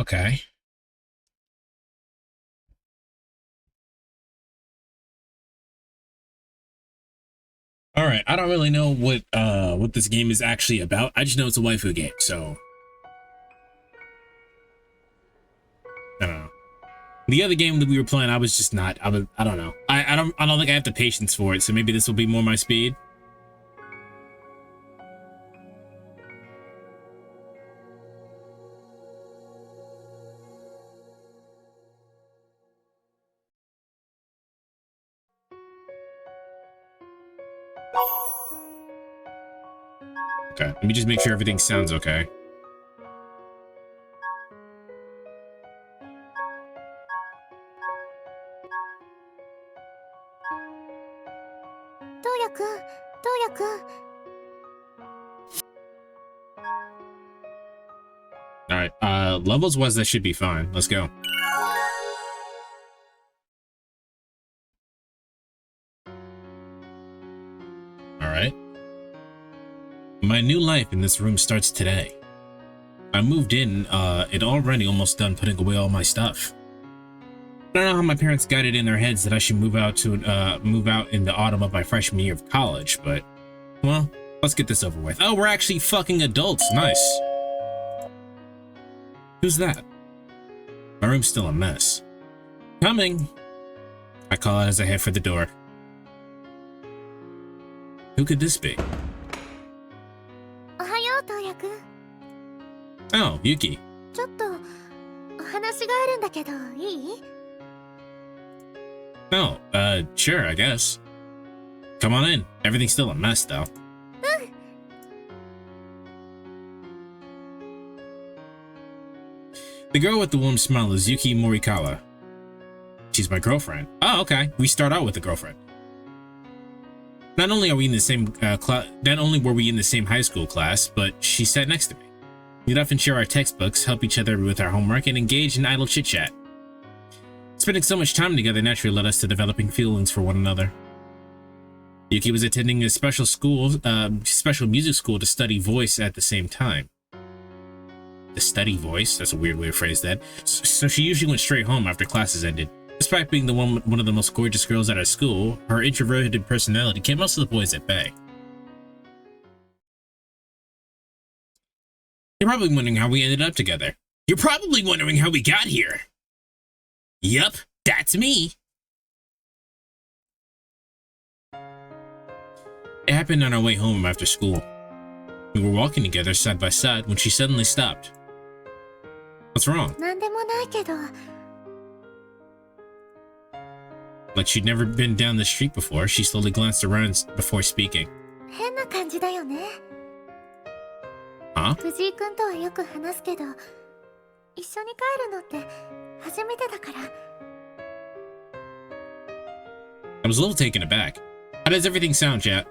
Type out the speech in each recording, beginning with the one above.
Okay. All right. I don't really know what this game is actually about. I just know it's a waifu game, so I don't know. The other game that we were playing, I was just not. I don't know. I don't think I have the patience for it. So maybe this will be more my speed. Okay. Let me just make sure everything sounds okay. All right. Levels wise, that should be fine. Let's go. All right. My new life in this room starts today. I moved in, and already almost done putting away all my stuff. I don't know how my parents got it in their heads that I should move out in the autumn of my freshman year of college, but, well, let's get this over with. Oh, we're actually fucking adults. Nice. Who's that? My room's still a mess. Coming. I call out as I head for the door. Who could this be? Oh, Yuki. Oh, sure, I guess. Come on in. Everything's still a mess, though. The girl with the warm smile is Yuki Morikawa. She's my girlfriend. Oh, okay. We start out with a girlfriend. Not only are we in the same not only were we in the same high school class, but she sat next to me. We'd often share our textbooks, help each other with our homework, and engage in idle chit-chat. Spending so much time together naturally led us to developing feelings for one another. Yuki was attending a special music school to study voice at the same time. To study voice? That's a weird way to phrase that. So she usually went straight home after classes ended. Despite being one of the most gorgeous girls at our school, her introverted personality kept most of the boys at bay. You're probably wondering how we ended up together. You're probably wondering how we got here. Yup, that's me. It happened on our way home after school. We were walking together side by side when she suddenly stopped. What's wrong? Like she'd never been down the street before, she slowly glanced around before speaking. Huh? I was a little taken aback. How does everything sound, chat?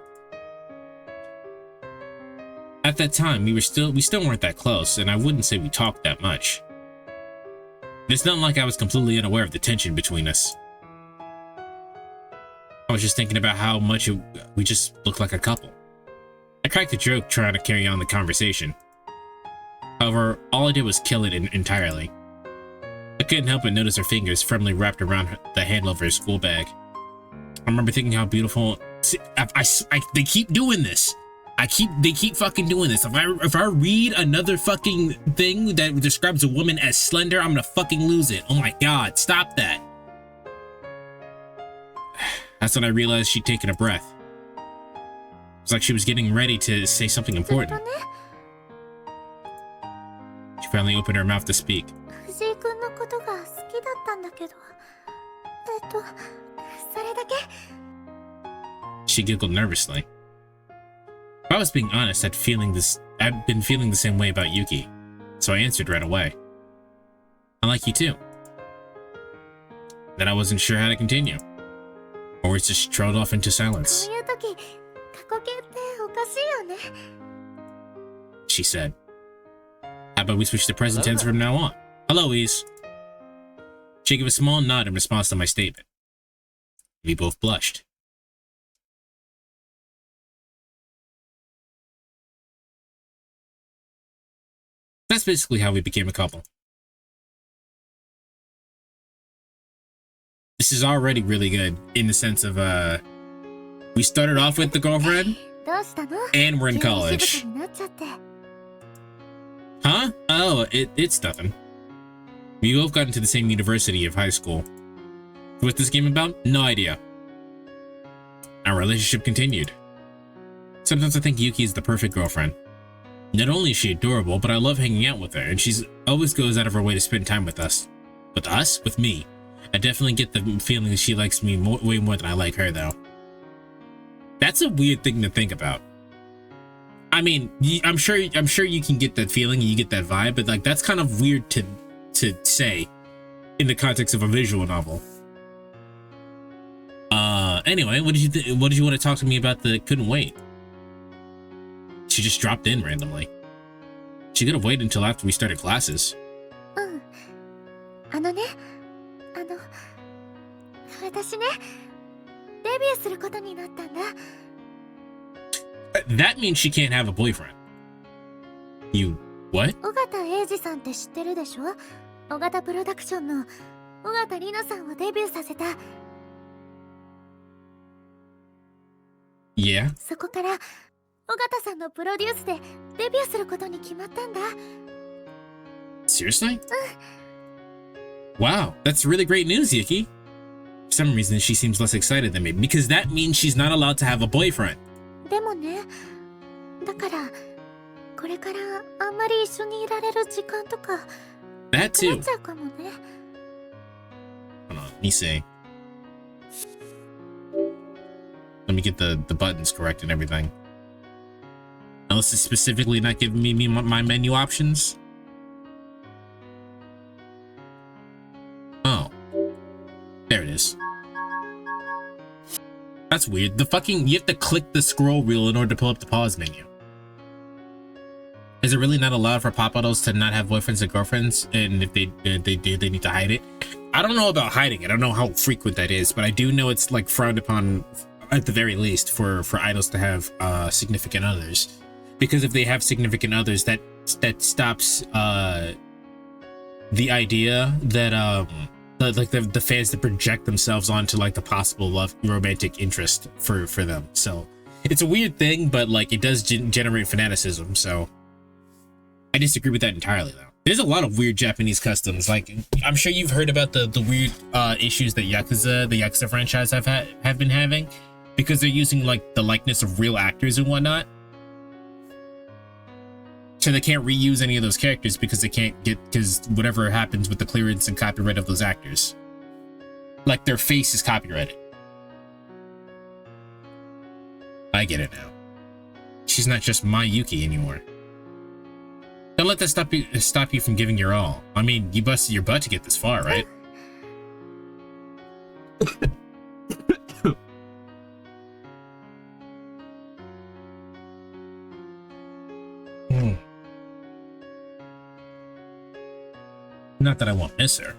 At that time, we still weren't that close, and I wouldn't say we talked that much. It's not like I was completely unaware of the tension between us. I was just thinking about how much we just looked like a couple. I cracked a joke trying to carry on the conversation. However, all I did was kill it entirely. I couldn't help but notice her fingers firmly wrapped around the handle of her school bag. I remember thinking how beautiful. See, they keep doing this. They keep fucking doing this. If I read another fucking thing that describes a woman as slender, I'm gonna fucking lose it. Oh my god, stop that. That's when I realized she'd taken a breath. It's like she was getting ready to say something important. She finally opened her mouth to speak. She giggled nervously. If I was being honest, I'd been feeling the same way about Yuki, so I answered right away. I like you too. Then I wasn't sure how to continue. Or it just trailed off into silence. She said. How about we switch to present tense from now on? Hello, Ys. She gave a small nod in response to my statement. We both blushed. That's basically how we became a couple. This is already really good in the sense of we started off with the girlfriend and we're in college. Huh? Oh, it's nothing. We both got into the same university of high school. What's this game about? No idea. Our relationship continued. Sometimes I think Yuki is the perfect girlfriend. Not only is she adorable, but I love hanging out with her, and she's always goes out of her way to spend time with us. With us? With me. I definitely get the feeling that she likes me way more than I like her, though. That's a weird thing to think about. I mean, I'm sure you can get that feeling, you get that vibe, but like that's kind of weird to say in the context of a visual novel. Anyway, what did you want to talk to me about the couldn't wait? She just dropped in randomly. She could have waited until after we started classes. That means she can't have a boyfriend. You what? Yeah. Seriously? Wow, that's really great news, Yuki. For some reason, she seems less excited than me, because that means she's not allowed to have a boyfriend. That too. Hold on, let me see. Let me get the buttons correct and everything. Unless it's specifically not giving me my menu options. Oh. There it is. That's weird. You have to click the scroll wheel in order to pull up the pause menu. Is it really not allowed for pop idols to not have boyfriends or girlfriends? And if they do, they need to hide it? I don't know about hiding it. I don't know how frequent that is, but I do know it's like frowned upon at the very least for idols to have significant others. Because if they have significant others, that stops the idea that like the fans that project themselves onto like the possible love romantic interest for them. So it's a weird thing, but like it does generate fanaticism. So I disagree with that entirely, though. There's a lot of weird Japanese customs. Like I'm sure you've heard about the weird issues that the Yakuza franchise have been having, because they're using like the likeness of real actors and whatnot. So they can't reuse any of those characters because because whatever happens with the clearance and copyright of those actors, like their face is copyrighted. I get it now. She's not just my Yuki anymore. Don't let that stop you from giving your all. I mean, you busted your butt to get this far, right? Not that I won't miss her,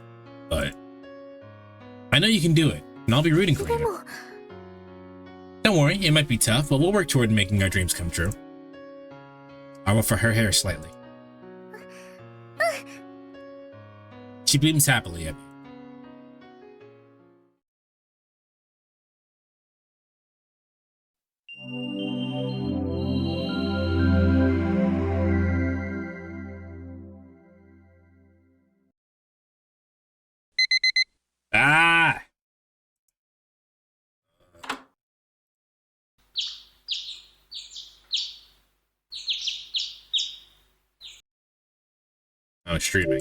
but I know you can do it, and I'll be rooting for you. Don't worry, it might be tough, but we'll work toward making our dreams come true. I will for her hair slightly. She beams happily at me. Ah! Oh, it's streaming.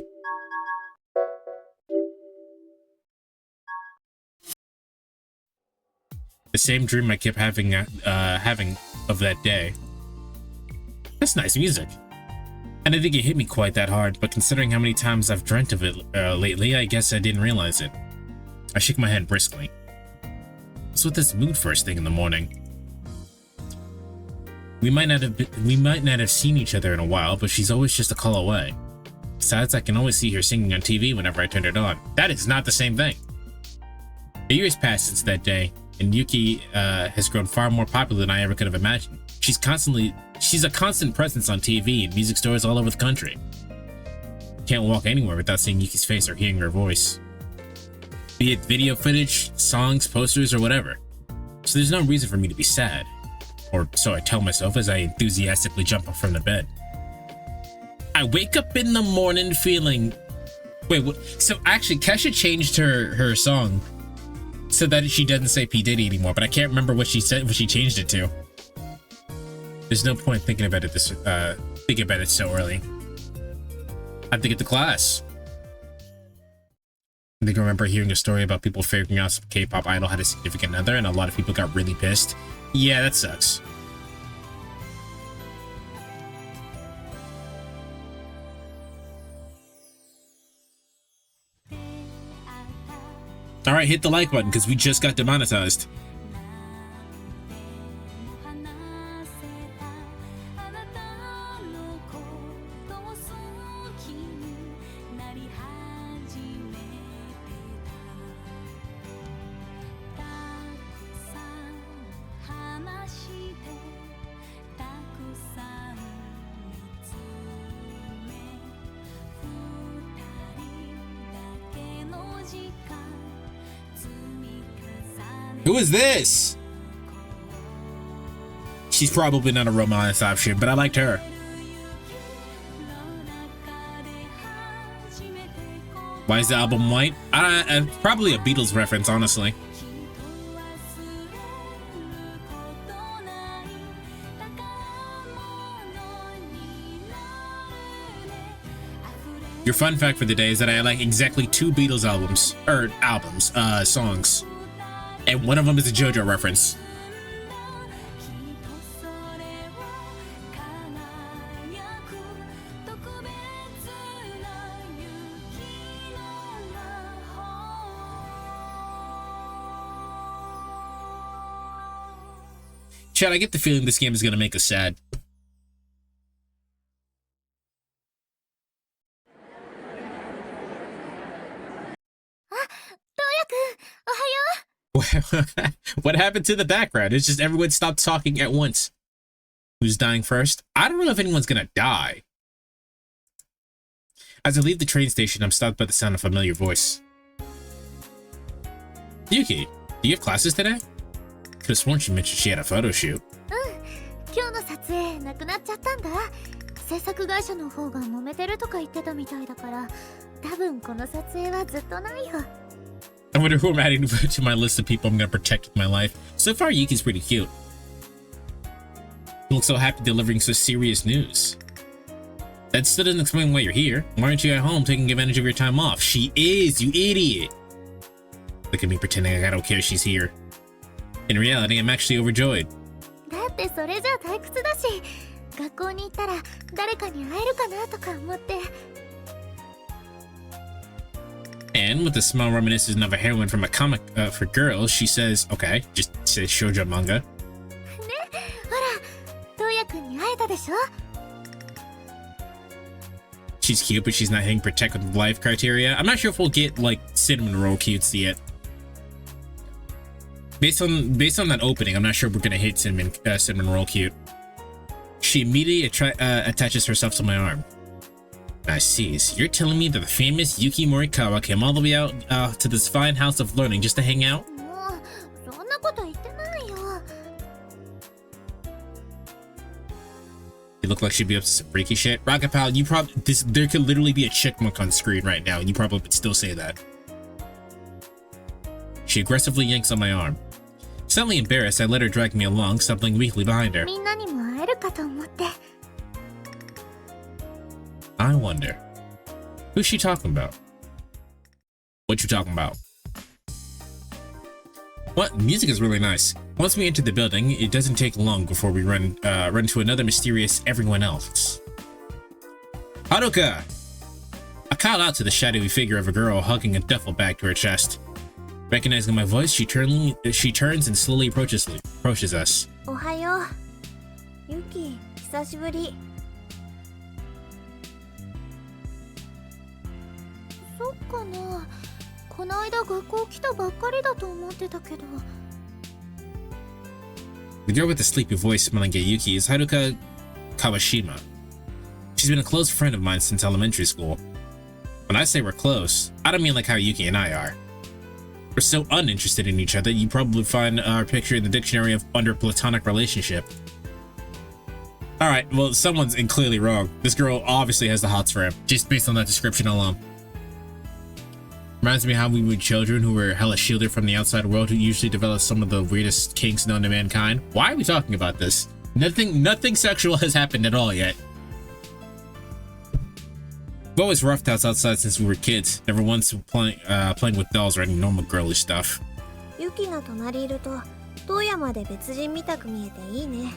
The same dream I kept having of that day. That's nice music. I didn't think it hit me quite that hard, but considering how many times I've dreamt of it lately, I guess I didn't realize it. I shook my head briskly. What's with this mood first thing in the morning? We might not have seen each other in a while, but she's always just a call away. Besides, I can always see her singing on TV whenever I turn it on. That is not the same thing. A year has passed since that day, and Yuki has grown far more popular than I ever could have imagined. She's a constant presence on TV and music stores all over the country. Can't walk anywhere without seeing Yuki's face or hearing her voice. be it video footage, songs, posters, or whatever. So there's no reason for me to be sad. Or so I tell myself as I enthusiastically jump up from the bed. I wake up in the morning feeling... Wait, what? So actually, Kesha changed her song so that she doesn't say P. Diddy anymore, but I can't remember what she said, what she changed it to. There's no point thinking about it so early. I have to get to class. I think I remember hearing a story about people figuring out some K-pop idol had a significant other, and a lot of people got really pissed. Yeah, that sucks. All right, hit the like button because we just got demonetized. Who is this? She's probably not a romance option, but I liked her. Why is the album white? Probably a Beatles reference, honestly. Your fun fact for the day is that I like exactly 2 Beatles songs. And one of them is a JoJo reference. Chad, I get the feeling this game is going to make us sad. What happened to the background? It's just everyone stopped talking at once. Who's dying first? I don't know if anyone's gonna die. As I leave the train station, I'm stopped by the sound of a familiar voice. Yuki, do you have classes today? Could have sworn she mentioned she had a photo shoot. I wonder who I'm adding to my list of people I'm gonna protect with my life. So far, Yuki's pretty cute. You look so happy delivering so serious news. That still doesn't explain why you're here. Why aren't you at home taking advantage of your time off? She is, you idiot! Look at me pretending I don't care she's here. In reality, I'm actually overjoyed. And with a small reminiscence of a heroine from a comic for girls, she says, okay, just says shoujo manga. She's cute, but she's not hitting protect with life criteria. I'm not sure if we'll get like cinnamon roll cutes yet. Based on that opening, I'm not sure we're gonna hit cinnamon roll cute. She immediately attaches herself to my arm. I see. So you're telling me that the famous Yuki Morikawa came all the way out to this fine house of learning just to hang out? You look like she'd be up to some freaky shit. Rocket Pal, you there could literally be a chickmunk on screen right now, and you probably would still say that. She aggressively yanks on my arm. Suddenly embarrassed, I let her drag me along, stumbling weakly behind her. I wonder, who's she talking about? What you talking about? What? Music is really nice. Once we enter the building, it doesn't take long before we run into another mysterious everyone else. Haruka! I call out to the shadowy figure of a girl hugging a duffel bag to her chest. Recognizing my voice, she turns and slowly approaches us. Ohayo. Yuki, hisashiburi. そっかな。この間学校来たばっかりだと思ってたけど。The girl with the sleepy voice smelling at Yuki is Haruka Kawashima. She's been a close friend of mine since elementary school. When I say we're close, I don't mean like how Yuki and I are. We're so uninterested in each other, you probably find our picture in the dictionary of under platonic relationship. Alright, well, someone's clearly wrong. This girl obviously has the hots for him, just based on that description alone. Reminds me of how we were children who were hella shielded from the outside world, who usually develop some of the weirdest kinks known to mankind. Why are we talking about this? Nothing sexual has happened at all yet. We've always roughed house outside since we were kids, never once playing with dolls or any normal girly stuff. ユキの隣いるとトウヤまで別人みたく見えていいね。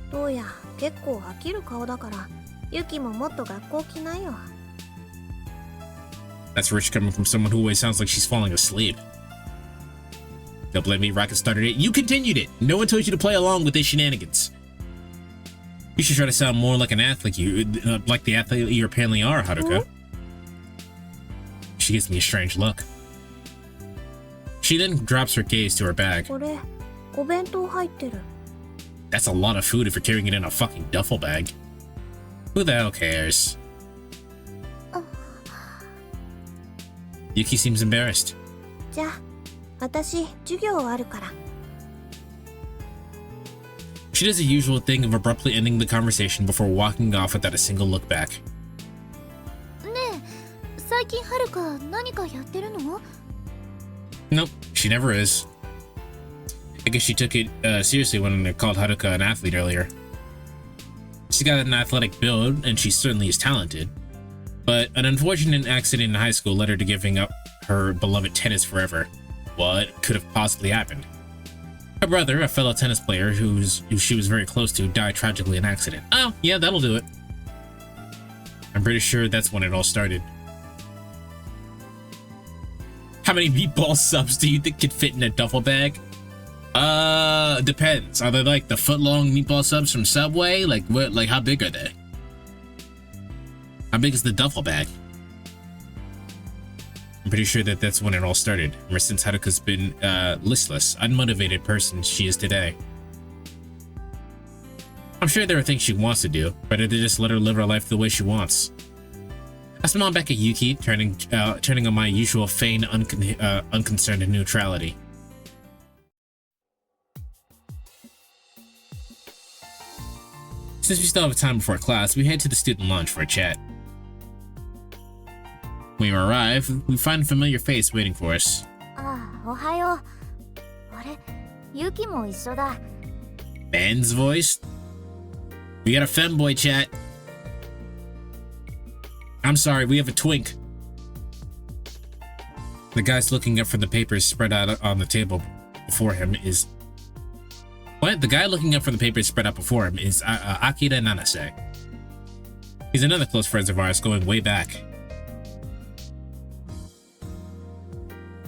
トウヤ結構飽きる顔だからユキももっと学校来ないよ。 That's rich coming from someone who always sounds like she's falling asleep. Don't blame me, Rocket started it. You continued it! No one told you to play along with these shenanigans. You should try to sound more like an athlete, like the athlete you apparently are, Haruka. She gives me a strange look. She then drops her gaze to her bag. これお弁当入ってる。 That's a lot of food if you're carrying it in a fucking duffel bag. Who the hell cares? Yuki seems embarrassed. じゃあ私授業あるから。 She does the usual thing of abruptly ending the conversation before walking off without a single look back. ねえ、最近はるか何かやってるの？ Nope, she never is. I guess she took it seriously when they called Haruka an athlete earlier. She's got an athletic build, and she certainly is talented. But an unfortunate accident in high school led her to giving up her beloved tennis forever. What could have possibly happened? Her brother, a fellow tennis player who she was very close to, died tragically in an accident. Oh, yeah, that'll do it. I'm pretty sure that's when it all started. How many meatball subs do you think could fit in a duffel bag? Depends. Are they like the foot-long meatball subs from Subway? Like what? Like how big are they? How big is the duffel bag? I'm pretty sure that's when it all started. Ever since Haruka's been listless, unmotivated person she is today. I'm sure there are things she wants to do. Better to just let her live her life the way she wants. I smile back at Yuki, turning on my usual feigned unconcerned neutrality. Since we still have time before class, we head to the student lounge for a chat. When we arrive, we find a familiar face waiting for us. ああ、おはよう。あれ、ユキも一緒だ。 Ben's voice? We got a femboy chat. I'm sorry, we have a twink. The guy's looking up from the papers spread out on the table before him is... What? The guy looking up from the papers spread out before him is Akira Nanase. He's another close friend of ours going way back.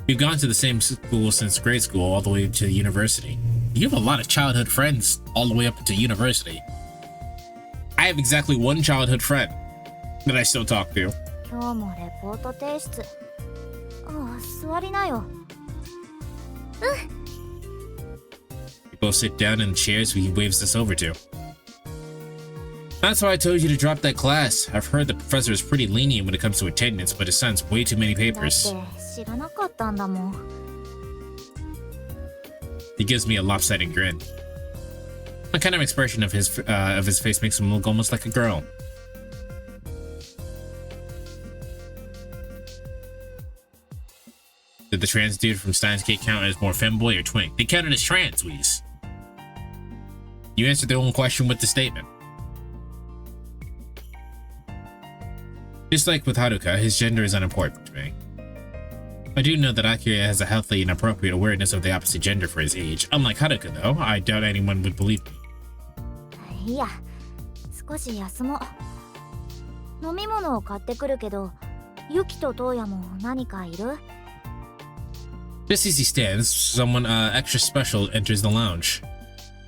We've gone to the same school since grade school all the way to university. You have a lot of childhood friends all the way up to university. I have exactly one childhood friend that I still talk to. 今日もレポート提出。ああ、座りなよ。We both sit down in the chairs he waves us over to. That's why I told you to drop that class. I've heard the professor is pretty lenient when it comes to attendance, but assigns way too many だって papers. 知らなかったんだもん。 He gives me a lopsided grin. The kind of expression of his face makes him look almost like a girl. Did the trans dude from Steins Gate count as more femboy or twink? They counted as trans, Weez. You answered their own question with the statement. Just like with Haruka, his gender is unimportant to me. I do know that Akira has a healthy and appropriate awareness of the opposite gender for his age. Unlike Haruka, though, I doubt anyone would believe me. いいや、少し休もう。飲み物を買ってくるけど、ユキとトウヤも何かいる？ Just as he stands, someone extra special enters the lounge.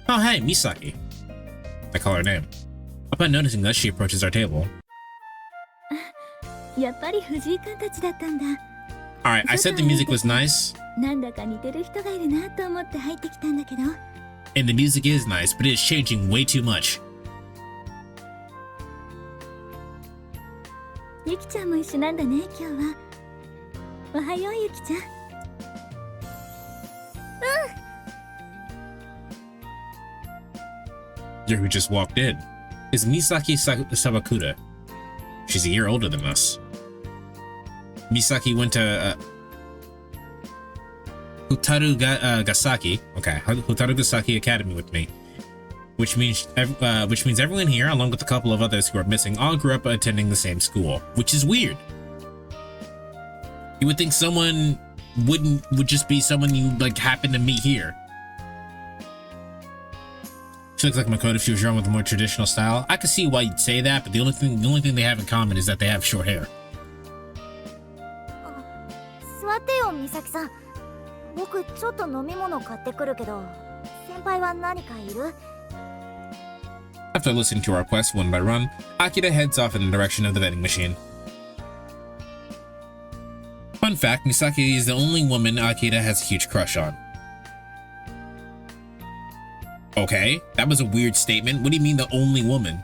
Oh, hey, Misaki. I call her name. Upon noticing us, she approaches our table. やっぱり藤井君たちだったんだ。 Alright, I said the music was nice. なんだか似てる人がいるなと思って入ってきたんだけど。 And the music is nice, but it is changing way too much. ユキちゃんも一緒なんだね、今日は。おはよう、ユキちゃん。wonder who just walked in. It's Misaki Sawakura. She's a year older than us. Misaki went to Hutarugasaki. Okay, Hutarugasaki Academy with me, which means everyone here, along with a couple of others who are missing, all grew up attending the same school, which is weird. You would think someone would just be someone you like happen to meet here. She looks like Makoto if she was drawn with a more traditional style. I could see why you'd say that, but the only thing they have in common is that they have short hair. 座ってよ、美咲さん。僕ちょっと飲み物買ってくるけど、先輩は何かいる？ After listening to our requests one by one, Akira heads off in the direction of the vending machine. Fun fact, Misaki is the only woman Akira has a huge crush on. Okay, that was a weird statement. What do you mean the only woman?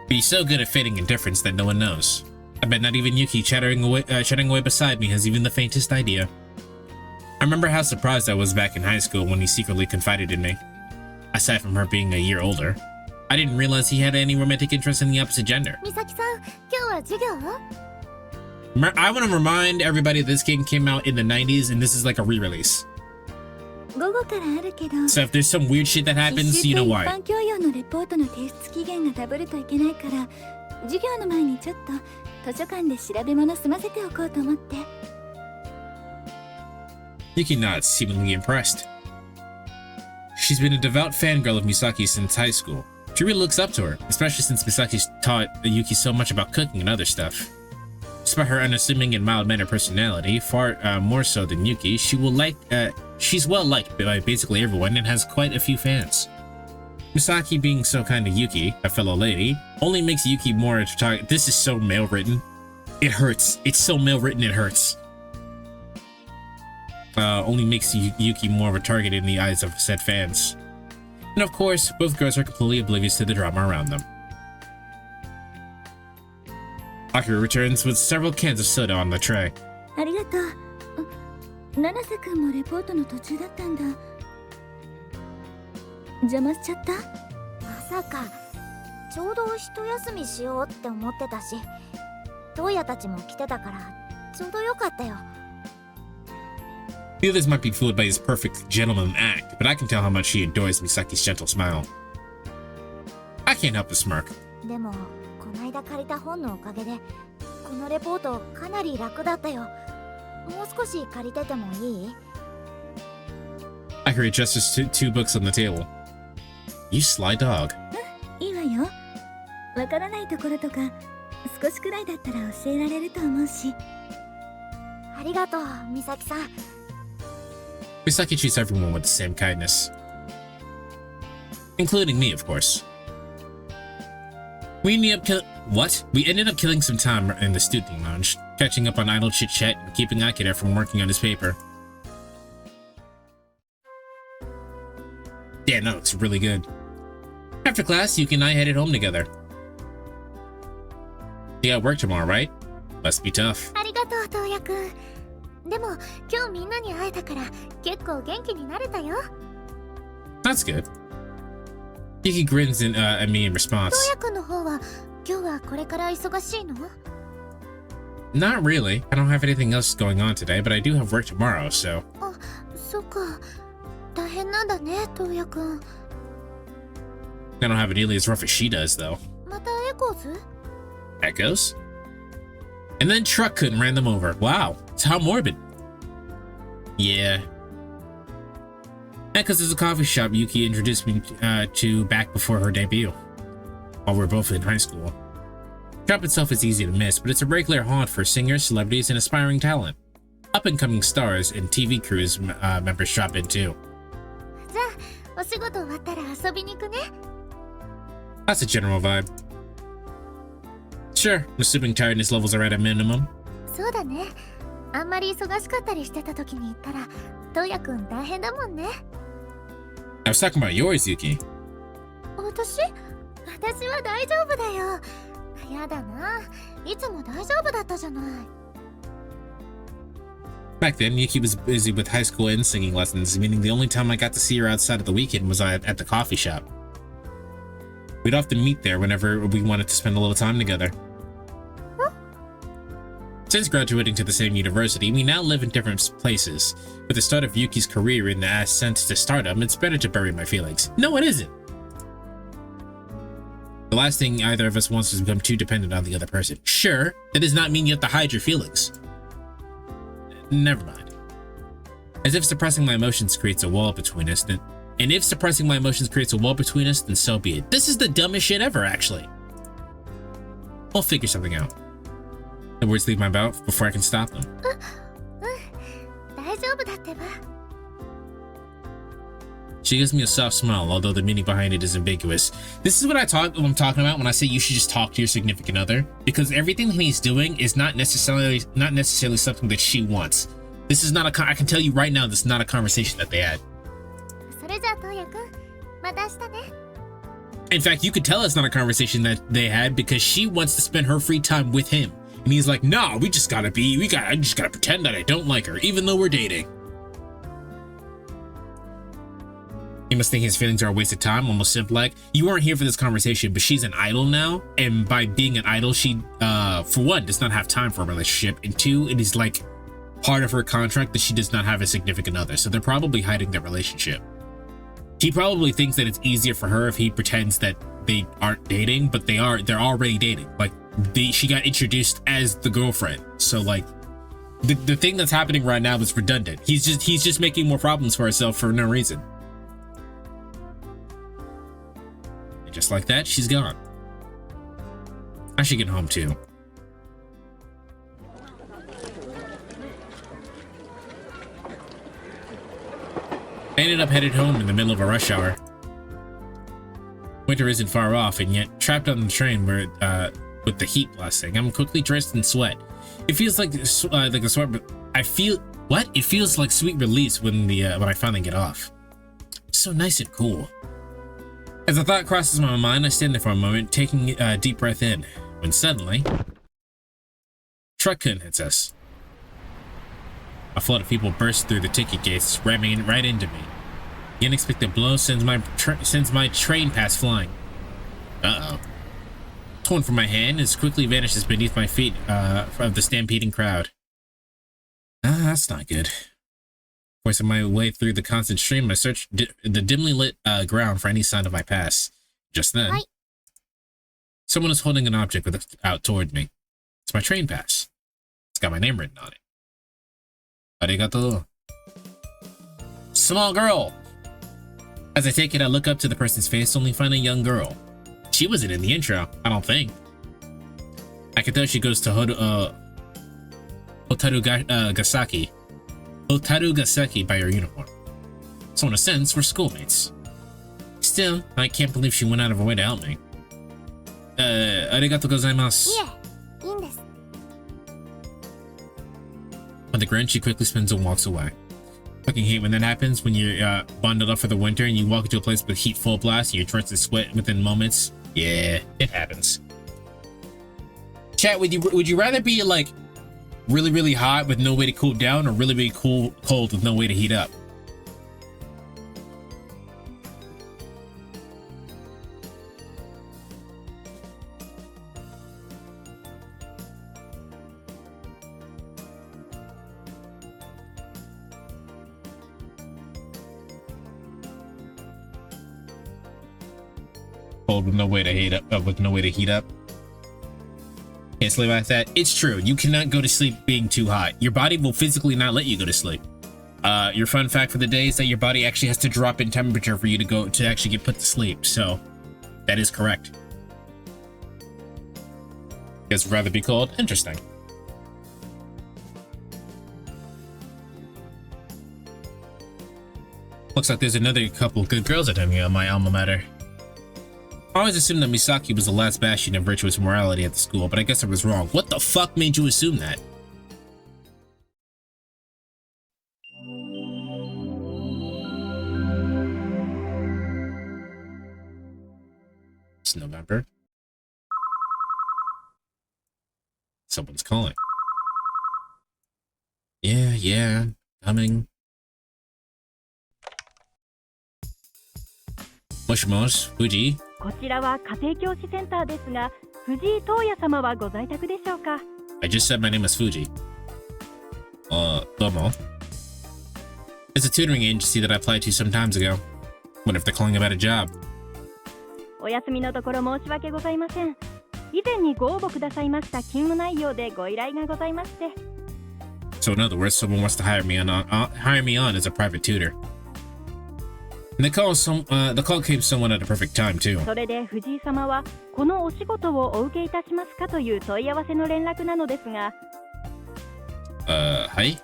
But he's so good at feigning indifference that no one knows. I bet not even Yuki chatting away beside me has even the faintest idea. I remember how surprised I was back in high school when he secretly confided in me. Aside from her being a year older, I didn't realize he had any romantic interest in the opposite gender. Misaki-san, 今日は授業? I want to remind everybody this game came out in the 90s and this is like a re-release. 午後からあるけど、 So if there's some weird shit that happens, you know why. 一般教養のレポートの提出期限がダブるといけないから、授業の前にちょっと図書館で調べ物済ませておこうと思って。 Yuki nods, seemingly impressed. She's been a devout fangirl of Misaki since high school. She really looks up to her, especially since Misaki's taught Yuki so much about cooking and other stuff. Despite her unassuming and mild-mannered personality, far more so than Yuki, she's well-liked by basically everyone and has quite a few fans. Misaki being so kind to Yuki, a fellow lady, only makes Yuki more attractive. This is so male-written. It hurts. It's so male-written it hurts. Only makes Yuki more of a target in the eyes of said fans. And of course, both girls are completely oblivious to the drama around them. Akira returns with several cans of soda on the tray. ありがとう。七瀬くんもレポートの途中だったんだ。邪魔しちゃった？まさか、ちょうど一休みしようって思ってたし、トウヤたちも来てたからちょうどよかったよ。 The others might be fooled by his perfect gentleman act, but I can tell how much he adores Misaki's gentle smile. I can't help but smirk. でも、こないだ借りた本のおかげで、このレポートかなり楽だったよ。もう少し借りててもいい？ Akira gestures two books on the table. You sly dog. いいわよ。わからないところとか、少しくらいだったら教えられると思うし。ありがとう、美咲さん。 Misaki treats everyone with the same kindness. Including me, of course. We ended up killing some time in the student lounge, catching up on idle chit-chat and keeping Akira from working on his paper. Yeah, that looks really good. After class, Yuki and I headed home together. You got work tomorrow, right? Must be tough. ありがとう、トウヤくん。でも、今日みんなに会えたから、結構元気になれたよ。 That's good. Yuki grins at me in response. トウヤくんの方は、今日はこれから忙しいの？ Not really. I don't have anything else going on today, but I do have work tomorrow, so. あ、そっか。大変なんだね、トウヤくん。 I don't have it nearly as rough as she does, though. またエコーズ？ Echoes? And then truck couldn't ran them over. Wow, it's how morbid. Yeah. Echoes is a coffee shop Yuki introduced me to back before her debut, while we were both in high school. The shop itself is easy to miss, but it's a regular haunt for singers, celebrities, and aspiring talent. Up-and-coming stars and TV crews members shop in too. じゃあ、お仕事終わったら遊びに行くね。 That's a general vibe. Sure, I'm assuming tiredness levels are at a minimum. そうだね。あんまり忙しかったりしてた時に行ったら、トウヤくん大変だもんね。I was talking about yours, Yuki. 私は大丈夫だよ。やだな。いつも大丈夫だったじゃない。Back then, Yuki was busy with high school and singing lessons, meaning the only time I got to see her outside of the weekend was at the coffee shop. We'd often meet there whenever we wanted to spend a little time together. Since graduating to the same university, we now live in different places. With the start of Yuki's career in the ascent to stardom, it's better to bury my feelings. No, it isn't! The last thing either of us wants is to become too dependent on the other person. Sure, that does not mean you have to hide your feelings. Never mind. As if suppressing my emotions creates a wall between us, then... And if suppressing my emotions creates a wall between us, then so be it. This is the dumbest shit ever, actually. I'll figure something out. The words leave my mouth before I can stop them. She gives me a soft smile, although the meaning behind it is ambiguous. This is what I'm talking about when I say you should just talk to your significant other, because everything that he's doing is not necessarily something that she wants. This is not I can tell you right now, this is not a conversation that they had. In fact, you could tell it's not a conversation that they had because she wants to spend her free time with him. And he's like, nah, I just gotta pretend that I don't like her, even though we're dating. He must think his feelings are a waste of time, almost simple like, you weren't here for this conversation, but she's an idol now. And by being an idol, she, for one, does not have time for a relationship. And two, it is like part of her contract that she does not have a significant other. So they're probably hiding their relationship. He probably thinks that it's easier for her if he pretends that they aren't dating, but they're already dating. Like, she got introduced as the girlfriend. So like, the thing that's happening right now is redundant. He's just making more problems for himself for no reason. And just like that, she's gone. I should get home too. I ended up headed home in the middle of a rush hour. Winter isn't far off, and yet trapped on the train where with the heat blasting, I'm quickly dressed in sweat. It feels like the sweat, but I feel what? It feels like sweet release when I finally get off. So nice and cool. As a thought crosses my mind, I stand there for a moment, taking a deep breath in, when suddenly, truck hits us. A flood of people burst through the ticket gates, ramming right into me. The unexpected blow sends my train pass flying. Uh-oh. Torn from my hand, it quickly vanishes beneath my feet of the stampeding crowd. That's not good. Forcing my way through the constant stream, I search the dimly lit ground for any sign of my pass. Just then, someone is holding an object out toward me. It's my train pass. It's got my name written on it. Arigato. Small girl! As I take it, I look up to the person's face, only find a young girl. She wasn't in the intro, I don't think. I can tell she goes to Hotaru Gasaki by her uniform. So in a sense, we're schoolmates. Still, I can't believe she went out of her way to help me. Arigato gozaimasu. With a grin, she quickly spins and walks away. Fucking hate when that happens, when you're bundled up for the winter and you walk into a place with heat full blast and you're drenched in sweat within moments. Yeah, it happens. Chat, would you rather be like really, really hot with no way to cool down, or really, really cold with no way to heat up? Cold with no way to heat up, with no way to heat up. Can't sleep like that. It's true. You cannot go to sleep being too hot. Your body will physically not let you go to sleep. Your fun fact for the day is that your body actually has to drop in temperature for you to actually get put to sleep. So that is correct. You guys would rather be cold? Interesting. Looks like there's another couple good girls attending my alma mater. I always assumed that Misaki was the last bastion of virtuous morality at the school, but I guess I was wrong. What the fuck made you assume that? It's November. Someone's calling. Yeah, coming. Moshi, Fuji. こちらは家庭教師センターですが、藤井東也様はご在宅でしょうか？ I just said my name was Fuji. Domo. It's a tutoring agency that I applied to some times ago. What if they're calling about a job? お休みのところ申し訳ございません。以前にご応募くださいました勤務内容でご依頼がございまして。So in other words, someone wants to hire me on as a private tutor. And the call came somewhat at a perfect time too. それで藤井様はこのお仕事をお受けいたしますかという問い合わせの連絡なのですが。Hi?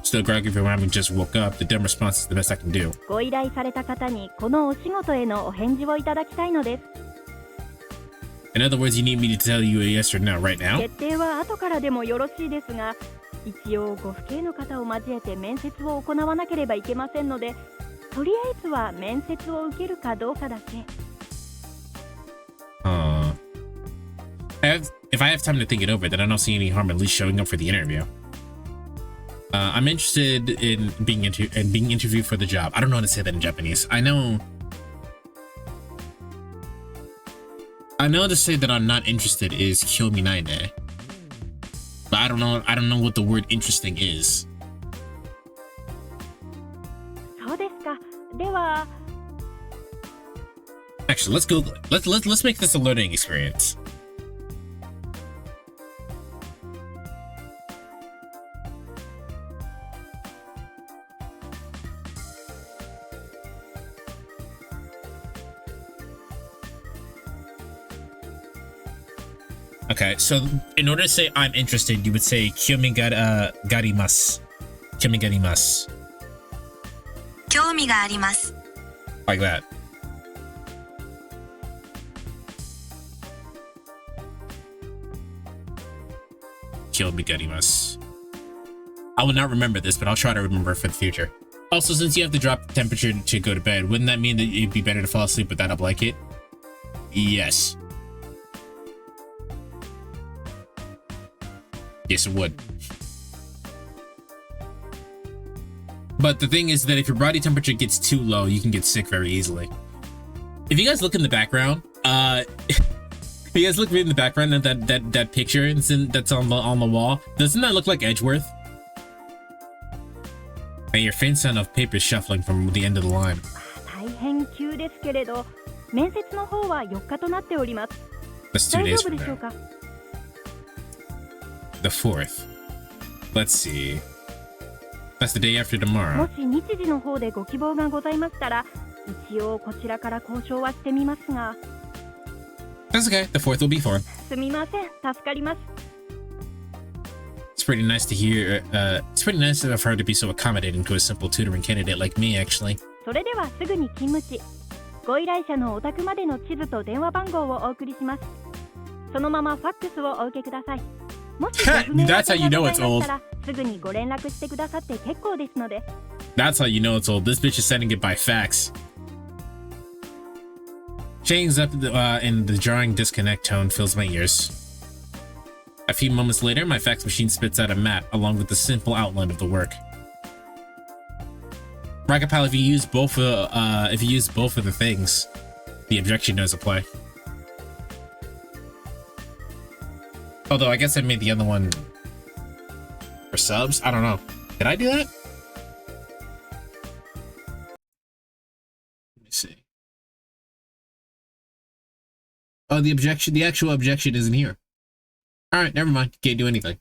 Still groggy from having just woke up. The dumb response is the best I can do. ご依頼された方にこのお仕事へのお返事をいただきたいのです。In other words, you need me to tell you a yes or no right now? 決定は後からでもよろしいですが、一応ご父兄の方を交えて面接を行わなければいけませんので、とりあえずは面接を受けるかどうかだけ。If I have time to think it over, then I don't see any harm at least showing up for the interview. I'm interested in being interviewed for the job. I don't know how to say that in Japanese. I know to say that I'm not interested is kyominaine. But I don't know what the word interesting is. そうですか。では Actually, let's Google it. Let's make this a learning experience. Okay, so in order to say I'm interested, you would say garimasu. Kyomigarimasu. 興味があります。 Like that. Kyomigarimasu. I will not remember this, but I'll try to remember for the future. Also, since you have to drop the temperature to go to bed, wouldn't that mean that it'd be better to fall asleep without a blanket? Yes. Yes, it would. But the thing is that if your body temperature gets too low, you can get sick very easily. If you guys look in the background, if you guys look in the background of that picture that's on the wall, doesn't that look like Edgeworth? And your faint sound of paper shuffling from the end of the line. 大変急ですけれど、面接の方は4日となっております。 That's 2大 days 丈夫 from でしょう now. か？ The 4th. Let's see. That's the day after も tomorrow. し日時の方でご希望がございましたら、一応こちらから交渉はしてみますが。 That's okay. The 4th will be fun. すみません、助かります。 It's pretty nice to hear. It's pretty nice of her to be so accommodating to a simple tutoring candidate like me, actually. それではすぐに勤務地、ご依頼者のお宅までの地図と電話番号をお送りします。そのままファックスをお受けください。もしご不明な That's how 点 you が know ご it's ざいま old. したら、すぐにご連絡してくださって結構ですので。 That's how you know it's old. This bitch is sending it by fax. Chains up in the jarring disconnect tone fills my ears. A few moments later, my fax machine spits out a map along with the simple outline of the work. Rocketpile, if you use both of the things, the objection does apply. Although I guess I made the other one for subs. I don't know. Did I do that? Let me see. Oh, the actual objection isn't here. Alright, never mind. Can't do anything.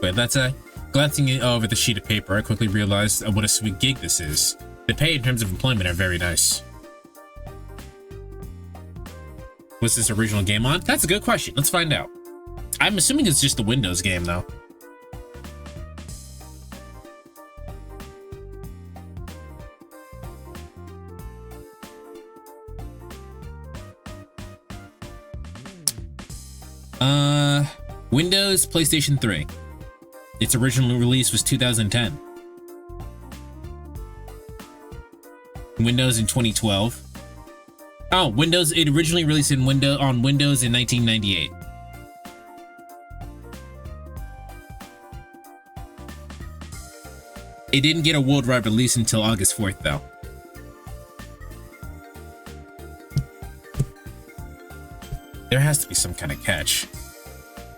But that's glancing over the sheet of paper, I quickly realized what a sweet gig this is. The pay in terms of employment are very nice. Was this original game on? That's a good question. Let's find out. I'm assuming it's just the Windows game, though. Windows, PlayStation 3. Its original release was 2010. Windows in 2012. Oh, Windows, it originally released on Windows in 1998. It didn't get a worldwide release until August 4th, though. There has to be some kind of catch.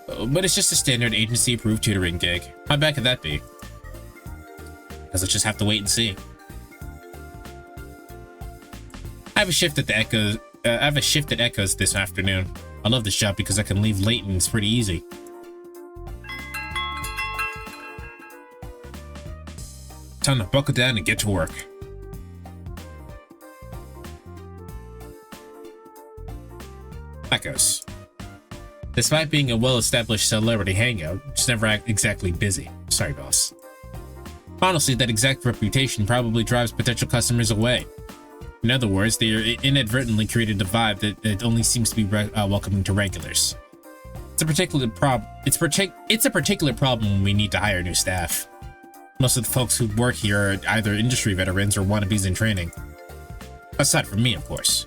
But it's just a standard agency-approved tutoring gig. How bad could that be? Guess let's just have to wait and see. I have a shift at Echoes this afternoon. I love this job because I can leave late and it's pretty easy. Time to buckle down and get to work. Echoes. Despite being a well-established celebrity hangout, it's never exactly busy. Sorry, boss. Honestly, that exact reputation probably drives potential customers away. In other words, they inadvertently created a vibe that only seems to be welcoming to regulars. It's a particular problem when we need to hire new staff. Most of the folks who work here are either industry veterans or wannabes in training. Aside from me, of course.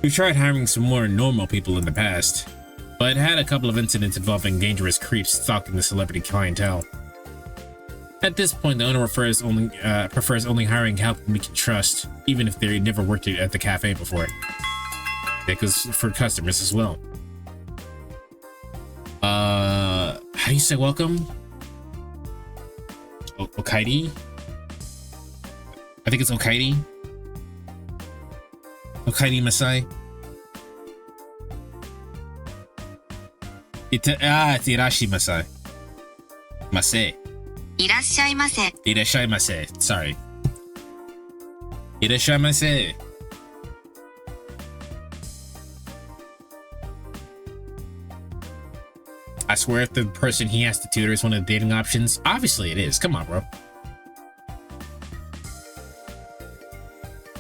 We've tried hiring some more normal people in the past, but had a couple of incidents involving dangerous creeps stalking the celebrity clientele. At this point, the owner prefers only hiring help we can trust, even if they never worked at the cafe before. That goes for customers as well. How do you say welcome? Okaidi? I think it's Okaidi. Okaidi Masai. It's Irashi Masai. Masai. いらっしゃいませ。いらっしゃいませ. Sorry. いらっしゃいませ. I swear if the person he has to tutor is one of the dating options, obviously it is. Come on, bro.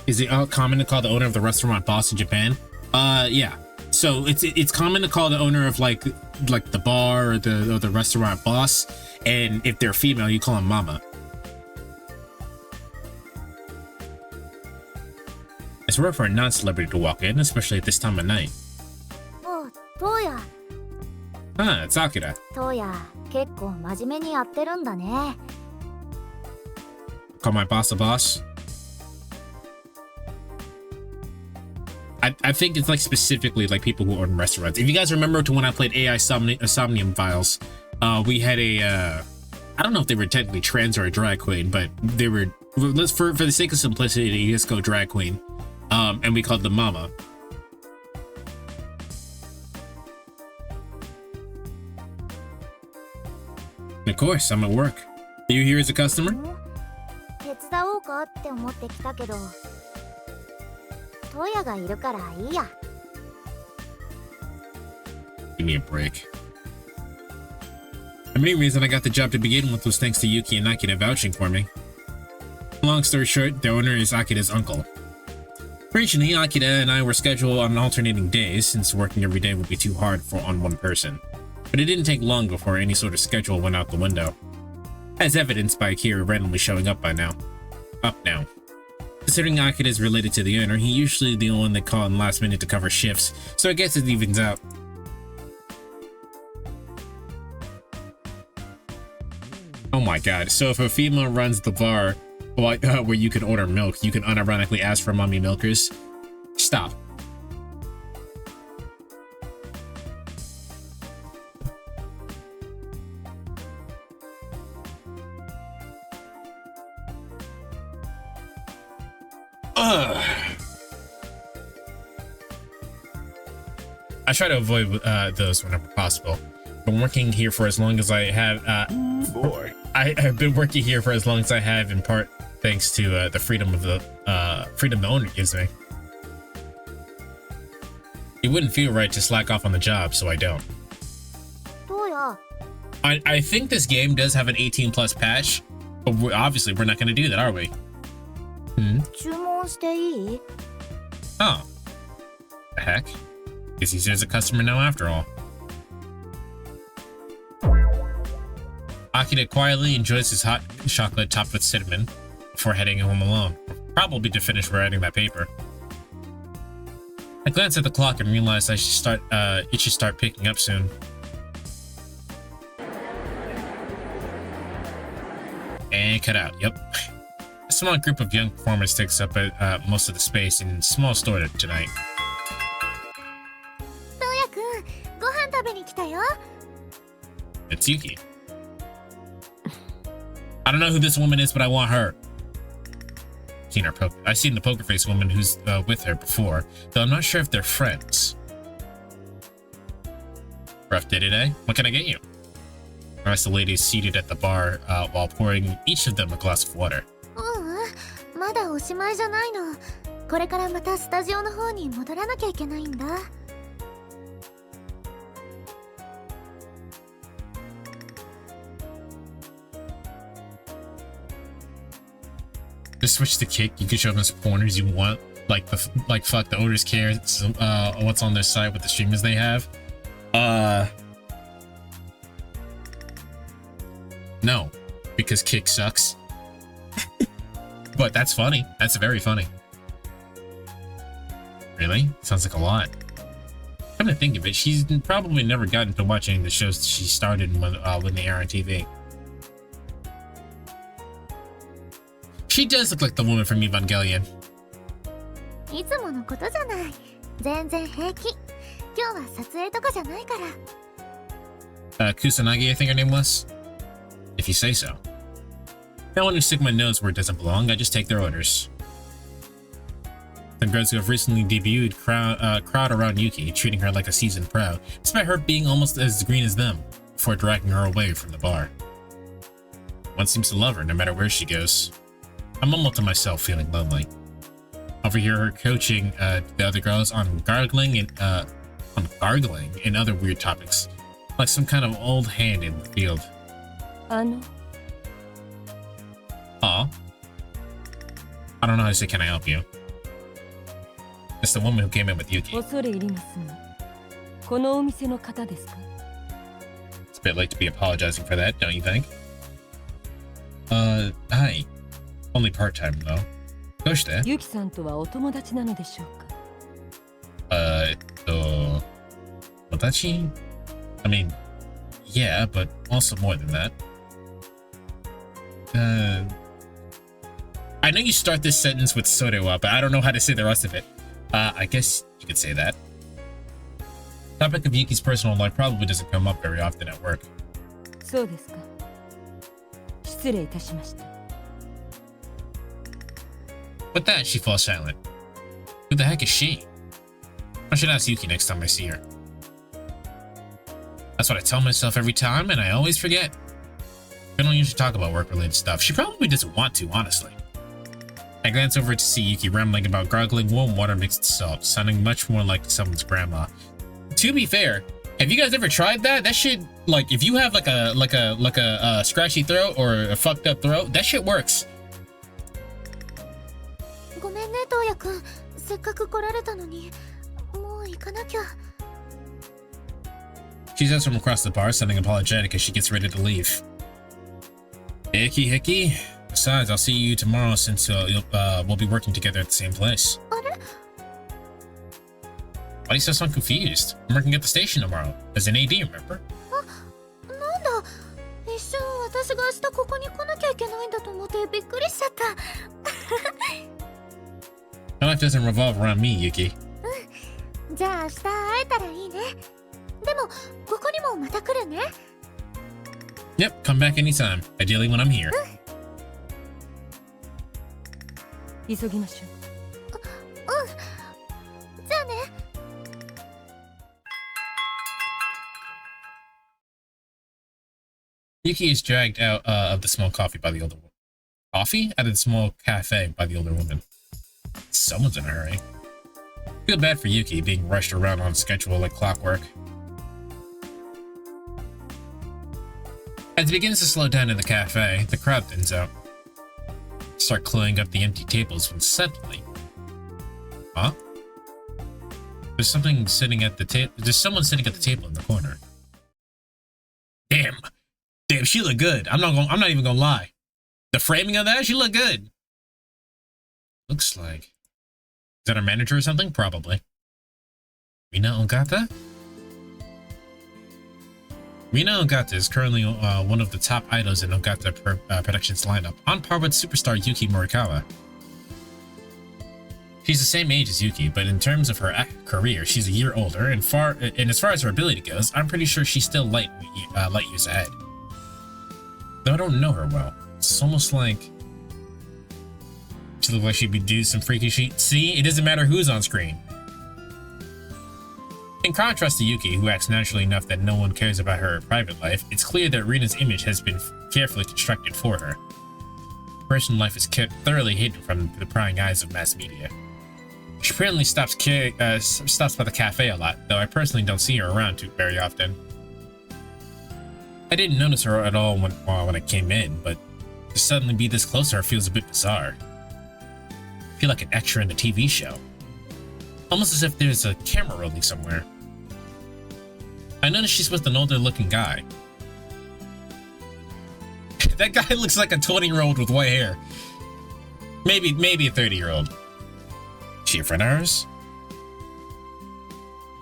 Is it common to call the owner of the restaurant boss in Japan? Yeah. So it's common to call the owner of like the bar or the restaurant boss, and if they're female, you call them mama. It's rare for a non-celebrity to walk in, especially at this time of night. Oh, Toya. Ah, it's Akira. Toya, 結構真面目にやってるんだね。Call my boss a boss. I think it's like specifically like people who own restaurants. If you guys remember to when I played AI Somnium Files, we had a I don't know if they were technically trans or a drag queen, but they were, let's for the sake of simplicity, let's go drag queen. And we called them Mama. Of course, I'm at work. Are you here as a customer? 手伝おうかって思ってきたけど、トヤがいるからいいや。Give me a break. The main reason I got the job to begin with was thanks to Yuki and Akira vouching for me. Long story short, the owner is Akira's uncle. Originally, Akira and I were scheduled on alternating days since working every day would be too hard on one person. But it didn't take long before any sort of schedule went out the window. As evidenced by Akira randomly showing up now. Considering Akira is related to the owner, he's usually the one they call in last minute to cover shifts, so I guess it evens out. Oh my god, so if a female runs the bar where you can order milk, you can unironically ask for mommy milkers? Stop. I try to avoid those whenever possible. Been working here for as long as I have. I have been working here for as long as I have, in part thanks to the freedom the owner gives me. It wouldn't feel right to slack off on the job, so I don't. Toya. I think this game does have an 18+ patch, but obviously we're not going to do that, are we? 注文していい? Oh. The heck? Guess he's as a customer now after all. Akira quietly enjoys his hot chocolate topped with cinnamon before heading home alone, probably to finish writing that paper. I glanced at the clock and realized it should start picking up soon. And can't cut out. Yep. A small group of young performers takes up most of the space in a small store tonight. トウヤくん、ご飯食べに来たよ。 It's Yuki. I don't know who this woman is, but I want her. I've seen the poker face woman who's with her before, though I'm not sure if they're friends. Rough day today. What can I get you? I asked the ladies seated at the bar while pouring each of them a glass of water. まだおしまいじゃないの。これからまたスタジオの方に戻らなきゃいけないんだ。Just switch to kick. You can show them as corners you want. Like fuck the owners care what's on their site with the streamers they have. No, because kick sucks. But that's funny. That's very funny. Really? Sounds like a lot. Come to think of it, she's probably never gotten to watch any of the shows she started when they air on TV. She does look like the woman from Evangelion. いつものことじゃない。全然平気。今日は撮影とかじゃないから。Kusanagi, I think her name was? If you say so. I don't want to stick my nose where it doesn't belong, I just take their orders. The girls who have recently debuted crowd around Yuki, treating her like a seasoned pro, despite her being almost as green as them, before dragging her away from the bar. One seems to love her no matter where she goes. I mumble to myself, feeling lonely. Overhear her coaching the other girls on gargling and other weird topics, like some kind of old hand in the field. Aw. I don't know how to say, can I help you? It's the woman who came in with Yuki. It's a bit late to be apologizing for that, don't you think? Hi. Only part-time, though. どうして? ユキさんとはお友達なのでしょうか? Watashi? I mean, yeah, but also more than that. I know you start this sentence with Sorewa, but I don't know how to say the rest of it. I guess you could say that. Topic of Yuki's personal life probably doesn't come up very often at work. そうですか。失礼いたしました。 With that, she falls silent. Who the heck is she? I should ask Yuki next time I see her. That's what I tell myself every time, and I always forget. I don't usually talk about work-related stuff. She probably doesn't want to, honestly. I glance over to see Yuki rambling about gargling warm water mixed with salt, sounding much more like someone's grandma. To be fair, have you guys ever tried that? That shit, like, if you have like a scratchy throat or a fucked up throat, that shit works. ごめんね、トウヤくん。せっかく来られたのに、もう行かなきゃ。She says from across the bar, sounding apologetic as she gets ready to leave. Hickey, Hickey. Besides, I'll see you tomorrow since we'll be working together at the same place. Why do you sound so confused? I'm working at the station tomorrow as an AD, remember? なんだ、一瞬私が明日ここに来なきゃいけないんだと思ってびっくりしちゃった。My life doesn't revolve around me, Yuki. じゃあ明日会えたらいいね。でもここにもまた来るね。Yep, come back anytime. Ideally when I'm here. 急ぎましょう。じゃあね。Yuki is dragged out of the small coffee by the older woman. Coffee? Out of the small cafe by the older woman. Someone's in a hurry. Feel bad for Yuki being rushed around on schedule like clockwork. As it begins to slow down in the cafe, the crowd thins out. Start clearing up the empty tables when suddenly... Huh? There's someone sitting at the table in the corner. Damn, she looked good. I'm not even gonna lie. The framing of that, she looked good. Looks like... Is that our manager or something? Probably. Rina Ogata? Rina Ogata is currently one of the top idols in Ogata Productions lineup, on par with superstar Yuki Morikawa. She's the same age as Yuki, but in terms of her career, she's a year older, and as far as her ability goes, I'm pretty sure she's still light years ahead. Though I don't know her well, it's almost like she looks like she'd be doing some freaky shit. See, it doesn't matter who's on screen. In contrast to Yuki, who acts naturally enough that no one cares about her private life, it's clear that Rina's image has been carefully constructed for her. Her personal life is kept thoroughly hidden from the prying eyes of mass media. She apparently stops by the cafe a lot, though I personally don't see her around too very often. I didn't notice her at all when I came in, but to suddenly be this close to her feels a bit bizarre. I feel like an extra in the TV show. Almost as if there's a camera rolling somewhere. I noticed she's with an older looking guy. That guy looks like a 20-year-old with white hair. Maybe a 30-year-old. She a friend of hers?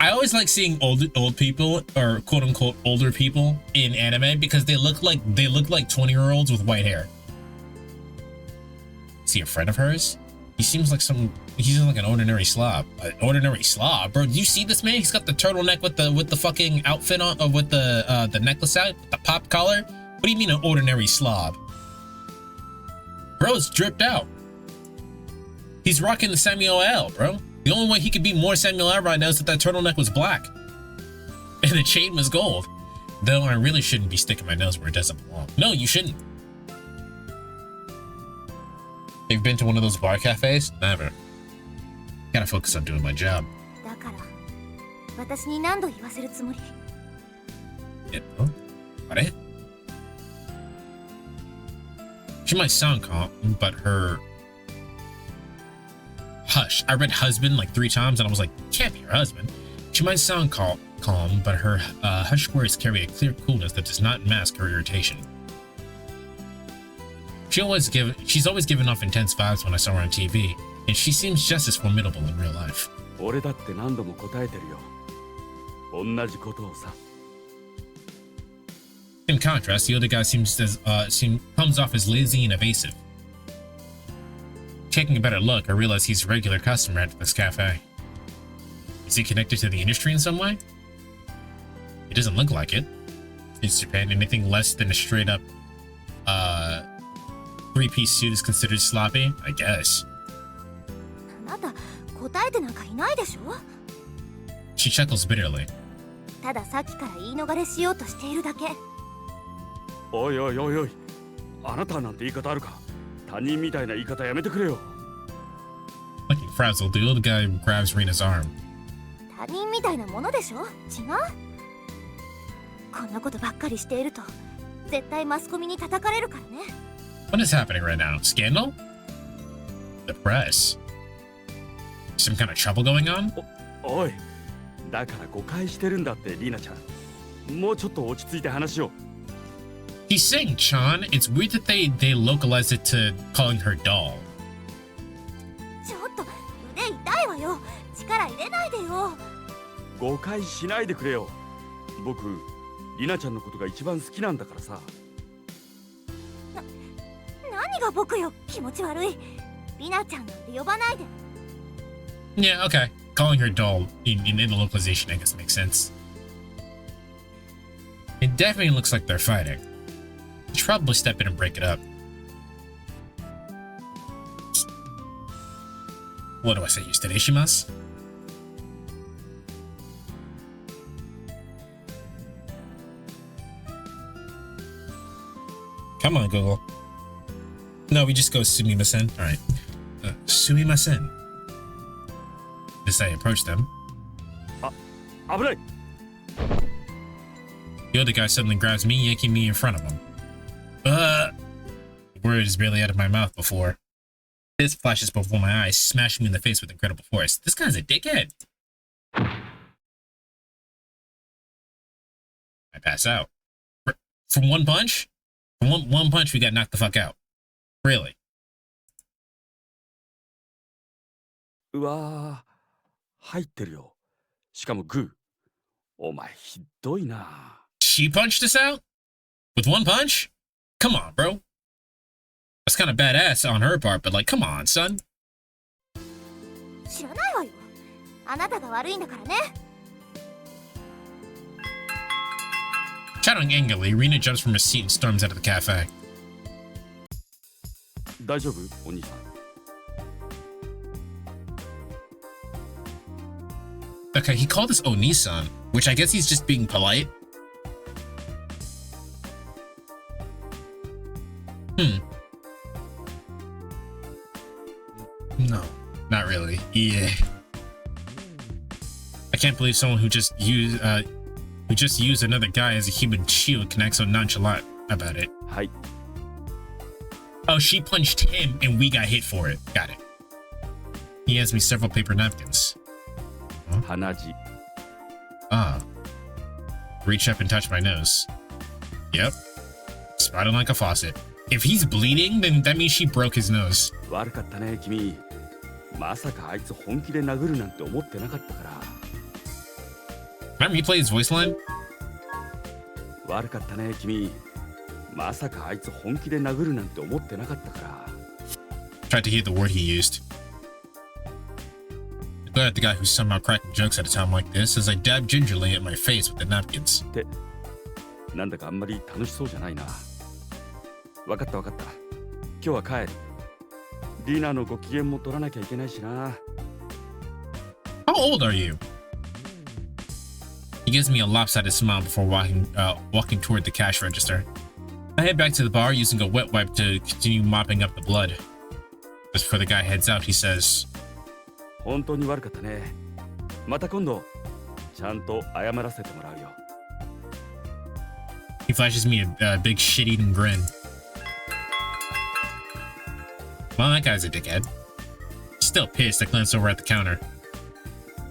I always like seeing old people, or quote unquote older people in anime, because they look like 20-year-olds with white hair. Is he a friend of hers? He seems like he's like an ordinary slob. An ordinary slob? Bro, do you see this man? He's got the turtleneck with the fucking outfit on, or with the necklace out, the pop collar. What do you mean an ordinary slob? Bro's dripped out. He's rocking the Samuel L, bro. The only way he could be more Samuel L right now is if that turtleneck was black. And the chain was gold. Though I really shouldn't be sticking my nose where it doesn't belong. No, you shouldn't. You've been to one of those bar cafes? Never. Gotta focus on doing my job. だから私に何度言わせるつもり？ What? She might sound calm, but her... Hush. I read husband like 3 times and I was like, can't be your husband. She might sound calm, but her hush words carry a clear coolness that does not mask her irritation. She's always given off intense vibes when I saw her on TV, and she seems just as formidable in real life. 俺だって何度も答えてるよ。同じことをさ。In contrast, the other guy comes off as lazy and evasive. Taking a better look, I realize he's a regular customer at this cafe. Is he connected to the industry in some way? It doesn't look like it. Is Japan anything less than a straight up 3-piece suit is considered sloppy? I guess. あなた答えてなんかいないでしょ？ She chuckles bitterly. たださっきから言い逃れしようとしているだけ。おいおいおいおい。あなたなんて言い方あるか。他人みたいな言い方やめてくれよ。 Looking frazzled, the old guy grabs Rina's arm. 他人みたいなものでしょ？違う？こんなことばっかりしていると絶対マスコミに叩かれるからね。What is happening right now? Scandal? The press. Some kind of trouble going on? おい。だから誤解してるんだってリナちゃん。もうちょっと落ち着いて話を。He's saying Chan. It's weird that they localized it to calling her doll. ちょっと腕痛いわよ。力入れないでよ。誤解しないでくれよ。僕、リナちゃんのことが一番好きなんだからさ。何が僕よ、気持ち悪い。リナちゃんなんて呼ばないで。Yeah, okay. Calling her doll in the localization, I guess, makes sense. It definitely looks like they're fighting. You should probably step in and break it up. What do I say? Yustadeshimasu? Come on, Google. No, we just go sumimasen. Alright. Sumimasen. As I approach them. 危ない。 The other guy suddenly grabs me, yanking me in front of him. The word is barely out of my mouth before this flashes before my eyes, smashing me in the face with incredible force. This guy's a dickhead. I pass out. From one punch? From one punch, we got knocked the fuck out. Really? うわー、入ってるよ。しかもグー。お前ひどいな。She punched us out? With one punch? Come on, bro. That's kind of badass on her part, but like, come on, son. 知らないわよ。あなたが悪いんだからね。Shouting angrily, Rena jumps from her seat and storms out of the cafe. 大丈夫お兄さん。 Okay, he called us Oni-san, which I guess he's just being polite. No, not really. Yeah. I can't believe someone who just used another guy as a human shield can act so nonchalant about it. はい。 Oh, she punched him and we got hit for it. Got it. He hands me several paper napkins. 鼻血。 Ah. Reach up and touch my nose. Yep. Spouting like a faucet. If he's bleeding, then that means she broke his nose. 悪かったね君。まさかあいつ本気で殴るなんて思ってなかったから。 Remember he played his voice line? 悪かったね君。まさかあいつ本気で殴るなんて思ってなかったから。 Tried to hear the word he used. Glad at the guy who's somehow cracking jokes at a time like this as I dab gingerly at my face with the napkins. ってなんだかあんまり楽しそうじゃないな。わかったわかった。今日は帰る。リーナのご機嫌も取らなきゃいけないしな。 How old are you? He gives me a lopsided smile before walking toward the cash register. I head back to the bar using a wet wipe to continue mopping up the blood. Just before the guy heads out, he says, 本当に悪かったね。また今度ちゃんと謝らせてもらうよ。 He flashes me a big shit-eating grin. Well, that guy's a dickhead. Still pissed, I glance over at the counter.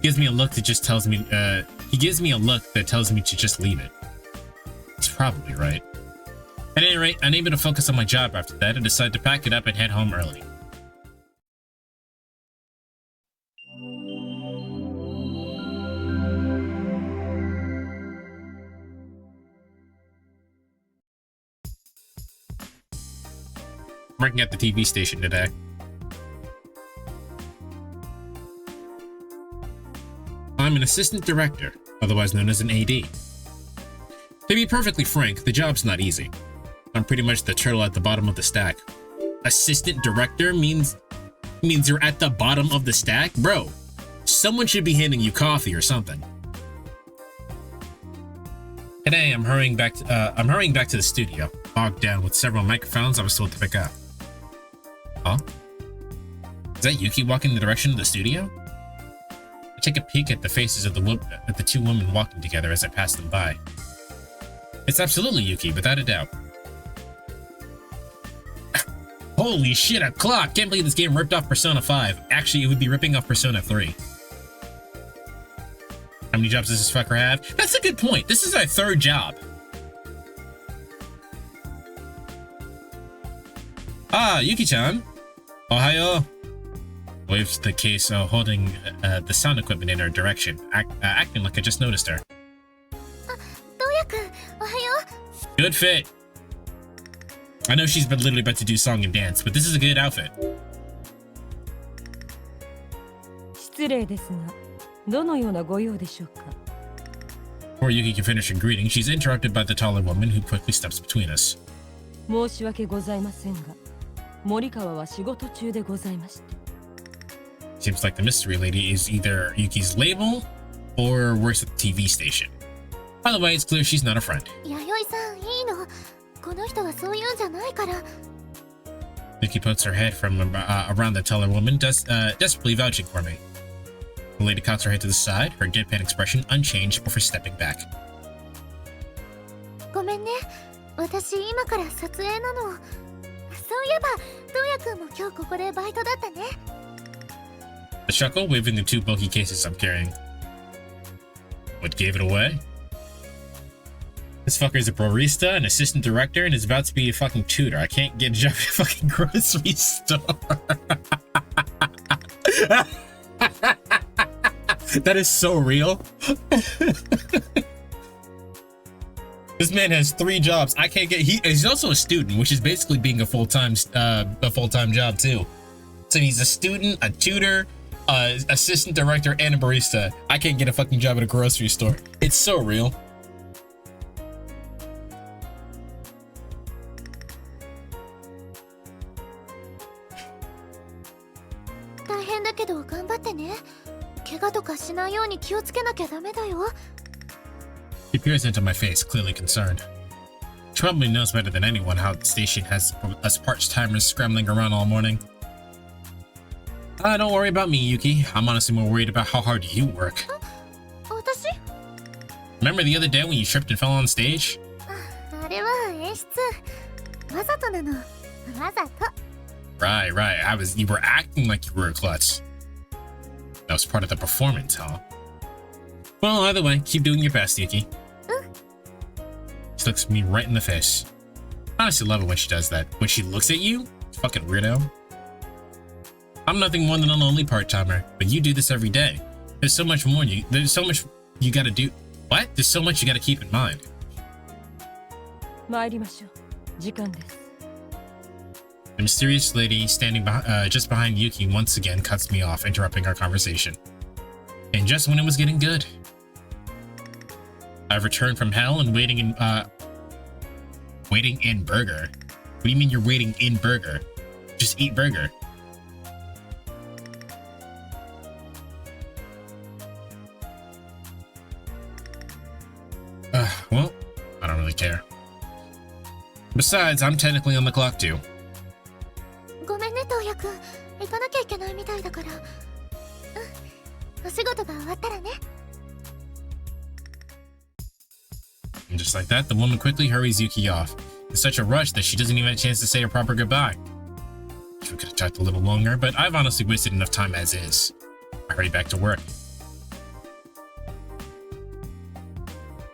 He gives me a look that tells me to just leave it. He's probably right. At any rate, unable to focus on my job after that, I decide to pack it up and head home early. Working at the TV station today. I'm an assistant director, otherwise known as an AD. To be perfectly frank, the job's not easy. I'm pretty much the turtle at the bottom of the stack. Assistant director means you're at the bottom of the stack? Bro, someone should be handing you coffee or something. Today, I'm hurrying back to the studio, bogged down with several microphones I was told to pick up. Huh? Is that Yuki walking in the direction of the studio? I take a peek at the faces of the two women walking together as I pass them by. It's absolutely Yuki, without a doubt. Holy shit, a clock! Can't believe this game ripped off Persona 5. Actually, it would be ripping off Persona 3. How many jobs does this fucker have? That's a good point. This is our third job. Ah, Yuki-chan. Ohayo. Waves the case, holding the sound equipment in her direction, acting like I just noticed her. Good fit. I know she's literally about to do song and dance, but this is a good outfit. 失礼ですが、どのようなご用でしょうか。 Before Yuki can finish her greeting, she's interrupted by the taller woman who quickly steps between us. 申し訳ございませんが、森川は仕事中でございました。 Seems like the mystery lady is either Yuki's label or works at the TV station. By the way, it's clear she's not a friend. 弥生さん、いいの。この人はそういうんじゃないから。 Yuki pokes her head from around the taller woman, desperately vouching for me. The lady cocks her head to the side, her deadpan expression unchanged before stepping back. ごめんね。私今から撮影なの。そういえば、トウヤくんも今日ここでバイトだったね。 The chuckle, waving the two bulky cases I'm carrying. What gave it away? This fucker is a barista, an assistant director, and is about to be a fucking tutor. I can't get a job at a fucking grocery store. That is so real. This man has 3 jobs. I can't get. He's also a student, which is basically being a full-time job too. So he's a student, a tutor, assistant director, and a barista. I can't get a fucking job at a grocery store. It's so real. 大変だけど頑張ってね。怪我とかしないように気をつけなきゃダメだよ。 He peers into my face, clearly concerned. She probably knows better than anyone how the station has us part-timers scrambling around all morning. Don't worry about me, Yuki. I'm honestly more worried about how hard you work. 私？ Remember the other day when you tripped and fell on stage? あれは演出。わざとなの。わざと。 Right. You were acting like you were a klutz. That was part of the performance, huh? Well, either way, keep doing your best, Yuki. She looks me right in the face. I honestly love it when she does that. When she looks at you, fucking weirdo. I'm nothing more than a lonely part-timer, but you do this every day. There's so much more there's so much you gotta do. What? There's so much you gotta keep in mind. 参りましょう。時間です。 The mysterious lady standing just behind Yuki once again cuts me off, interrupting our conversation. And just when it was getting good. I've returned from hell and waiting in burger. What do you mean you're waiting in burger? Just eat burger. Well, I don't really care. Besides, I'm technically on the clock too. ごめんね、東也くん。行かなきゃいけないみたいだから。お仕事が終わったらね。 And just like that, the woman quickly hurries Yuki off. In such a rush that she doesn't even have a chance to say a proper goodbye. We could have talked a little longer, but I've honestly wasted enough time as is. I hurry back to work.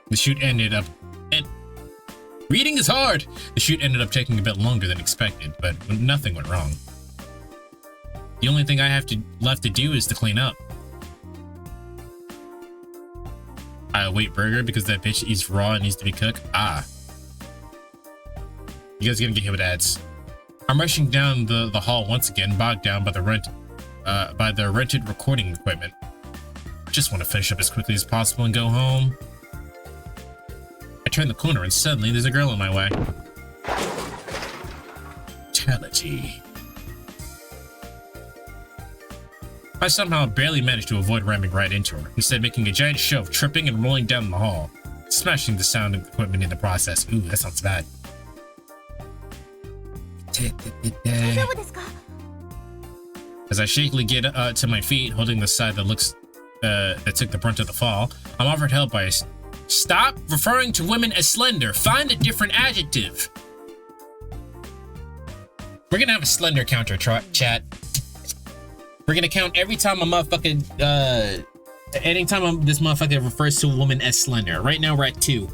The shoot ended up... Reading is hard! The shoot ended up taking a bit longer than expected, but nothing went wrong. The only thing I have left to do is to clean up. I await burger because that bitch eats raw and needs to be cooked. Ah. You guys are gonna get hit with ads. I'm rushing down the hall once again, bogged down by the rented recording equipment. Just want to finish up as quickly as possible and go home. I turn the corner and suddenly there's a girl in my way. Fatality. I somehow barely managed to avoid ramming right into her, instead making a giant show of tripping and rolling down the hall, smashing the sound equipment in the process. Ooh, that sounds bad. As I shakily get to my feet, holding the side that took the brunt of the fall, I'm offered help by Stop referring to women as slender. Find a different adjective. We're gonna have a slender counter, chat. We're gonna count every time a motherfucking, anytime this motherfucker refers to a woman as slender. Right now we're at 2.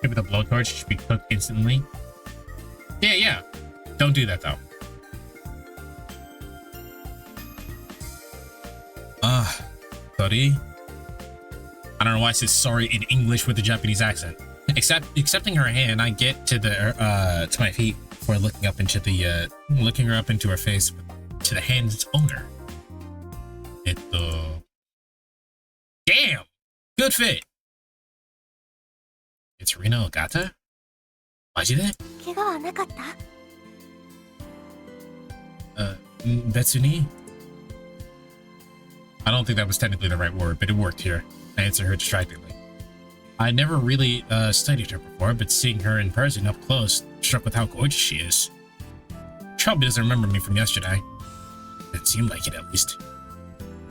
Maybe the blowtorch should be cooked instantly. Yeah. Don't do that though. Sorry. I don't know why I said sorry in English with a Japanese accent. Accepting her hand, I get to to my feet before looking up into looking her up into her face to the hand's owner. Damn! Good fit! It's Rina Ogata? Majide? 怪我はなかった？Betsuni? I don't think that was technically the right word, but it worked here. I answered her distractedly. I never really studied her before, but seeing her in person up close, struck with how gorgeous she is. She probably doesn't remember me from yesterday. It seemed like it, at least.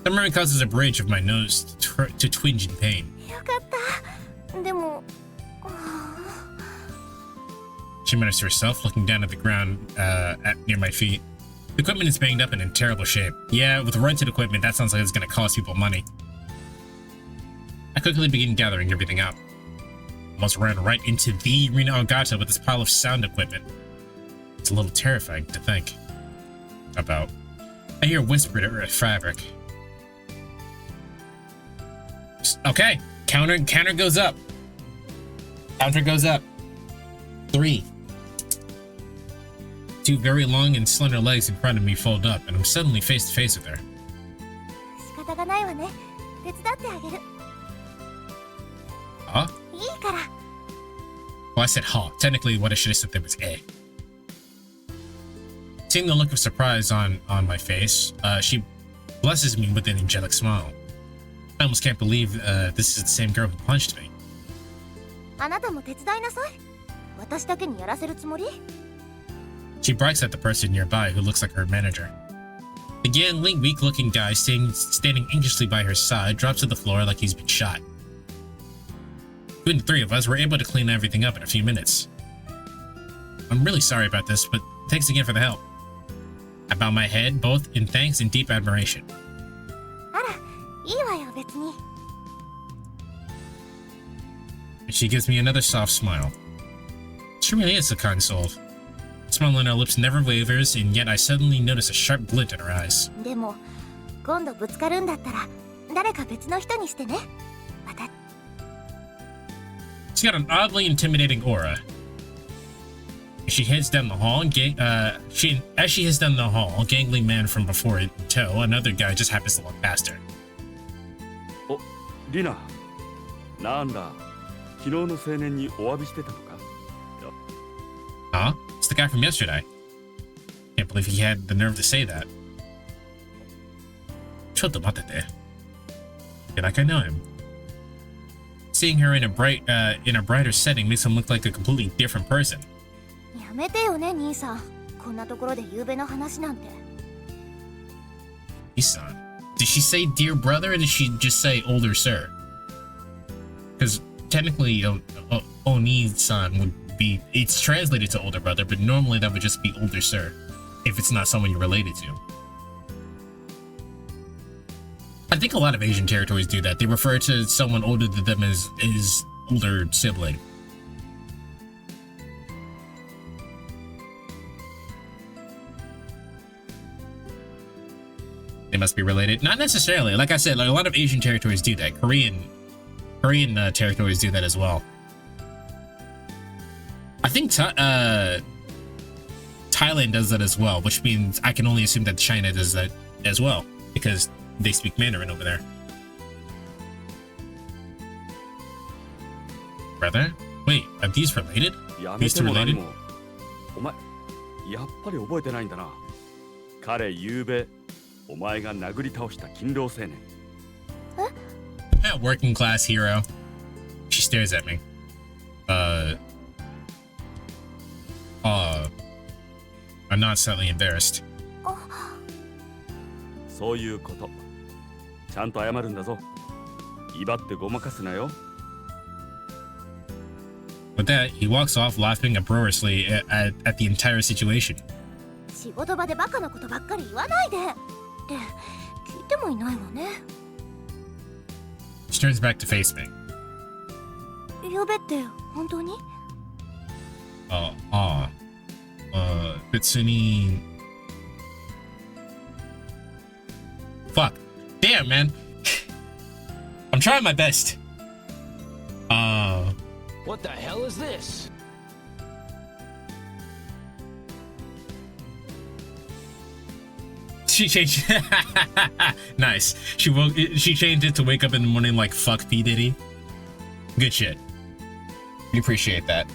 The memory causes a bridge of my nose to twinge in pain. よかった。でも。She mutters to herself, looking down at the ground near my feet. The equipment is banged up and in terrible shape. Yeah, with rented equipment, that sounds like it's gonna cost people money. I quickly begin gathering everything up. Almost ran right into the Rina Ogata with this pile of sound equipment. It's a little terrifying to think about. I hear whispered at fabric. Okay, counter goes up. Counter goes up. 3. 2 very long and slender legs in front of me fold up, and I'm suddenly face to face with her. 仕方がないわね。手伝ってあげる。 Huh? いいから。 Well, I said ha. Technically, what I should have said there was eh. Seeing the look of surprise on my face, she blesses me with an angelic smile. I almost can't believe this is the same girl who punched me. あなたも手伝いなさい。私だけにやらせるつもり？ She barks at the person nearby who looks like her manager. The gangly, weak-looking guy standing anxiously by her side drops to the floor like he's been shot. Between the 3 of us, we're able to clean everything up in a few minutes. I'm really sorry about this, but thanks again for the help. I bow my head, both in thanks and deep admiration. あら、いいわよ別に。 And she gives me another soft smile. She really is so kind-souled. The smile on her lips never wavers, and yet I suddenly notice a sharp glint in her eyes. でも、今度ぶつかるんだったら、誰か別の人にしてね。また。 She's got an oddly intimidating aura. As she heads down the hall, as she heads down the hall, a gangly man from before it in tow, another guy just happens to walk past her. お、リナ。なんだ。昨日の青年にお詫びしてたのか。 Huh? It's the guy from yesterday. Can't believe he had the nerve to say that. ちょっと待ってて. Feel like I know him. Seeing her in a brighter setting makes him look like a completely different person. やめてよね、兄さん。こんなところで夕べの話なんて。Isan. Did she say dear brother or did she just say older sir? Because technically, Oni-san would be, it's translated to older brother, but normally that would just be older sir, if it's not someone you're related to. I think a lot of Asian territories do that. They refer to someone older than them as older sibling. They must be related. Not necessarily. Like I said, like a lot of Asian territories do that. Korean territories do that as well. I think Thailand does that as well, which means I can only assume that China does that as well, because they speak Mandarin over there. Brother? Wait, are these related? やめ These て two も何 related? も。お前、やっぱり覚えてないんだな。彼、夕べ、お前が殴り倒した勤労青年。Yeah, working class hero. She stares at me. I'm not slightly embarrassed. そういうこと。ちゃんと謝るんだぞ。威張ってごまかすなよ。With that, he walks off laughing uproariously at the entire situation. 仕事場でバカなことばっかり言わないで。って聞いてもいないわね。 She turns back to face me. ゆべって本当に？別に... Fuck. Damn, man. I'm trying my best. What the hell is this? She changed. Nice. She changed it to wake up in the morning like fuck P Diddy. Good shit. We appreciate that.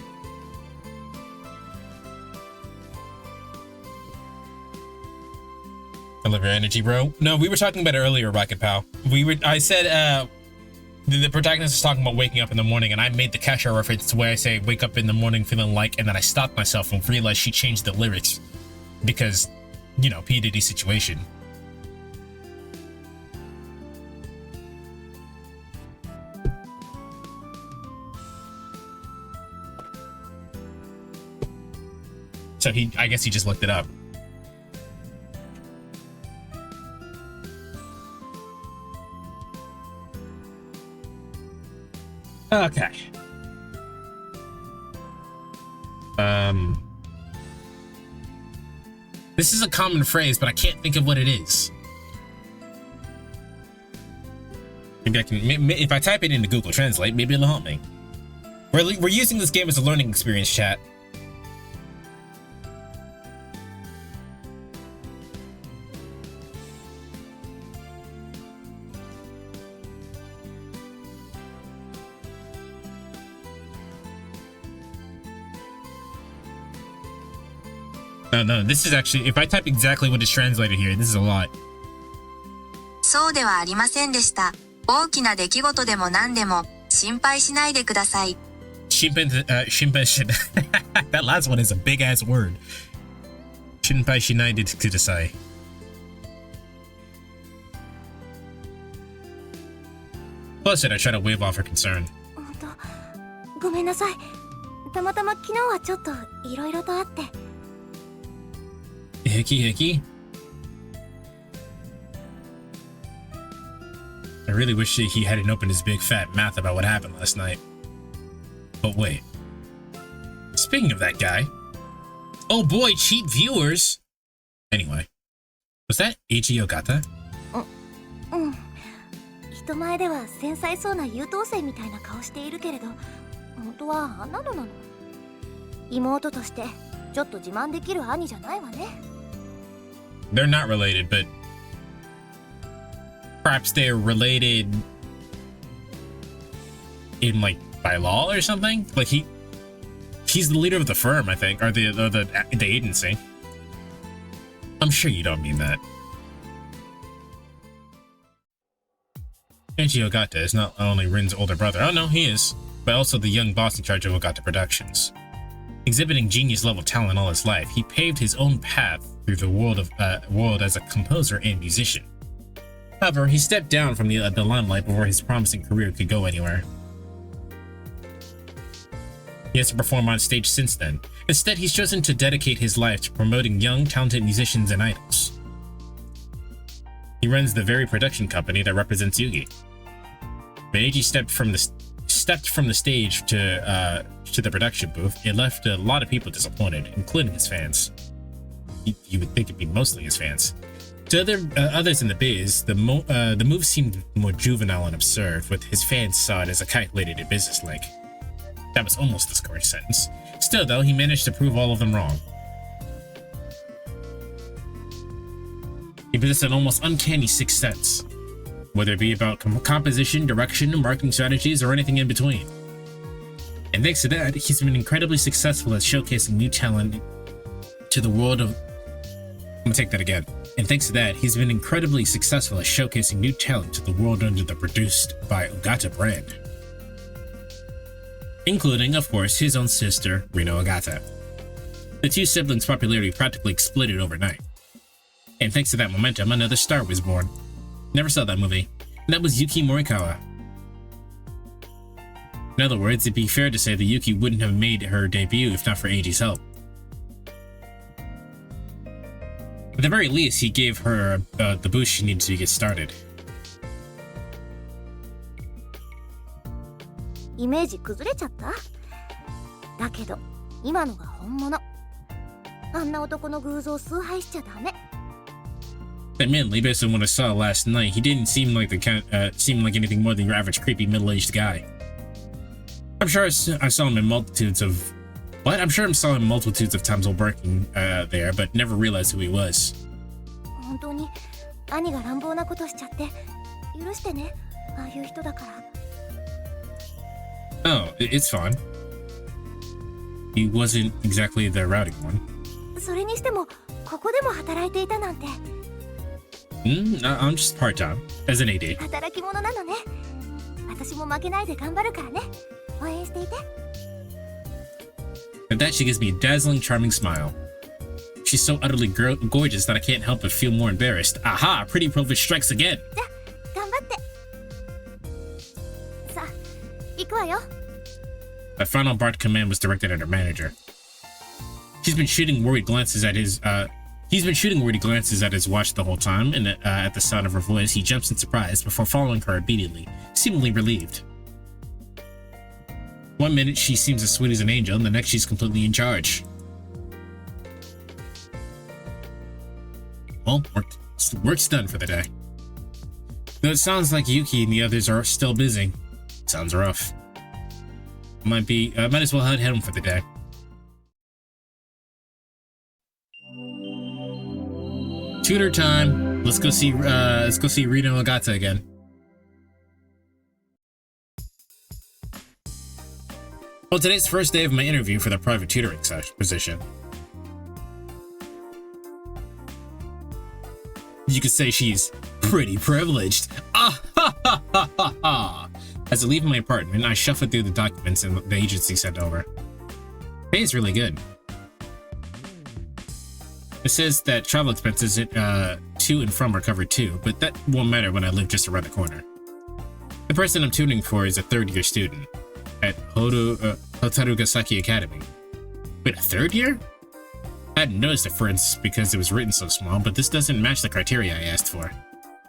I love your energy, bro. No, we were talking about it earlier, Rocket Pal. I said the protagonist is talking about waking up in the morning, and I made the Kesha reference to where I say wake up in the morning feeling like, and then I stopped myself and realized she changed the lyrics because, you know, P Diddy situation. So I guess he just looked it up. Okay. This is a common phrase, but I can't think of what it is. Maybe I can, if I type it into Google Translate, maybe it'll help me. We're using this game as a learning experience, chat. No, this is actually, if I type exactly what is translated here, this is a lot. そうではありませんでした。大きな出来事でも何でも心配しないでください。That last one is a big ass word. 心配しないでください. Plus, I try to wave off her concern. ごめんなさい。たまたま昨日はちょっといろいろとあって。Hickey. I really wish that he hadn't opened his big fat mouth about what happened last night. But wait. Speaking of that guy. Oh boy, cheap viewers! Anyway. Was that Eiji Ogata? うん。人前では繊細そうな優等生みたいな顔しているけれど、本当はあんなのなの。妹としてちょっと自慢できる兄じゃないわね。They're not related, but perhaps they're related in like by law or something. Like he's the leader of the firm, I think, or the agency. I'm sure you don't mean that. Eiji Ogata is not only Rin's older brother. Oh no, he is, but also the young boss in charge of Ogata Productions. Exhibiting genius-level talent all his life, he paved his own path through the world as a composer and musician. However, he stepped down from the limelight before his promising career could go anywhere. He has to perform on stage since then. Instead, he's chosen to dedicate his life to promoting young, talented musicians and idols. He runs the very production company that represents Yugi. When Eiji stepped from the stage to the production booth, it left a lot of people disappointed, including his fans. You would think it'd be mostly his fans. To others in the biz, the move seemed more juvenile and absurd, with his fans saw it as a calculated and business-like. That was almost the correct sentence. Still, though, he managed to prove all of them wrong. He possessed an almost uncanny sixth sense, whether it be about composition, direction, marketing strategies, or anything in between. And thanks to that, he's been incredibly successful at showcasing new talent to the world of... I'm gonna take that again. And thanks to that, he's been incredibly successful at showcasing new talent to the world under the Produced by Ogata brand. Including, of course, his own sister, Rino Ogata. The two siblings' popularity practically exploded overnight. And thanks to that momentum, another star was born. Never saw that movie. And that was Yuki Morikawa. In other words, it'd be fair to say that Yuki wouldn't have made her debut if not for Eiji's help. At the very least, he gave her the boost she needed to get started. イメージ崩れちゃった？だけど今のが本物。あんな男の偶像崇拝しちゃダメ。Admittedly, based on what I saw last night, he didn't seem like anything more than your average creepy middle-aged guy. I'm sure I saw him in multitudes of... What? I'm sure I saw him multitudes of times while working there, but never realized who he was. 本当に兄が乱暴なことしちゃって許してね。ああいう人だから。Oh, it's fine. He wasn't exactly the routing one. それにしてもここでも働いていたなんて。I'm just part-time, as an AD. 働き者なのね。私も負けないで頑張るからね。応援していて。At that, she gives me a dazzling, charming smile. She's so utterly gorgeous that I can't help but feel more embarrassed. Aha! Pretty privilege strikes again! じゃあ頑張って。さあ、行くわよ。A final barked command was directed at her manager. He's been shooting worried glances at his watch the whole time, and at the sound of her voice, he jumps in surprise before following her immediately, seemingly relieved. One minute she seems as sweet as an angel, and the next she's completely in charge. Well, work's done for the day. Though it sounds like Yuki and the others are still busy. Sounds rough. Might as well head home for the day. Tutor time. Let's go see Rino Ogata again. Well, today's the first day of my interview for the private tutoring position. You could say she's pretty privileged. Ah ha ha ha ha ha! As I leave my apartment, I shuffle through the documents and the agency sent over. Pay is really good. It says that travel expenses to and from are covered too, but that won't matter when I live just around the corner. The person I'm tutoring for is a third-year student at Hotarugasaki Academy. Wait, a third year? I hadn't noticed the difference because it was written so small, but this doesn't match the criteria I asked for.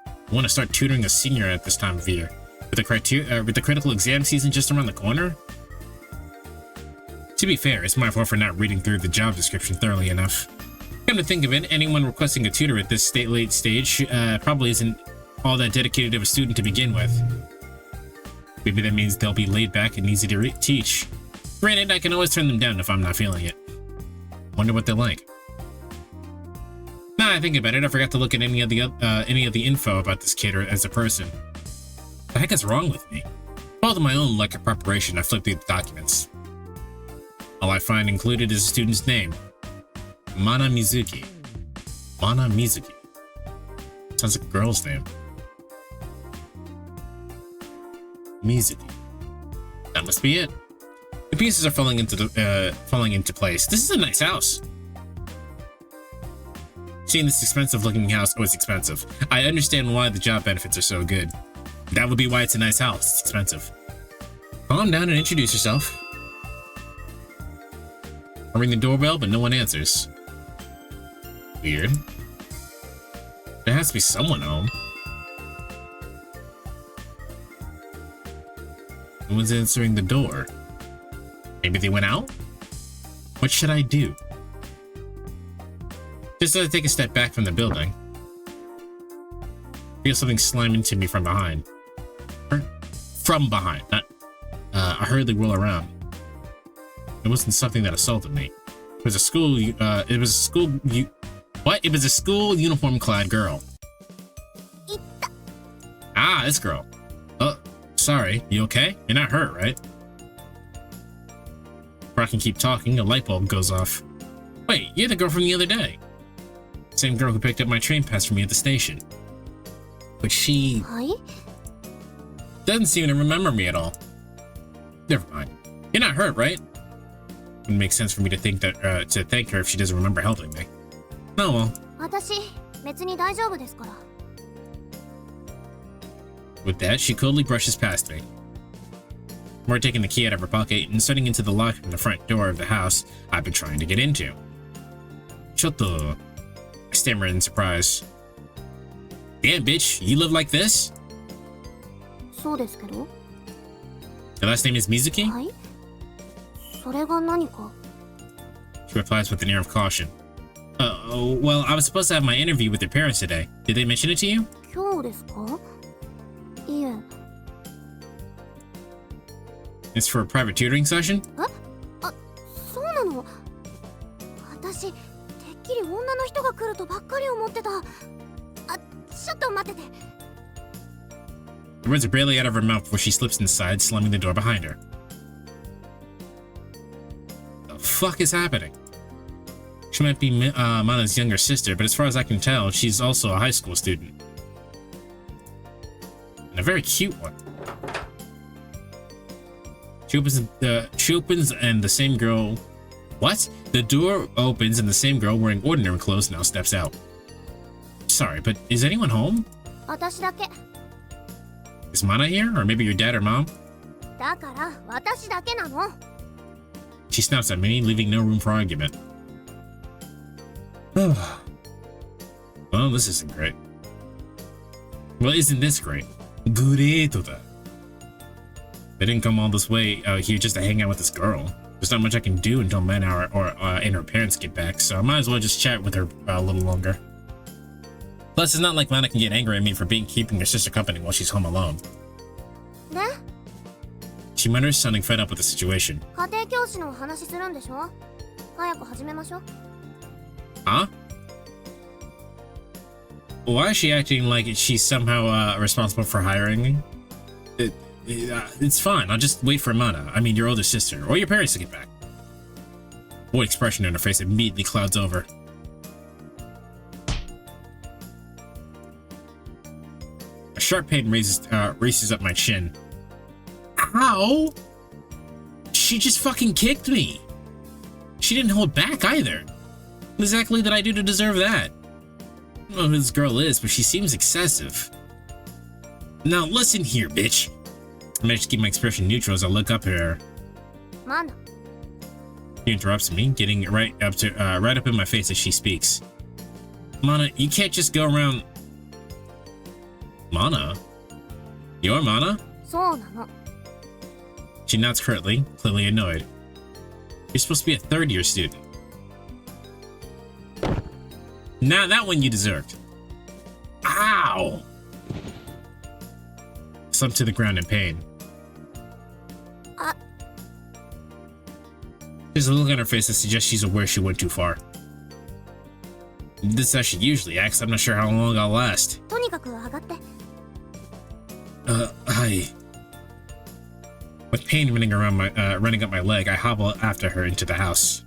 I want to start tutoring a senior at this time of year. With the critical exam season just around the corner? To be fair, it's my fault for not reading through the job description thoroughly enough. Come to think of it, anyone requesting a tutor at this late stage probably isn't all that dedicated of a student to begin with. Maybe that means they'll be laid back and easy to teach. Granted, I can always turn them down if I'm not feeling it. Wonder what they're like. Now I think about it, I forgot to look at any of the info about this kid as a person. What the heck is wrong with me? Following my own lack of preparation, I flipped through the documents. All I find included is a student's name. Mana Mizuki. Mana Mizuki. Sounds like a girl's name. Mizuki. That must be it. The pieces are falling into place. This is a nice house. Seeing this expensive-looking house was expensive. I understand why the job benefits are so good. That would be why it's a nice house. It's expensive. Calm down and introduce yourself. I ring the doorbell, but no one answers. Weird. There has to be someone home. No one's answering the door. Maybe they went out? What should I do? Just as I take a step back from the building, I feel something slam into me from behind. From behind, not. I hurriedly roll around. It wasn't something that assaulted me. It was a school. It was a school. What? It was a school uniform-clad girl. Ah, this girl. Oh, sorry. You okay? You're not hurt, right? Before I can keep talking, a light bulb goes off. Wait, you're the girl from the other day. Same girl who picked up my train pass for me at the station. But she doesn't seem to remember me at all. Never mind. You're not hurt, right? It makes sense for me to think that to thank her if she doesn't remember helping me. Oh well. With that, she coldly brushes past me. More taking the key out of her pocket and setting into the lock on the front door of the house I've been trying to get into. Chotto. I stammer in surprise. Damn, bitch, you live like this? Your last name is Mizuki? She replies with an air of caution. Well, I was supposed to have my interview with their parents today. Did they mention it to you? It's for a private tutoring session? The words are barely out of her mouth before she slips inside, slamming the door behind her. The fuck is happening? She might be Mana's younger sister, but as far as I can tell, she's also a high school student. And a very cute one. She opens and the same girl... What? The door opens and the same girl wearing ordinary clothes now steps out. Sorry, but is anyone home? Is Mana here? Or maybe your dad or mom? She snaps at me, leaving no room for argument. Well, this isn't great. Well, isn't this great? Great. They didn't come all this way out here just to hang out with this girl. There's not much I can do until Mana and her parents get back, so I might as well just chat with her a little longer. Plus, it's not like Mana can get angry at me for keeping her sister company while she's home alone. で She mutters, sounding fed up with the situation. 家庭教師のお話するんでしょ早く始めましょう Huh? Why is she acting like she's somehow responsible for hiring me? It's fine. I'll just wait for Mana. I mean, your older sister, or your parents to get back. What expression on her face immediately clouds over. A sharp pain races up my chin. How? She just fucking kicked me. She didn't hold back either. What exactly did I do to deserve that? I don't know who this girl is, but she seems excessive. Now listen here, bitch. I managed to keep my expression neutral as I look up at her. マナ She interrupts me, getting right up in my face as she speaks. Mana, you can't just go around. Mana? You're Mana? そうなの She nods curtly, clearly annoyed. You're supposed to be a third-year student. Now that one you deserved. Ow! Slumped to the ground in pain. There's a look on her face that suggests she's aware she went too far. This is how she usually acts. I'm not sure how long I'll last. とにかく上がって Hi. With pain running up my leg, I hobble after her into the house.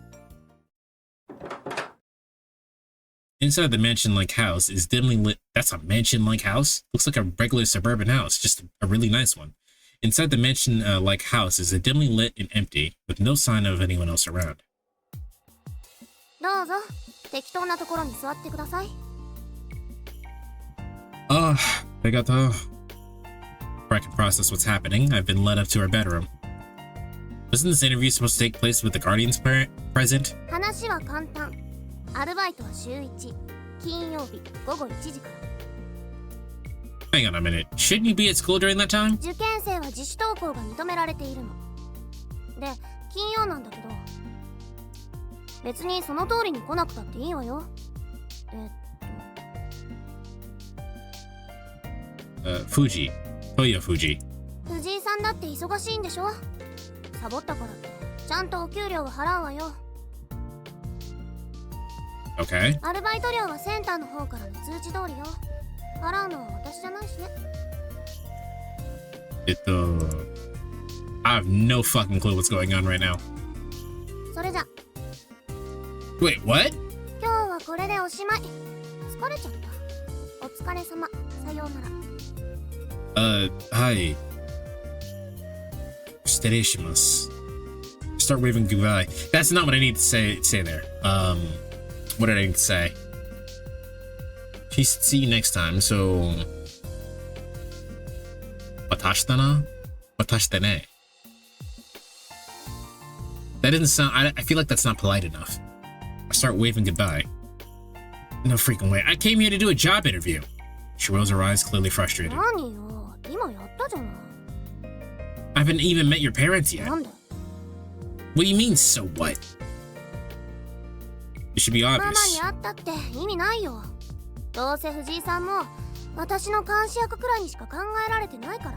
Inside the mansion-like house is dimly lit. That's a mansion-like house? Looks like a regular suburban house, just a really nice one. Inside the mansion-like house is a dimly lit and empty, with no sign of anyone else around. どうぞ適当なところに座ってください Arigato. Before I can process what's happening, I've been led up to her bedroom. Wasn't this interview supposed to take place with the Guardians present? 話は簡単アルバイトは週1金曜日午後1時から Hang on a minute. Shouldn't you be at school during that time? 受験生は自主登校が認められているので金曜なんだけど別にその通りに来なくたっていいわよFuji. Toyo Fuji. 藤井さんだって忙しいんでしょサボったからってちゃんとお給料を払うわよ Okay. アルバイト料はセンターの方からの通知通りよ払うのは私じゃないしね I have no fucking clue what's going on right now. それじゃ Wait, what? 今日はこれでおしまい疲れちゃったお疲れ様さようなら Hi. Stereishimasu. Start waving goodbye. That's not what I need to say there. What did I need to say? See you next time, so... Watashita na? Watashita ne. That doesn't sound... I feel like that's not polite enough. I start waving goodbye. No freaking way. I came here to do a job interview. She rolls her eyes, clearly frustrated. 何よ今やったじゃない I haven't even met your parents yet. なんで What do you mean, so what? It should be ママ obvious. に会ったって意味ないよどうせ藤井さんも私の監視役くらいにしか考えられてないから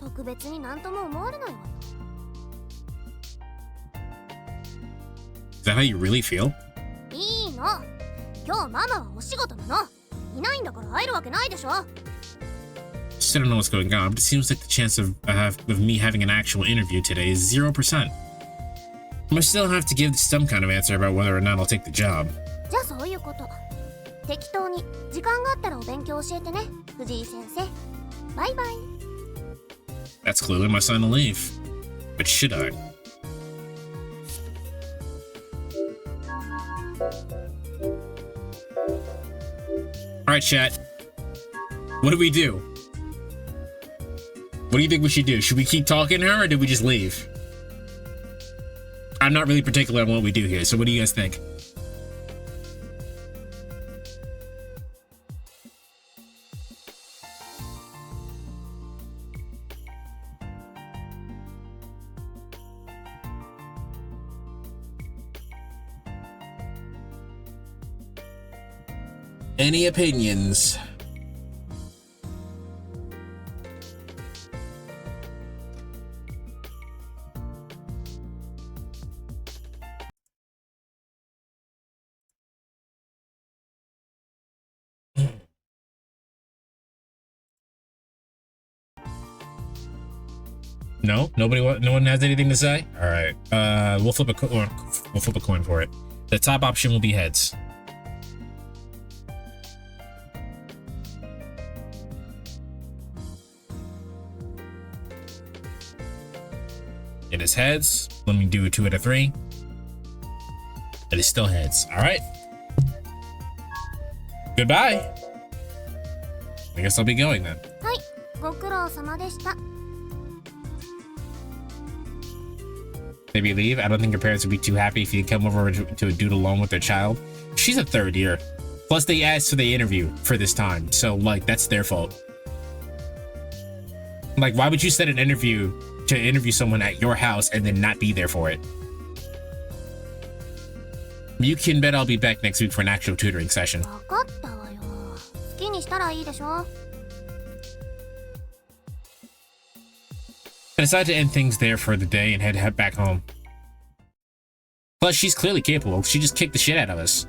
特別になんとも思われないわよ Is that how you really feel? いいの今日ママはお仕事なのいないんだから会えるわけないでしょ Just don't know what's going on, but it seems like the chance of me having an actual interview today is 0%. I still have to give some kind of answer about whether or not I'll take the job. じゃあそういうこと適当に時間があったらお勉強教えてね藤井先生バイバイ That's clearly my sign to leave. But should I? Alright, chat. What do we do? What do you think we should do? Should we keep talking to her or do we just leave? I'm not really particular on what we do here, so what do you guys think? Any opinions? No, no one has anything to say. All right, we'll flip a coin for it. The top option will be heads. It is heads. Let me do a 2 out of 3. It is still heads. All right. Goodbye. I guess I'll be going then. はい、ご苦労様でした。 Maybe leave. I don't think your parents would be too happy if you come over to a dude alone with their child. She's a third year. Plus, they asked for the interview for this time, so like that's their fault. Like, why would you set an interview to interview someone at your house and then not be there for it? You can bet I'll be back next week for an actual tutoring session. わかったわよ。好きにしたらいいでしょ。 I decided to end things there for the day and head back home. Plus, she's clearly capable. She just kicked the shit out of us.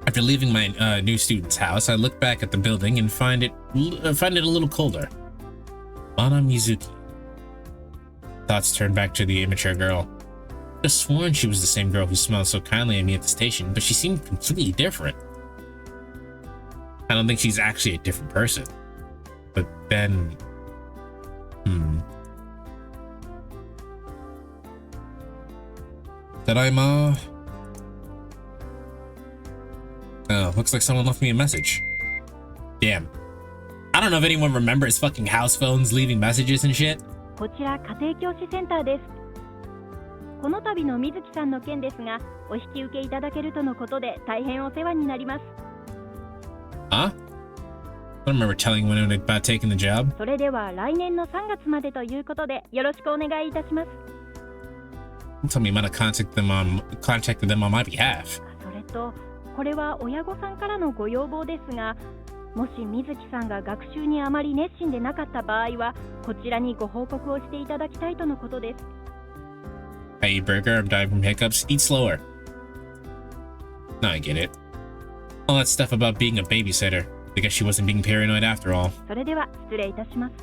After leaving my new student's house, I look back at the building and find it a little colder. Mana Mizuki. Thoughts turn back to the immature girl. I could have sworn she was the same girl who smiled so kindly at me at the station, but she seemed completely different. I don't think she's actually a different person. But then... Tadaima. Oh, looks like someone left me a message. Damn. I don't know if anyone remembers fucking house phones leaving messages and shit. こちら家庭教師センターです。この度の水木さんの件ですが、お引き受けいただけるとのことで大変お世話になります。 Huh? I don't remember telling anyone about taking the job. それでは来年の3月までということでよろしくお願いいたします。 Tell me you might have contacted them on my behalf. それと、これは親御さんからのご要望ですが、もし水木さんが学習にあまり熱心でなかった場合は、こちらにご報告をしていただきたいとのことです。 I eat burger, I'm dying from hiccups. Eat slower. Now I get it. All that stuff about being a babysitter. I guess she wasn't being paranoid after all. それでは失礼いたします。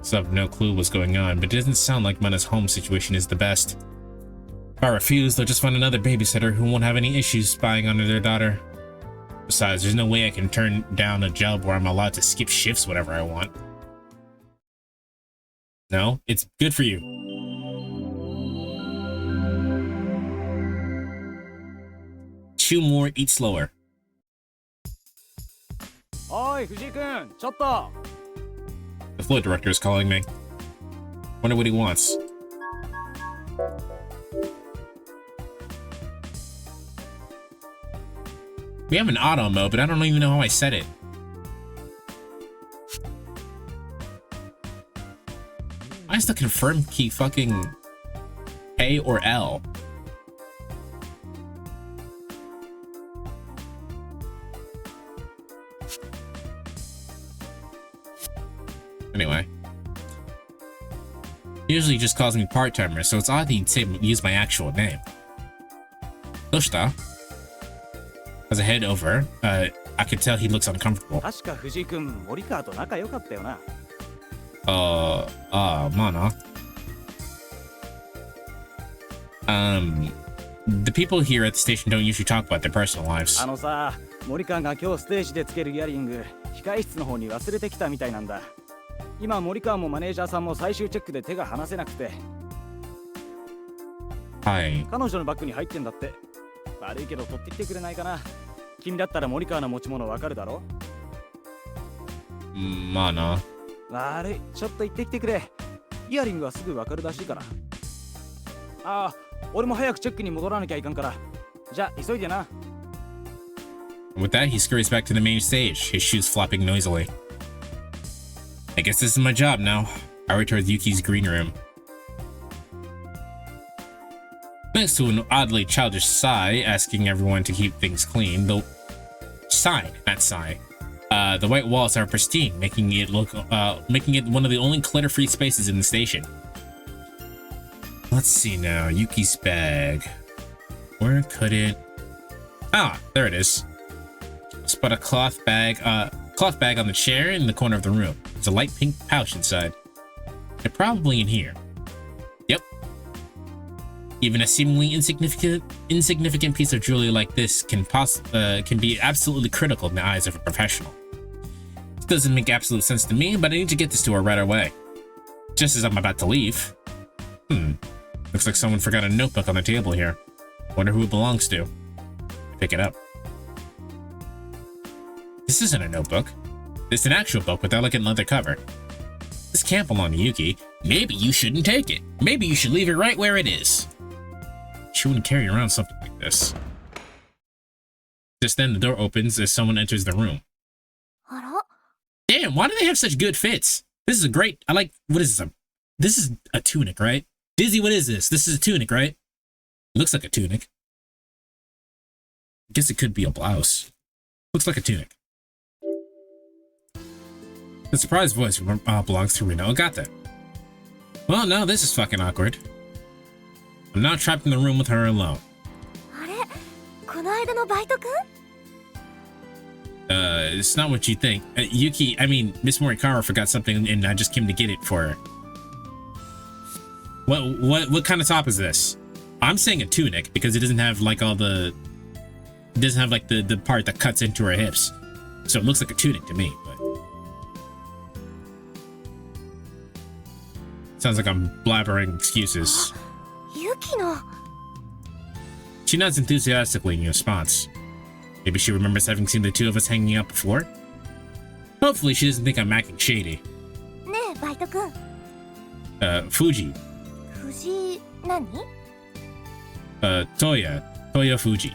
So I have no clue what's going on, but it doesn't sound like Mana's home situation is the best. If I refuse, they'll just find another babysitter who won't have any issues spying on their daughter. Besides, there's no way I can turn down a job where I'm allowed to skip shifts whenever I want. No, it's good for you. Chew more, eat slower. Oi, Fujii-kun, ちょっと The floor director is calling me. Wonder what he wants. We have an auto mode, but I don't even know how I set it. Why is the confirm key fucking A or L? Anyway. Usually he just calls me part-timer, so it's odd he'd use my actual name. Doshita? As I head over, I could tell he looks uncomfortable. 確か藤井君、森川と仲良かったよな。Mana. The people here at the station don't usually talk about their personal lives. あのさ、森川が今日ステージでつけるイヤリング、控室の方に忘れてきたみたいなんだ。今森川もマネージャーさんも最終チェックで手が離せなくて。はい。彼女のバッグに入ってんだって。悪いけど取ってきてくれないかな。君だったら森川の持ち物わかるだろ。まあな。悪い、ちょっと行ってきてくれ。イヤリングはすぐわかるらしいから。ああ、俺も早くチェックに戻らなきゃいかんから。じゃあ急いでな。With that, he scurries back to the main stage, his shoes flopping noisily. I guess this is my job now. I hurry towards Yuki's green room. Thanks to an oddly childish sigh asking everyone to keep things clean, the sign, not sigh. The white walls are pristine, making it one of the only clutter-free spaces in the station. Let's see now, Yuki's bag. Where could it? Ah, there it is. Spot a cloth bag on the chair in the corner of the room. There's a light pink pouch inside. They're probably in here. Yep. Even a seemingly insignificant piece of jewelry like this can be absolutely critical in the eyes of a professional. It doesn't make absolute sense to me, but I need to get this to her right away. Just as I'm about to leave. Looks like someone forgot a notebook on the table here. Wonder who it belongs to. Pick it up. This isn't a notebook. It's an actual book with elegant leather cover. This can't belong to Yuki. Maybe you shouldn't take it. Maybe you should leave it right where it is. She wouldn't carry around something like this. Just then, the door opens as someone enters the room. Damn, why do they have such good fits? This is a great... what is this? This is a tunic, right? Dizzy, what is this? This is a tunic, right? It looks like a tunic. I guess it could be a blouse. Looks like a tunic. The surprised voice belongs to Rina Ogata. Well, no, this is fucking awkward. I'm now trapped in the room with her alone. It's not what you think. Miss Morikawa forgot something and I just came to get it for her. What kind of top is this? I'm saying a tunic because it doesn't have like the part that cuts into her hips. So it looks like a tunic to me, but sounds like I'm blabbering excuses. She nods enthusiastically in response. Maybe she remembers having seen the two of us hanging out before? Hopefully she doesn't think I'm acting shady. Fuji. Toya Fuji.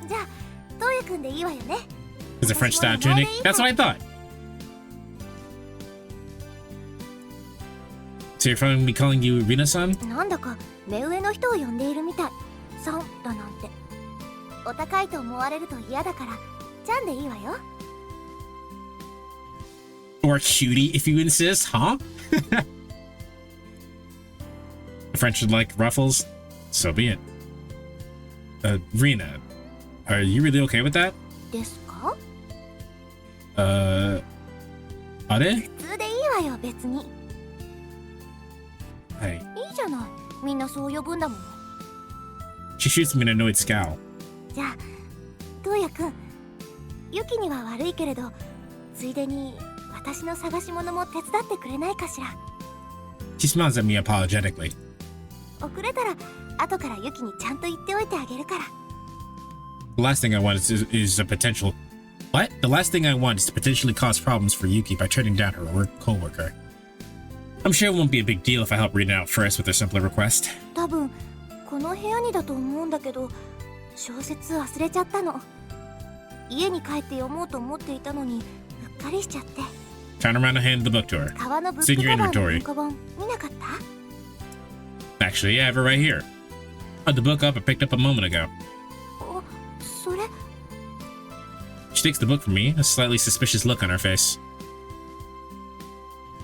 Is a French style tunic? That's what I thought. So you're finally be calling you Rina-san? Or cutie, if you insist, huh? The French would like ruffles? So be it. Rina, are you really okay with that? Are they? Hey. She shoots me an annoyed scowl. She smiles at me apologetically. The last thing I want is a potential... What? The last thing I want is to potentially cause problems for Yuki by turning down her co-worker. I'm sure it won't be a big deal if I help Rina out first with a simpler request. Turn around and hand the book to her. It's in your inventory. Actually, I have it right here. I had the book up I picked up a moment ago. She takes the book from me, a slightly suspicious look on her face.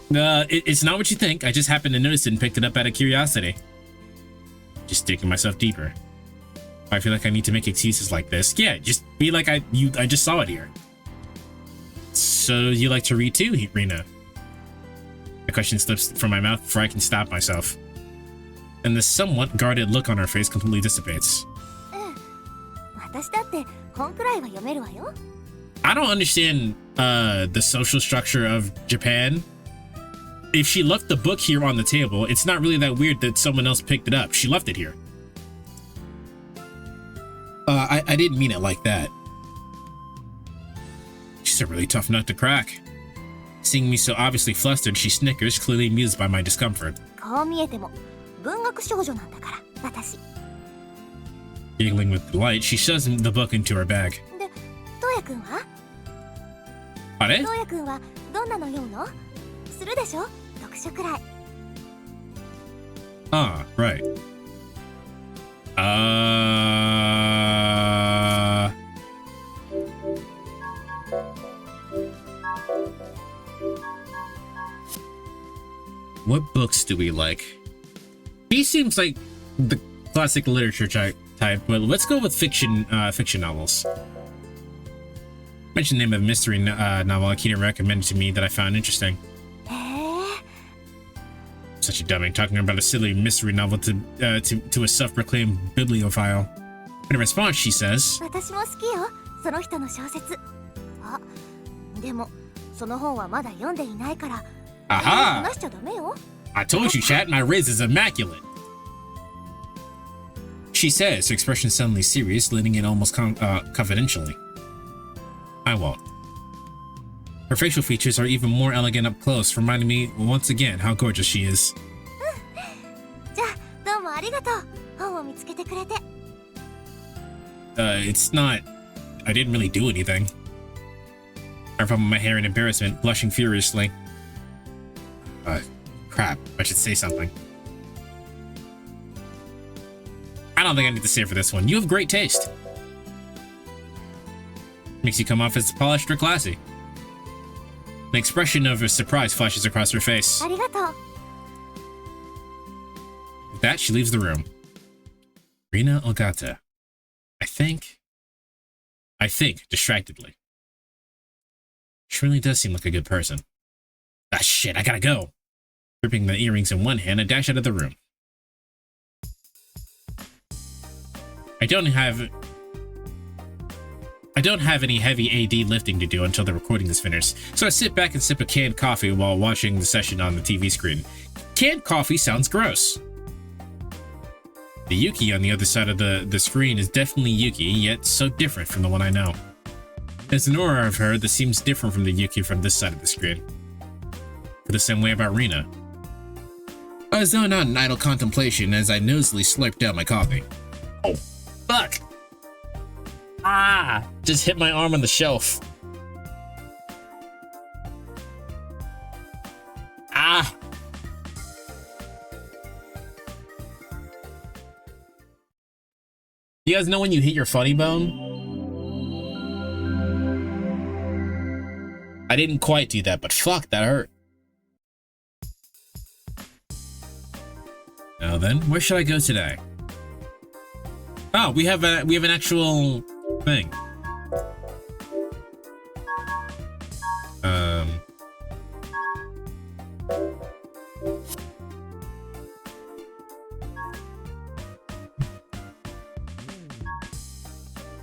It's not what you think. I just happened to notice it and picked it up out of curiosity. Just digging myself deeper. I feel like I need to make excuses like this. Yeah, just be like I just saw it here. So you like to read too, Rina? The question slips from my mouth before I can stop myself. And the somewhat guarded look on her face completely dissipates. I don't understand the social structure of Japan. If she left the book here on the table, it's not really that weird that someone else picked it up. She left it here. I didn't mean it like that. She's a really tough nut to crack. Seeing me so obviously flustered, she snickers, clearly amused by my discomfort. Giggling with delight, she shoves the book into her bag. Ah, right. What books do we like? He seems like the classic literature type, but let's go with fiction novels. Mention the name of a mystery novel Akira recommended to me that I found interesting. へえ Such a dummy, talking about a silly mystery novel to a self-proclaimed bibliophile. In response, she says, 私も好きよその人の小説あでもその本はまだ読んでいないから Aha! 話しちゃダメよ I told you, chat, my riz is immaculate. She says, her expression suddenly serious, letting it almost confidentially. I won't. Her facial features are even more elegant up close, reminding me once again how gorgeous she is. じゃあどうもありがとう本を見つけてくれて It's not... I didn't really do anything. I rubbed my hair in embarrassment, blushing furiously. Crap. I should say something. I don't think I need to say it for this one. You have great taste. Makes you come off as polished or classy. An expression of surprise flashes across her face. ありがとう With that, she leaves the room. Rina Ogata. I think, distractedly. She really does seem like a good person. Ah, shit, I gotta go. Gripping the earrings in one hand, I dash out of the room. I don't have any heavy AD lifting to do until the recording is finished, so I sit back and sip a canned coffee while watching the session on the TV screen. Canned coffee sounds gross. The Yuki on the other side of the screen is definitely Yuki, yet so different from the one I know. There's an aura of her that seems different from the Yuki from this side of the screen. For the same way about Rina. I was zoned out in idle contemplation as I nosily slurped down my coffee. Oh, fuck! Ah! Just hit my arm on the shelf. Ah! You guys know when you hit your funny bone? I didn't quite do that, but fuck, that hurt. Now then, where should I go today? Oh, we have an actual thing.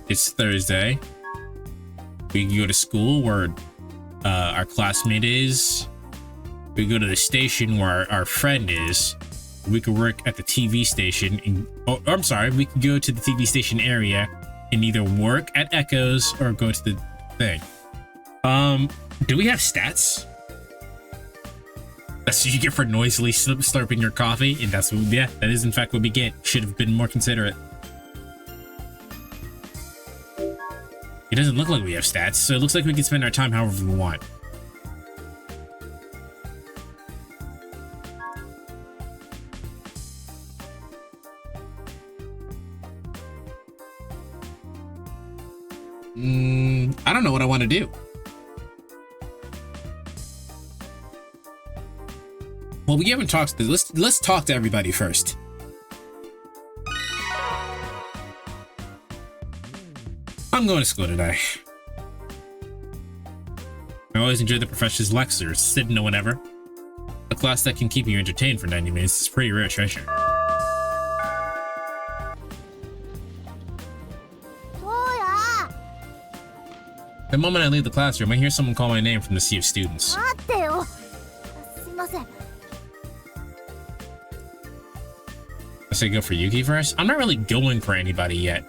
It's Thursday. We can go to school where our classmate is. We can go to the station where our friend is. We could work at the TV station. I'm sorry, we could go to the TV station area and either work at Echoes or go to the thing. Do we have stats? That's what you get for noisily slurping your coffee, and that's what, yeah, that is in fact what we get. Should have been more considerate. It doesn't look like we have stats, so it looks like we can spend our time however we want. I don't know what I want to do. Well, we haven't talked to let's talk to everybody first. I'm going to school today. I always enjoy the professor's lectures, sit no one ever. A class that can keep you entertained for 90 minutes is a pretty rare treasure. The moment I leave the classroom, I hear someone call my name from the sea of students. 待ってよすいません I say go for Yuki first? I'm not really going for anybody yet.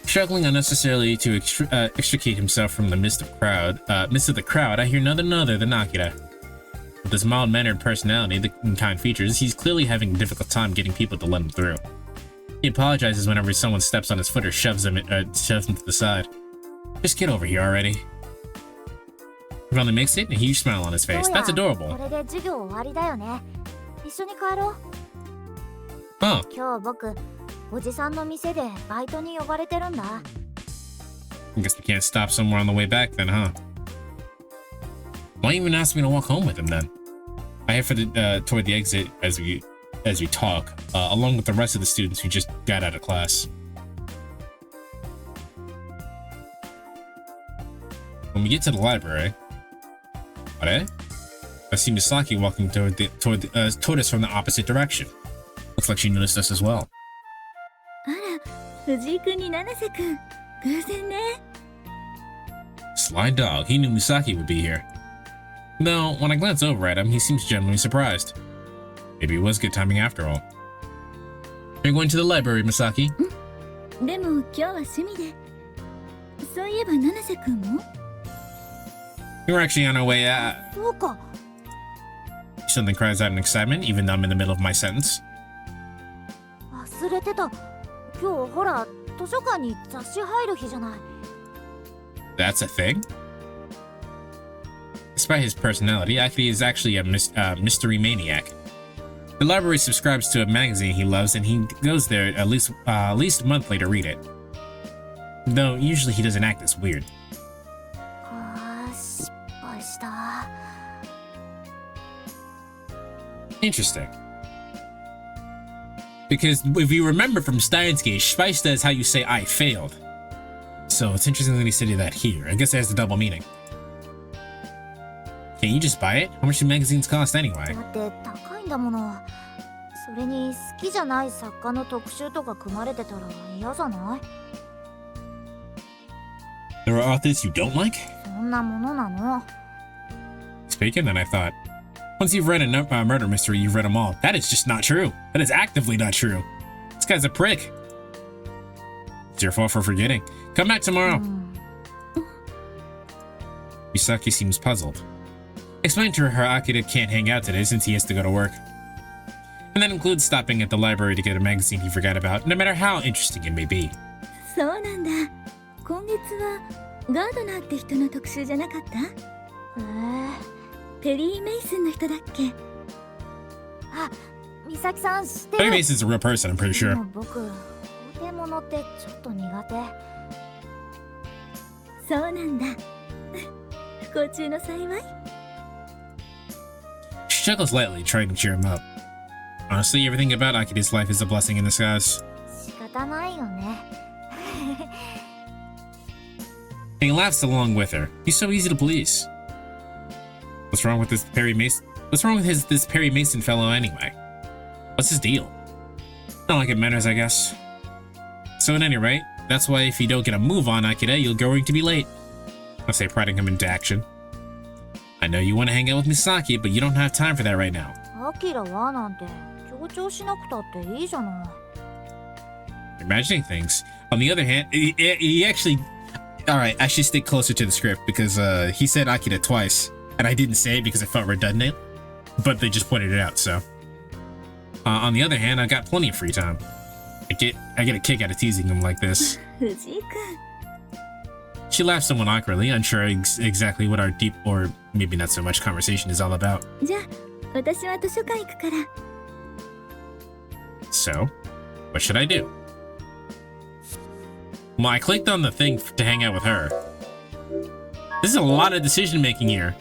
Struggling unnecessarily to extricate himself from the midst of the crowd, I hear none other than Akira. With his mild-mannered personality and kind features, he's clearly having a difficult time getting people to let him through. He apologizes whenever someone steps on his foot or shoves him to the side. Just get over here already. He finally makes it, and a huge smile on his face. That's adorable. これで授業終わりだよね一緒に帰ろう Oh, 今日僕おじさんの店でバイトに呼ばれてるんだ I guess we can't stop somewhere on the way back then, huh? Why even ask me to walk home with him then? I head for the toward the exit as we talk, along with the rest of the students who just got out of class. When we get to the library, I see Misaki walking toward us from the opposite direction. Looks like she noticed us as well. あら、藤井君に七瀬君、偶然ね。 Sly dog, he knew Misaki would be here. Though, when I glance over at him, he seems genuinely surprised. Maybe it was good timing after all. You're going to the library, Misaki? でも今日は趣味で。そういえば七瀬君も？ We were actually on our way. そうか。 Something cries out in excitement, even though I'm in the middle of my sentence. 忘れてた。今日ほら図書館に雑誌入る日じゃない。 That's a thing? Despite his personality, Akira is actually a mystery maniac. The library subscribes to a magazine he loves, and he goes there at least monthly to read it. Though usually he doesn't act this weird. 失敗した。 Interesting. Because if you remember from Steins Gate, Speista is how you say I failed. So it's interesting that he said that here. I guess it has a double meaning. Can you just buy it? How much do magazines cost anyway? だって高いんだもの。それに好きじゃない作家の特集とか組まれてたら嫌じゃない？ There are authors you don't like? そんなものなの。 Speaking, then I thought. Once you've read a murder mystery, you've read them all. That is just not true. That is actively not true. This guy's a prick. It's your fault for forgetting. Come back tomorrow. Misaki seems puzzled. Explain to her Akira can't hang out today since he has to go to work. And that includes stopping at the library to get a magazine he forgot about, no matter how interesting it may be. そうなんだ。今月はガードナーって人の特集じゃなかった？ペリー・メイスンの人だっけ？あ、美咲さん知ってる？ Perry Mason's a real person, I'm pretty で sure. も僕、お手物ってちょっと苦手。そうなんだ。不幸中の幸い。 She chuckles lightly, trying to cheer him up. Honestly, everything about Akira's life is a blessing in disguise. 仕方ないよね。 And he laughs along with her. He's so easy to please. What's wrong with this Perry Mason? What's wrong with this Perry Mason fellow anyway? What's his deal? Not like it matters, I guess. So at any rate, that's why if you don't get a move on Akira, you're going to be late. I say, prodding him into action. I know you want to hang out with Misaki, but you don't have time for that right now. アキラはなんて強調しなくたっていいじゃない。 Imagining things. On the other hand, he actually... Alright, I should stick closer to the script because he said Akira twice. And I didn't say it because it felt redundant. But they just pointed it out, so... on the other hand, I got plenty of free time. I get a kick out of teasing him like this. 藤井君。 She laughs somewhat awkwardly, unsure exactly what our deep, or maybe not so much, conversation is all about. じゃあ、私は図書館行くから。 So, what should I do? Well, I clicked on the thing to hang out with her. This is a lot of decision making here.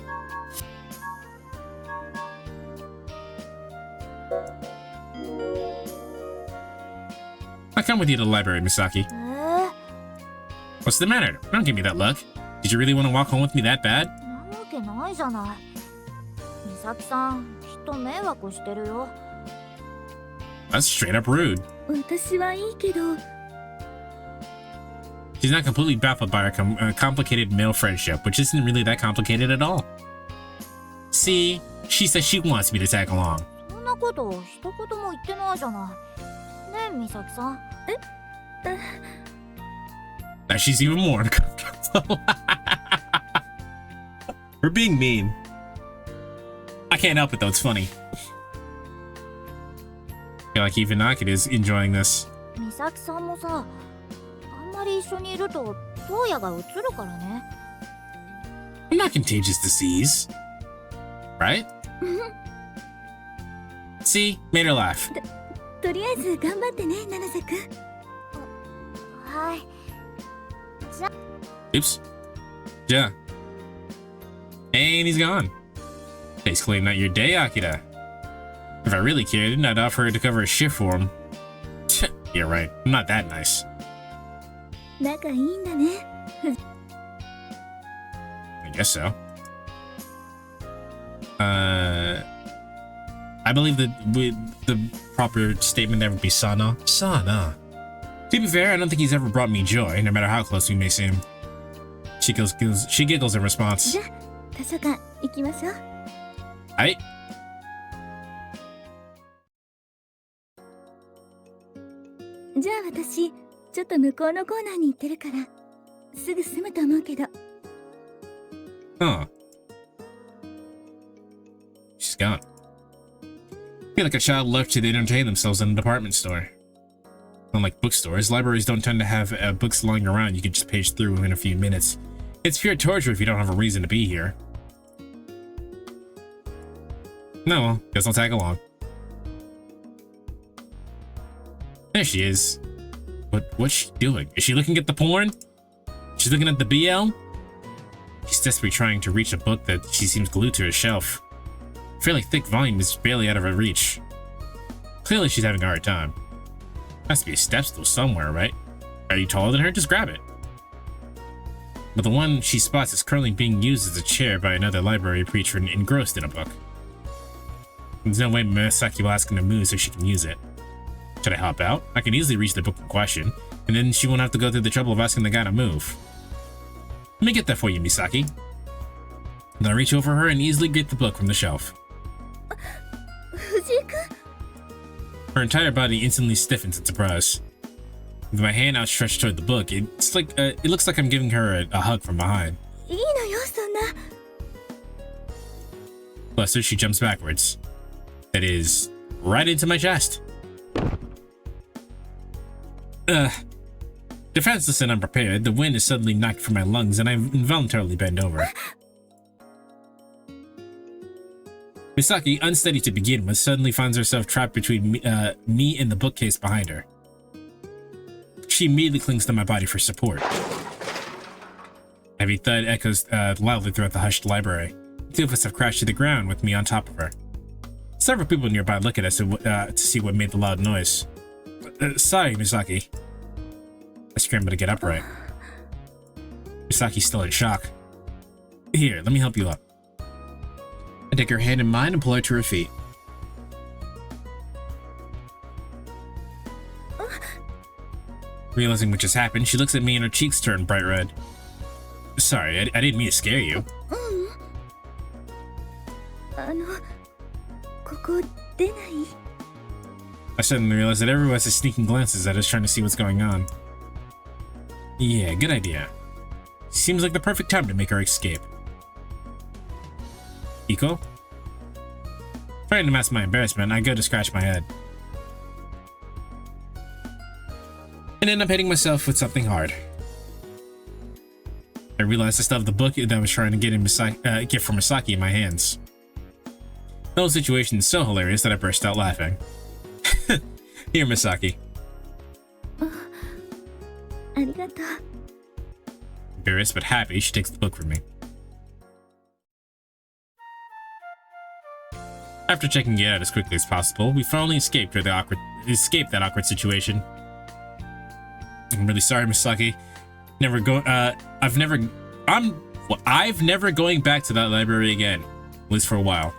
I'll come with you to the library, Misaki. What's the matter? Don't give me that look. Did you really want to walk home with me that bad? なわけないじゃない。美咲さん、きっと迷惑してるよ。 That's straight up rude. 私はいいけど。 She's not completely baffled by our complicated male friendship, which isn't really that complicated at all. See, she says she wants me to tag along. そんなこと一言も言ってないじゃない。ねえ、美咲さん。Now she's even more uncomfortable. We're being mean. I can't help it though, it's funny. I feel like even Akira is enjoying this. 美咲さんもさ、あんまり一緒にいるとトウヤがうつるからね。I'm not contagious disease. Right? See? Made her laugh. とりあえず頑張ってね、七瀬くん。はい。 Oops. Yeah. And he's gone. Today's clearly not your day, Akira. If I really cared, I'd offer her to cover a shift for him. You're right. I'm not that nice. 仲いいんだね。 I guess so. I believe that the proper statement there would be Sana. Sana. To be fair, I don't think he's ever brought me joy, no matter how close we may seem. She giggles in response. じゃあ図書館行きましょう。はい。じゃあ私ちょっと向こうのコーナーに行ってるからすぐ済むと思うけど。 Huh. She's gone. I feel like a child left to entertain themselves in a department store. Unlike bookstores, libraries don't tend to have books lying around you can just page through in a few minutes. It's pure torture if you don't have a reason to be here. No, well, guess I'll tag along. There she is. What's she doing? Is she looking at the porn? She's looking at the BL? She's desperately trying to reach a book that she seems glued to her shelf. A fairly thick volume is barely out of her reach. Clearly she's having a hard time. Has to be a step stool somewhere, right? Are you taller than her? Just grab it. But the one she spots is currently being used as a chair by another library preacher engrossed in a book. There's no way Misaki will ask him to move so she can use it. Should I hop out? I can easily reach the book in question, and then she won't have to go through the trouble of asking the guy to move. Let me get that for you, Misaki. Then I reach over her and easily get the book from the shelf. 藤井君 Her entire body instantly stiffens in surprise. With my hand outstretched toward the book, it looks like I'm giving her a hug from behind. いいのよそんな。 Plus, she jumps backwards. That is, right into my chest. Defenseless and unprepared, the wind is suddenly knocked from my lungs and I involuntarily bend over. Misaki, unsteady to begin with, suddenly finds herself trapped between me and the bookcase behind her. She immediately clings to my body for support. Heavy thud echoes loudly throughout the hushed library. The two of us have crashed to the ground with me on top of her. Several people nearby look at us to see what made the loud noise. Sorry, Misaki. I scramble to get upright. Misaki's still in shock. Here, let me help you up. I take her hand in mine and pull her to her feet. Realizing what just happened, she looks at me and her cheeks turn bright red. Sorry, I didn't mean to scare you. ここ出ない？ I suddenly realized that everyone has sneaking glances at us trying to see what's going on. Yeah, good idea. Seems like the perfect time to make our escape. Iko? Trying to mask my embarrassment, I go to scratch my head. And end up hitting myself with something hard. I realized I still have the book that I was trying to get from Misaki in my hands. The whole situation is so hilarious that I burst out laughing. Here, Misaki. ありがとう。 Embarrassed but happy, she takes the book from me. After checking it out as quickly as possible, we finally escaped that awkward situation. I'm really sorry, Misaki. I've never going back to that library again, at least for a while.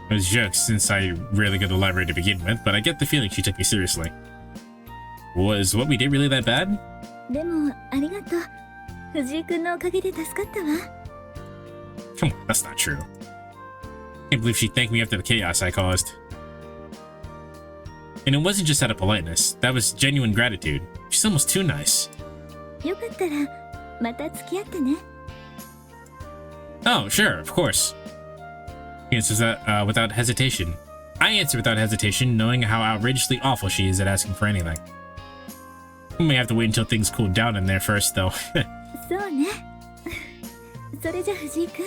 It was jokes since I rarely go to the library to begin with, but I get the feeling she took me seriously. Was what we did really that bad? でもありがとう。藤井君のおかげで助かったわ。 Come on, that's not true. Can't believe she thanked me after the chaos I caused. And it wasn't just out of politeness, that was genuine gratitude. She's almost too nice. よかったらまた付き合ってね。 Oh, sure, of course. He answers that without hesitation. I answer without hesitation, knowing how outrageously awful she is at asking for anything. We may have to wait until things cool down in there first, though. そうね。それじゃ藤井君、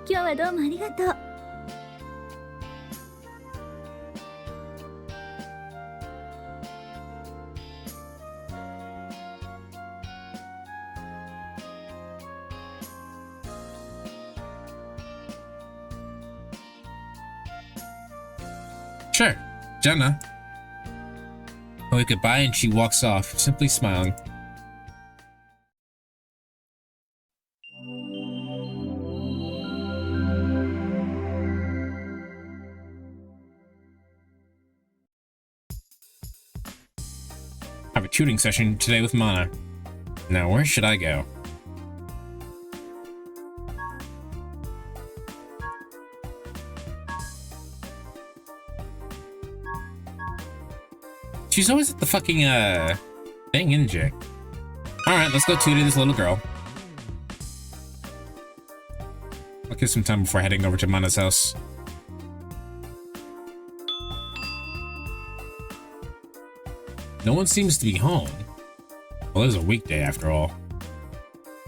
今日はどうもありがとう。 I Sure, Jenna. I wave goodbye and she walks off, simply smiling. I have a tutoring session today with Mana. Now, where should I go? She's always at the fucking, thing, isn't she? Alright, let's go tutor this little girl. I'll give some time before heading over to Mana's house. No one seems to be home. Well, it is a weekday after all.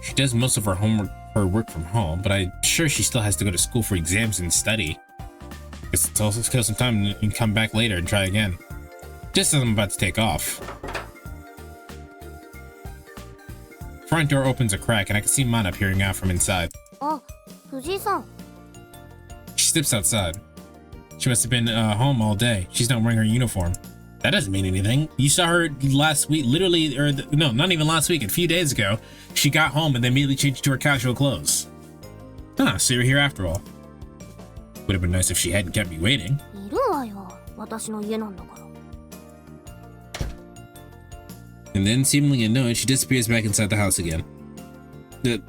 She does most of her homework, her work from home, but I'm sure she still has to go to school for exams and study. Guess it's also kill some time and come back later and try again. Just as I'm about to take off. Front door opens a crack and I can see Mana peering out from inside. Ah, Fujii-san. She steps outside. She must have been home all day. She's not wearing her uniform. That doesn't mean anything. You saw her last week, literally, or no, not even last week, a few days ago. She got home and then immediately changed to her casual clothes. Huh, so you're here after all. Would have been nice if she hadn't kept me waiting. いるわよ。私の家なんだから。 And then, seemingly annoyed, she disappears back inside the house again.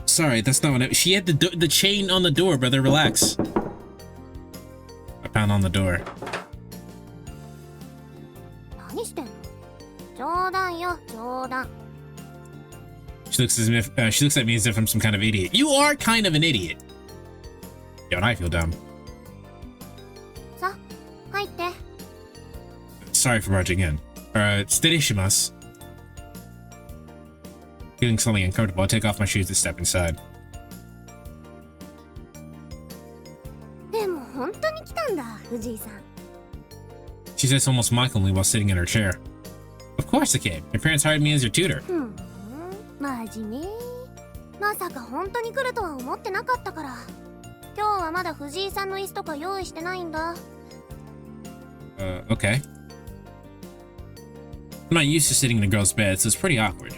Sorry, that's not what I... She had the chain on the door, brother, relax. I pound on the door. 何してんの？冗談よ、冗談。 She looks as if she looks at me as if I'm some kind of idiot. You are kind of an idiot. Don't I feel dumb? さ、入って。 Sorry for barging in. Sterishimasu. Feeling slightly uncomfortable, I take off my shoes to step inside. でも本当に来たんだ、藤井さん。 She says almost mockingly while sitting in her chair. Of course I came. Your parents hired me as your tutor. 真面目。まさか本当に来るとは思ってなかったから。今日はまだ藤井さんの椅子とか用意してないんだ。Okay. I'm not used to sitting in a girl's bed, so it's pretty awkward.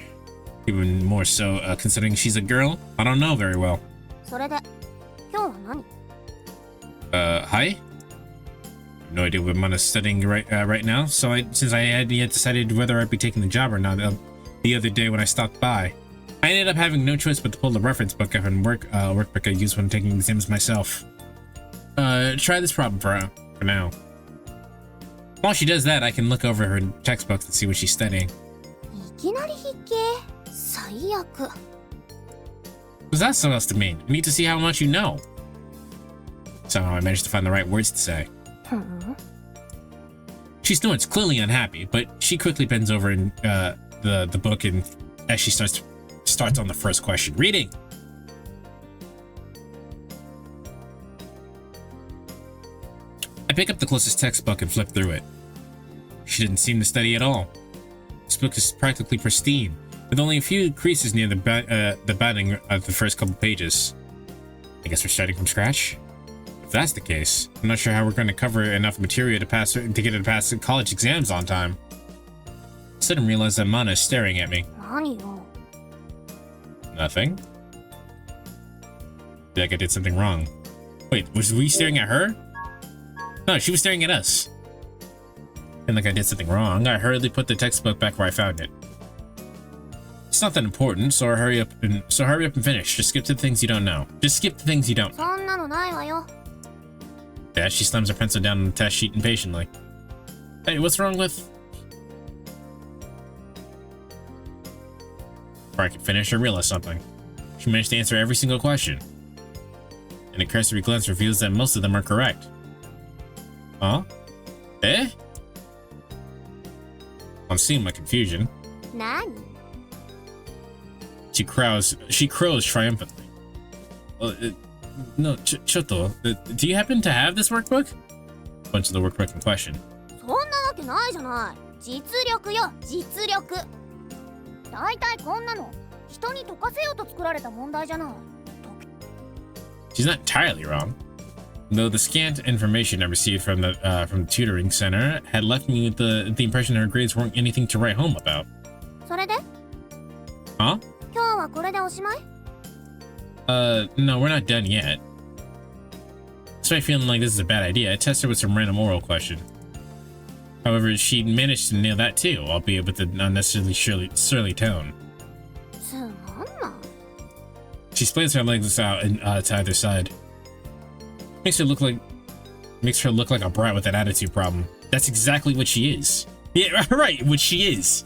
Even more so, considering she's a girl. I don't know very well. それで、今日は何？ Hi? I have no idea what Mana's studying right now, so since I hadn't yet decided whether I'd be taking the job or not the other day when I stopped by, I ended up having no choice but to pull the reference book up and workbook I use when taking exams myself. Try this problem for now. While she does that, I can look over her textbooks and see what she's studying. いきなり筆記？最悪。 What's that supposed to mean? I need to see how much you know. Somehow I managed to find the right words to say. She snorts, clearly unhappy, but she quickly bends over in the book and as she starts on the first question. Reading! I pick up the closest textbook and flip through it. She didn't seem to study at all. This book is practically pristine, with only a few creases near the batting of the first couple pages. I guess we're starting from scratch? If that's the case, I'm not sure how we're going to cover enough material to get her to pass the college exams on time. I suddenly realized that Mana is staring at me. 何よ。 Nothing? I feel like I did something wrong. Wait, was we staring at her? No, she was staring at us. I feel like I did something wrong. I hurriedly put the textbook back where I found it. It's not that important, so hurry up and finish. Just skip to the things you don't know. Just skip the things you don't know. そんなのないわよ。 Dad, she slams her pencil down on the test sheet impatiently. Hey, what's wrong with... Before I could finish, I realized something. She managed to answer every single question. And a cursory glance reveals that most of them are correct. Huh? Eh? I'm seeing my confusion. 何？ She crows triumphantly. No, Choto, do you happen to have this workbook? Bunch of the workbook in question. そんなわけないじゃない。実力よ、実力。だいたいこんなの人に解かせようと作られた問題じゃない。 She's not entirely wrong. though the scant information I received from the tutoring center had left me with the impression her grades weren't anything to write home about. それで Huh? 今日はこれでおしまい No, we're not done yet. Despite feeling like this is a bad idea, I tested her with some random oral question. However, she managed to nail that too, albeit with an unnecessarily surly tone. つまんな She splits her legs out to either side. Makes her look like a brat with an attitude problem. That's exactly what she is. Yeah, right, what she is.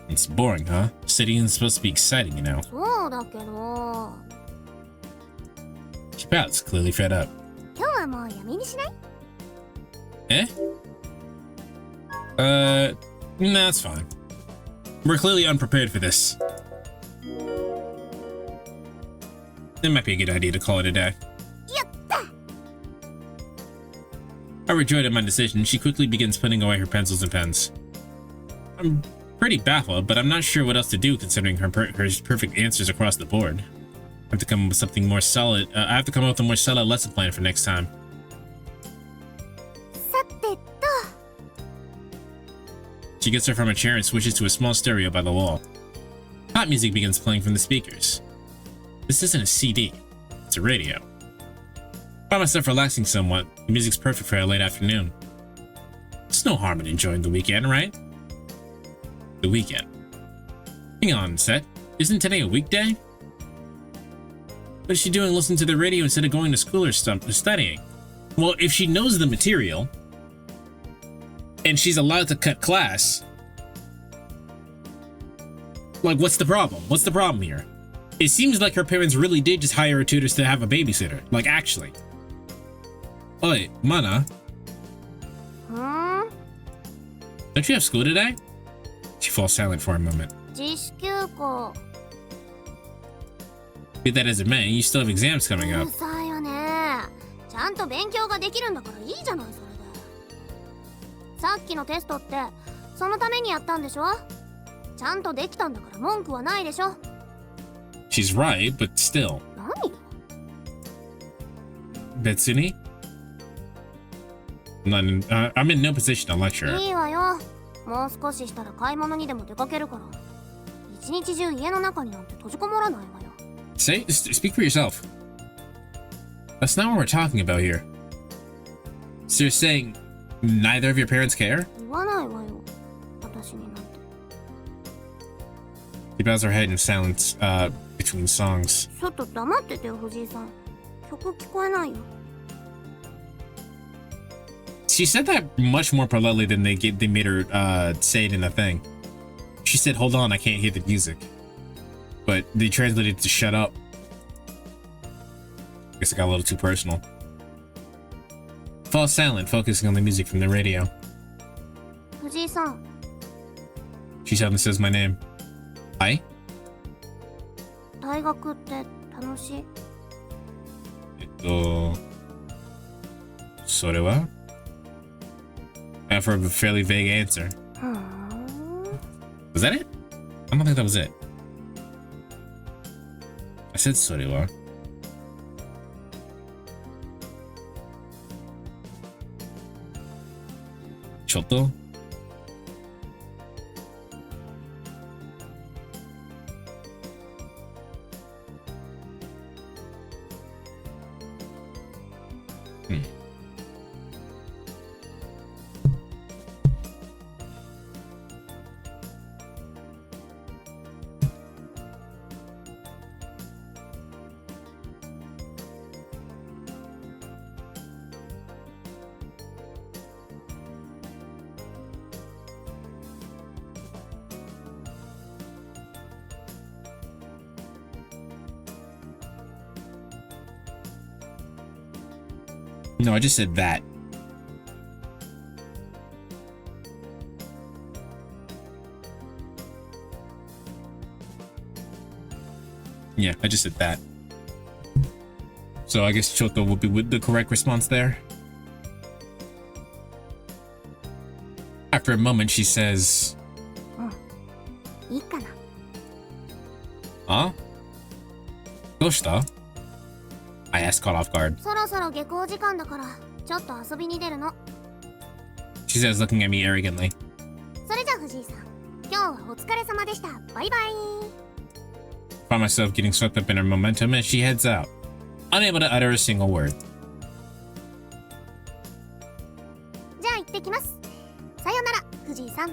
It's boring, huh? Studying is supposed to be exciting, you know. そうだけど She pouts, clearly fed up. 今日はもうやめにしない Eh? Nah, that's fine. We're clearly unprepared for this. It might be a good idea to call it a day. やった Overjoyed at my decision, she quickly begins putting away her pencils and pens. I'm pretty baffled, but I'm not sure what else to do considering her perfect answers across the board. I have to come up with something more solid. I have to come up with a more solid lesson plan for next time. さてと She gets her from a chair and switches to a small stereo by the wall. Pop music begins playing from the speakers. This isn't a CD, it's a radio. I find myself relaxing somewhat. The music's perfect for a late afternoon. There's no harm in enjoying the weekend, right? The weekend. Hang on, Set. Isn't today a weekday? What is she doing listening to the radio instead of going to school or studying? Well, if she knows the material, and she's allowed to cut class, like, what's the problem? What's the problem here? It seems like her parents really did just hire her tutors to have a babysitter. Like, actually. Oi, Mana, ふーん don't you have school today? She falls silent for a moment. 自主休校 Be that as it may, you still have exams う coming る up. さいよねちゃんと勉強ができるんだからいいじゃないそれでさっきのテストってそのためにやったんでしょちゃんとできたんだから文句はないでしょ She's right, but still. 何 Betsuni? I'm in no position to lecture her. いいわよもう少ししたら買い物にでも出かけるから一日中家の中になんて閉じこもらないわよ Speak for yourself. That's not what we're talking about here. So you're saying neither of your parents care? 言わないわよ私になんて She bows her head in silence, between songs. ちょっと黙っててよ藤井さん曲聞こえないよ She said that much more politely than they made her say it in the thing. She said, "Hold on, I can't hear the music," but they translated it to "shut up." Guess it got a little too personal. Falls silent, focusing on the music from the radio. 藤井さん She suddenly says my name. Hi? 大学って楽しいそれは? For a fairly vague answer. ふーん Was that it? I don't think that was it. I said それは. Choto? No, I just said that. Yeah, I just said that. So I guess Choto will be with the correct response there. After a moment, she says, いいかな Huh? Doshita? I asked, caught off guard. そろそろ下校時間だからちょっと遊びに出るの。 She says, looking at me arrogantly. それじゃ藤井さん、今日はお疲れ様でした。バイバイ。 Found myself getting swept up in her momentum as she heads out, unable to utter a single word. じゃあ行ってきます。さよなら藤井さん。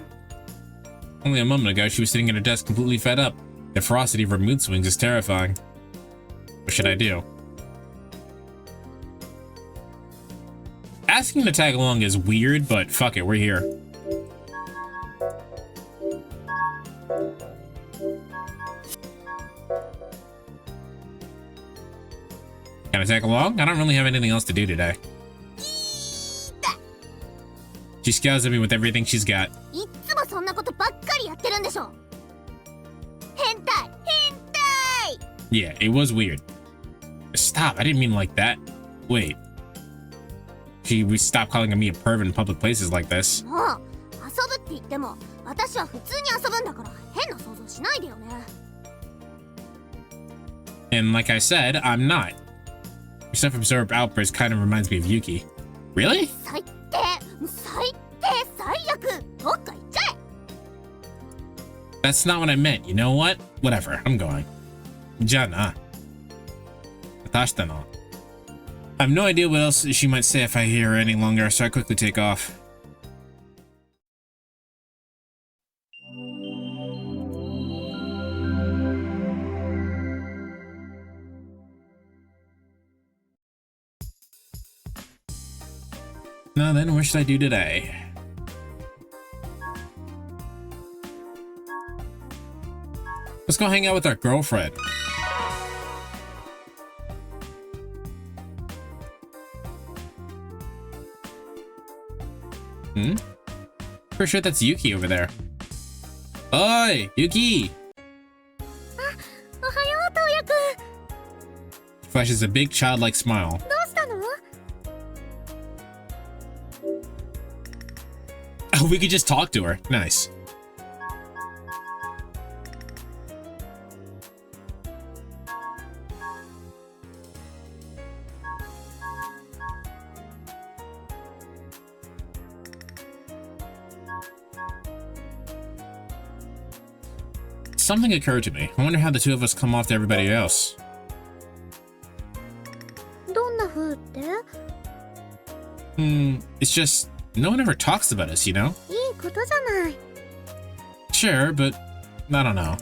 Only a moment ago, she was sitting at her desk completely fed up. The ferocity of her mood swings is terrifying. What should I do? Asking to tag along is weird, but fuck it, we're here. Can I tag along? I don't really have anything else to do today. She scowls at me with everything she's got. いっつもそんなことばっかりやってるんでしょ。変態変態。 Yeah, it was weird. Stop, I didn't mean like that. Wait. She would stop calling me a pervert in public places like this. もう遊ぶって言っても私は普通に遊ぶんだから変な想像しないでよね。 And like I said, I'm not. Her self-absorbed outburst kind of reminds me of Yuki. Really? 最低最低最悪どっか行っちゃえ。 That's not what I meant. You know what? Whatever, I'm going. Jana. Atashita no. I have no idea what else she might say if I hear her any longer, so I quickly take off. Now then, what should I do today? Let's go hang out with our girlfriend. Pretty sure that's Yuki over there. Oi, Yuki! おはよう東也くん。 Flashes a big childlike smile. どうしたの？ Oh, we could just talk to her. Nice. Something occurred to me. I wonder how the two of us come off to everybody else. どんな風って？ It's just no one ever talks about us, you know? いいことじゃない。 Sure, but I don't know.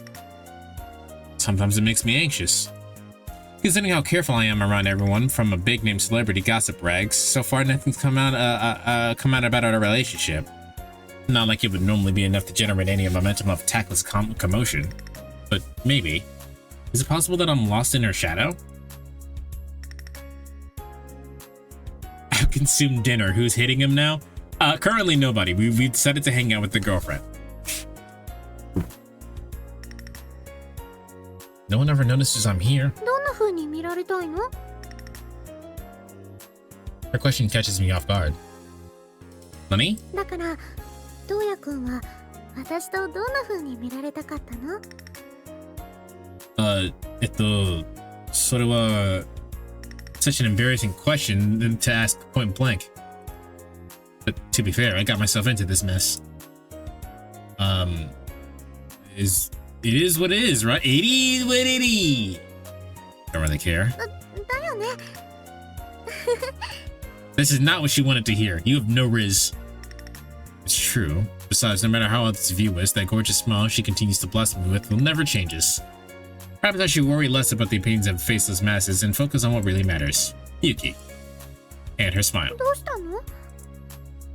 Sometimes it makes me anxious. Considering how careful I am around everyone, from a big-name celebrity gossip rags, so far nothing's come out about our relationship. Not like it would normally be enough to generate any momentum of tactless commotion. But maybe. Is it possible that I'm lost in her shadow? I've consumed dinner. Who's hitting him now? Currently nobody. We decided to hang out with the girlfriend. No one ever notices I'm here. どんな風に見られたいの？ Her question catches me off guard. Nani? だから東也くんは私とどんな風に見られたかったの？ それは such an embarrassing question to ask point blank. But to be fair, I got myself into this mess. It is what it is, right? It is what it is. Don't really care. だよね。 This is not what she wanted to hear. You have no riz. It's true. Besides, no matter how others view us, that gorgeous smile she continues to bless me with will never change us. Perhaps I should worry less about the opinions of faceless masses and focus on what really matters. Yuki. And her smile. どうしたの？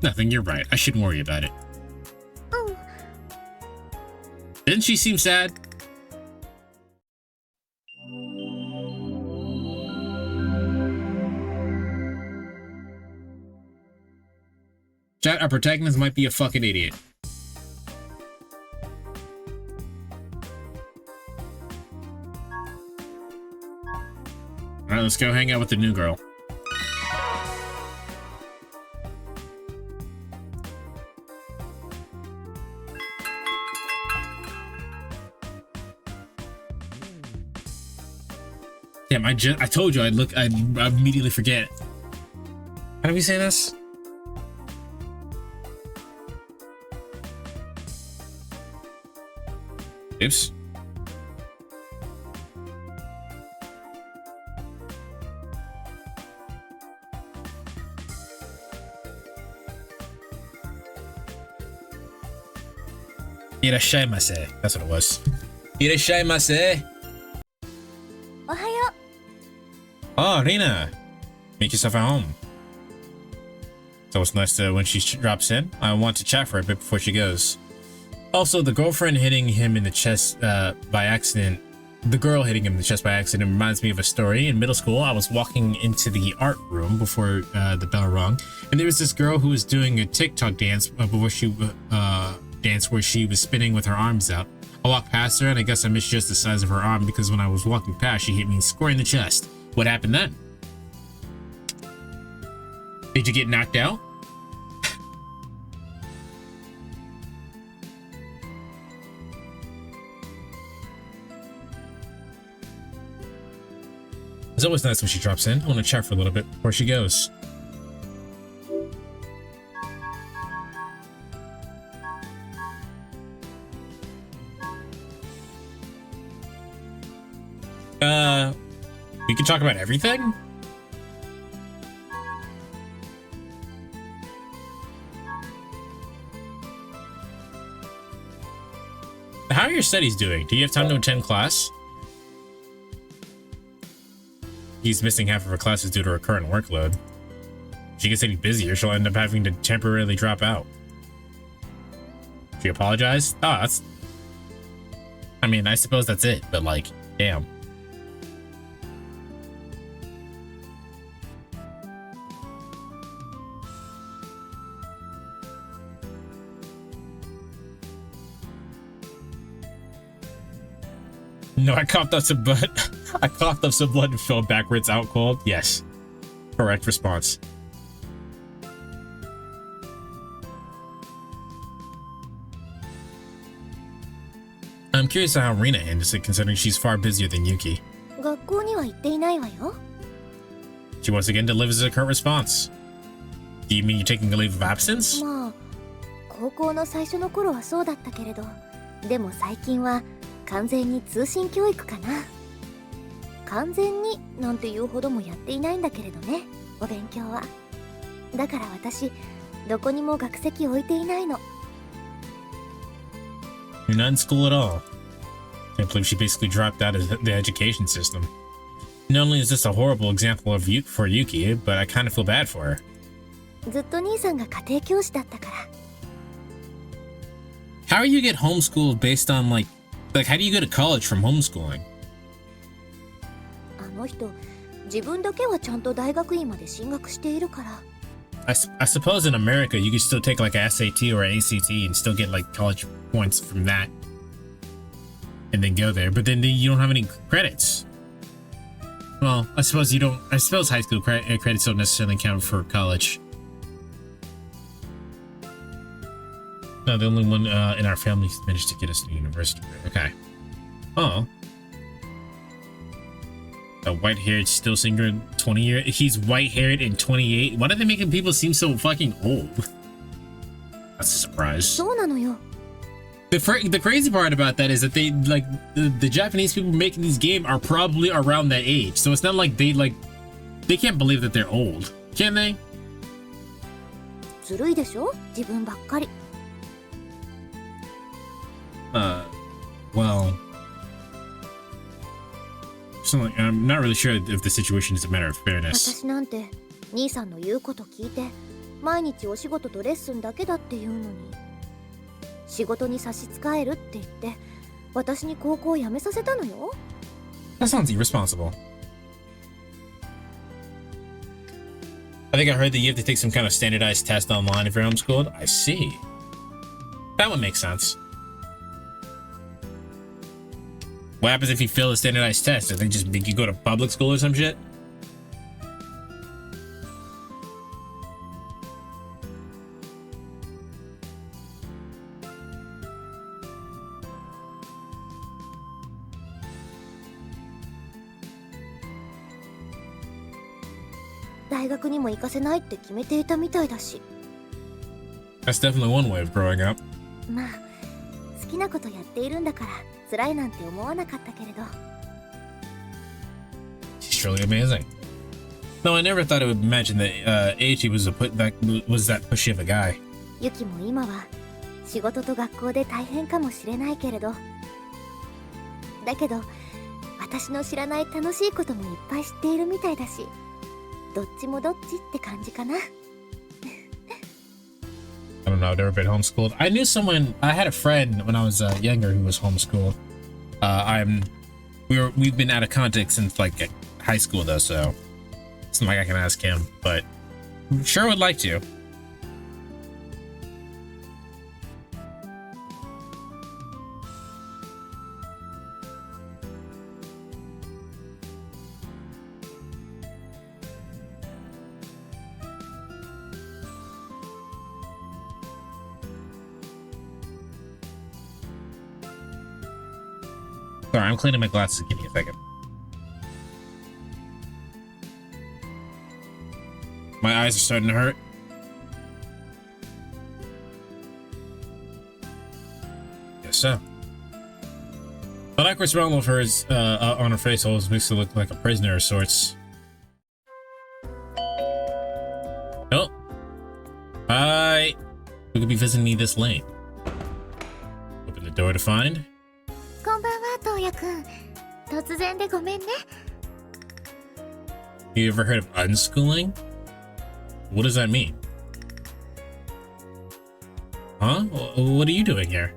Nothing, you're right. I shouldn't worry about it. うん。 Didn't she seem sad? Chat, our protagonist might be a fucking idiot. Alright, let's go hang out with the new girl. Damn, I told you I'd immediately forget. How do we say this? Oops. Irashaimase. That's what it was. Irashaimase. おはよ Oh, Rina. Make yourself at home. So it's nice to when she drops in. I want to chat for a bit before she goes. Also, the girlfriend hitting him in the chest by accident. The girl hitting him in the chest by accident reminds me of a story. In middle school, I was walking into the art room before the bell rung, and there was this girl who was doing a TikTok dance before she where she was spinning with her arms out. I walked past her, and I guess I misjudged the size of her arm because when I was walking past, she hit me square in the chest. What happened then? Did you get knocked out? It's always nice when she drops in. I want to chat for a little bit before she goes. We can talk about everything? How are your studies doing? Do you have time to attend class? He's missing half of her classes due to her current workload. If she gets any busier, she'll end up having to temporarily drop out. She apologized? Oh, that's... I mean, I suppose that's it, but like, damn. No, I coughed up some blood. I coughed up some blood and fell backwards out cold. Yes. Correct response. I'm curious how Rina handles it, considering she's far busier than Yuki. 学校には行っていないわよ She once again delivers a current response. Do you mean you're taking a leave of absence? まあ高校の最初の頃はそうだったけれどでも最近は完全に通信教育かな完全になんて言うほどもやっていないんだけれどねお勉強はだから私どこにも学籍置いていないの You're not in school at all. Can't believe she basically dropped out of the education system. Not only is this a horrible example of for Yuki, but I kind of feel bad for her. ずっと兄さんが家庭教師だったから How do you get homeschooled based on like how do you go to college from homeschooling? あの人自分だけはちゃんと大学院まで進学しているから I suppose in America you could still take like a SAT or an ACT and still get like college points from that and then go there, but then you don't have any credits. Well, I suppose you don't. I suppose high school credits don't necessarily count for college. No, the only one in our family managed to get us to university. Okay. Oh. A white-haired still singer, 20 years. He's white-haired and 28. Why are they making people seem so fucking old? That's a surprise. そうなのよ The crazy part about that is that they like the Japanese people making these games are probably around that age. So it's not like they can't believe that they're old. Can they? ずるいでしょ自分ばっかり Well, so like, I'm not really sure if the situation is a matter of fairness. 私なんて兄さんの言うこと聞いて毎日お仕事とレッスンだけだって言うのに仕事に差し支えるって言って私に高校を辞めさせたのよ That sounds irresponsible. I think I heard that you have to take some kind of standardized test online if you're homeschooled. I see. That would make sense. What happens if you fail the standardized test? Do they just make you go to public school or some shit? 大学にも行かせないって決めていたみたいだし。 That's definitely one way of growing up. まあ好きなことやっているんだから辛いなんて思わなかったけれど。 She's truly amazing. No, I never thought I would imagine that Eiichi was that pushy of a guy. ユキも今は仕事と学校で大変かもしれないけれど、だけど私の知らない楽しいこともいっぱい知っているみたいだし、どっちもどっちって感じかな。 I don't know, I've never been homeschooled. I had a friend when I was younger who was homeschooled. We've been out of contact since like high school though, so it's not like I can ask him, but sure would like to. Sorry, I'm cleaning my glasses. Give me a second. My eyes are starting to hurt. Guess so. The liquor smell of hers on her face always makes her look like a prisoner of sorts. Oh. Hi. Who could be visiting me this late? Open the door to find. こんばんは、トウヤくん。突然でごめんね。 You ever heard of unschooling? What does that mean? Huh? What are you doing here?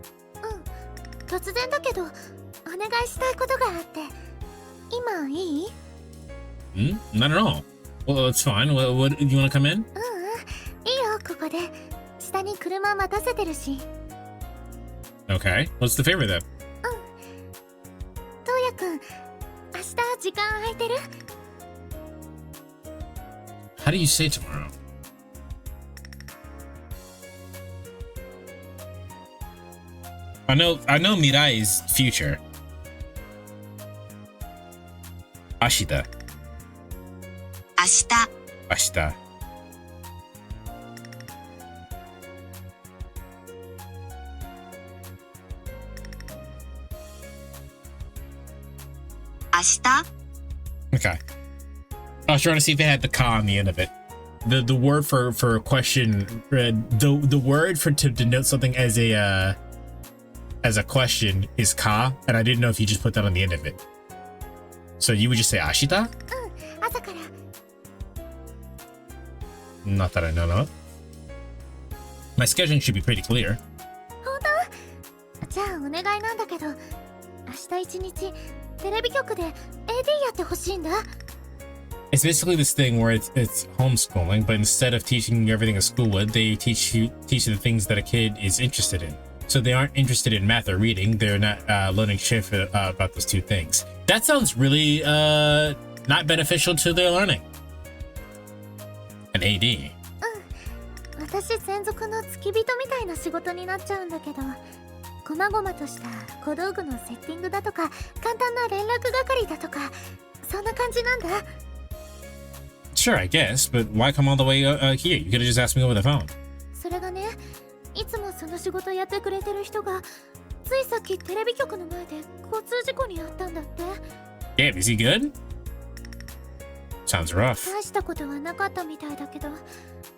突然だけどお願いしたいことがあって。今いい？ Not at all. Well, it's fine. What you want to come in? いいよ、ここで。下に車待たせてるし。 Okay. What's the favor then? トウヤくん、明日時間空いてる？ How do you say tomorrow? I know Mirai's future. Ashita. 明日、 Ashita. 明日 Okay. I was trying to see if they had the ka on the end of it. The word for a question, the word for to denote something as a question is ka, and I didn't know if you just put that on the end of it. So you would just say ashita? 朝から。 Not that I know of. My scheduling should be pretty clear. 本当？じゃあお願いなんだけど、明日一日テレビ局で AD やってほしいんだ。 It's basically this thing where it's homeschooling, but instead of teaching you everything a school would, they teach you the things that a kid is interested in. So they aren't interested in math or reading. They're not learning shit about those two things. That sounds really not beneficial to their learning. An AD. 私専属の付き人みたいな仕事になっちゃうんだけど、細々とした小道具のセッティングだとか、簡単な連絡係だとか、そんな感じなんだ。 Sure, I guess, but why come all the way here? You could have just asked me over the phone. それがね、いつもその仕事やってくれてる人が、ついさっきテレビ局の前で交通事故に遭ったんだって。 Damn, is he good? Sounds rough. 大したことはなかったみたいだけど、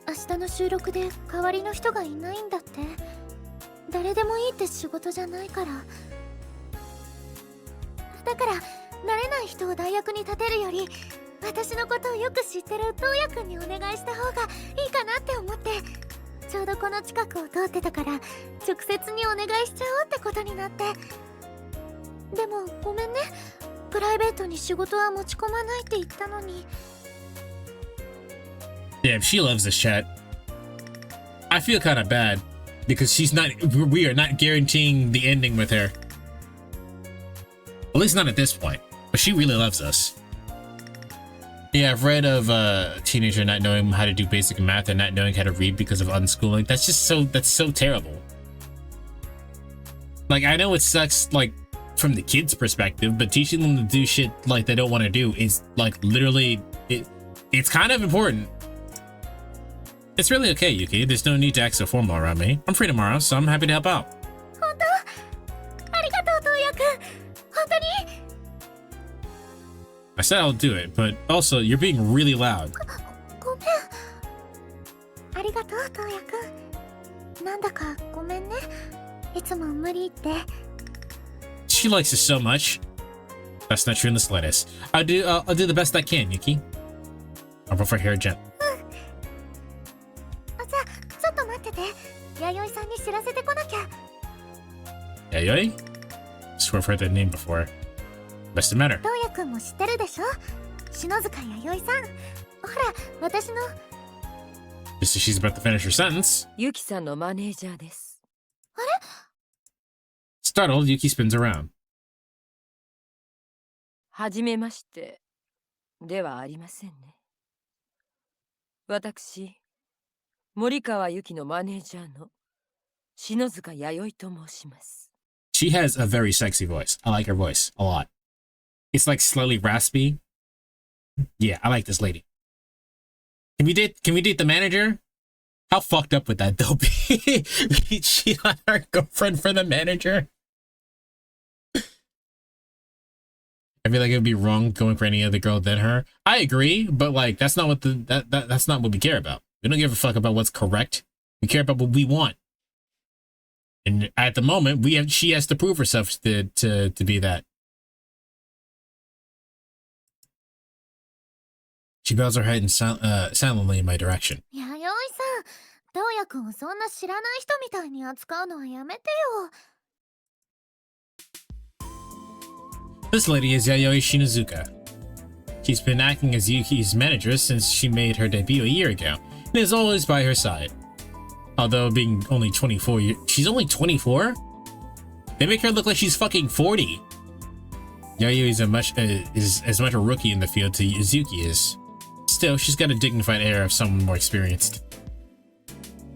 明日の収録で代わりの人がいないんだって。誰でもいいって仕事じゃないから。だから慣れない人を代役に立てるより、私のことをよく知ってるトウヤくんにお願いした方がいいかなって思って、ちょうどこの近くを通ってたから直接にお願いしちゃおうってことになって。でもごめんね、プライベートに仕事は持ち込まないって言ったのに。 Damn, she loves this chat. I feel kind of bad because we are not guaranteeing the ending with her. At least not at this point, but she really loves us. Yeah, I've read of a teenager not knowing how to do basic math and not knowing how to read because of unschooling. That's so terrible. Like, I know it sucks, like, from the kids' perspective, but teaching them to do shit like they don't want to do is like literally It's kind of important. It's really okay, Yuki. There's no need to act so formal around me. I'm free tomorrow, so I'm happy to help out. 本当ありがとう、トウヤくん。本当に I said I'll do it, but also, you're being really loud. ごめん。ありがとう、トウヤくん。なんだかごめんね。いつも無理言って。She likes us so much. That's not true in the slightest. I'll do the best I can, Yuki. I'll ruffle her hair gently. じゃあ、ちょっと待ってて。弥生さんに知らせてこなきゃ。Yayoi? Swear I've heard that name before. What's the matter? トウヤくんも知ってるでしょ。篠塚弥生さん。ほら、私の。Just as she's about to finish her sentence. ユキさんのマネージャーです。 Startled, Yuki spins around. はじめましてではありませんね。私、森川由紀のマネージャーの篠塚弥生と申します。 She has a very sexy voice. I like her voice a lot. It's like slightly raspy. Yeah, I like this lady. Can we date the manager? How fucked up would that though be? We cheat on our girlfriend for the manager? I feel like it would be wrong going for any other girl than her. I agree, but like that's not what that's not what we care about. We don't give a fuck about what's correct. We care about what we want. And at the moment, she has to prove herself to be that. She bows her head and silently in my direction. 弥生さん、トウヤくんをそんな知らない人みたいに扱うのはやめてよ。This lady is Yayoi Shinozuka. She's been acting as Yuki's manager since she made her debut a year ago, and is always by her side. Although being only 24 she's only 24? They make her look like she's fucking 40. Yayoi is as much a rookie in the field as Yuki is. Still, she's got a dignified air of someone more experienced.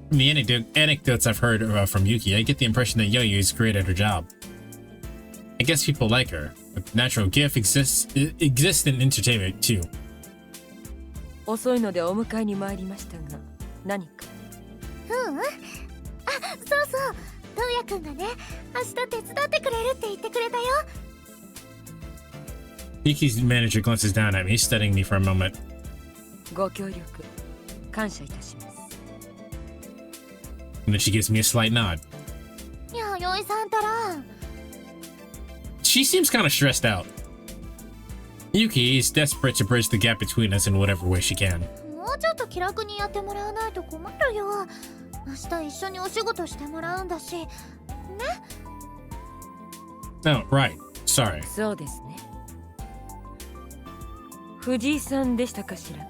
From the anecdotes I've heard from Yuki, I get the impression that Yayoi is great at her job. I guess people like her. A natural gift exists in entertainment too. 遅いのでお迎えに参りましたが、何か。そうそう、トウヤくんがね、明日手伝ってくれるって言ってくれたよ。Yuki's manager glances down at me, studying me for a moment. ご協力、感謝いたします。 And then she gives me a slight nod. 弥生さんたら。She seems kind of stressed out. Yuki is desperate to bridge the gap between us in whatever way she can. もうちょっと気楽にやってもらわないと困るよ。明日一緒にお仕事してもらうんだし。ね。Oh, right. Sorry. そうですね。藤井さんでしたかしら。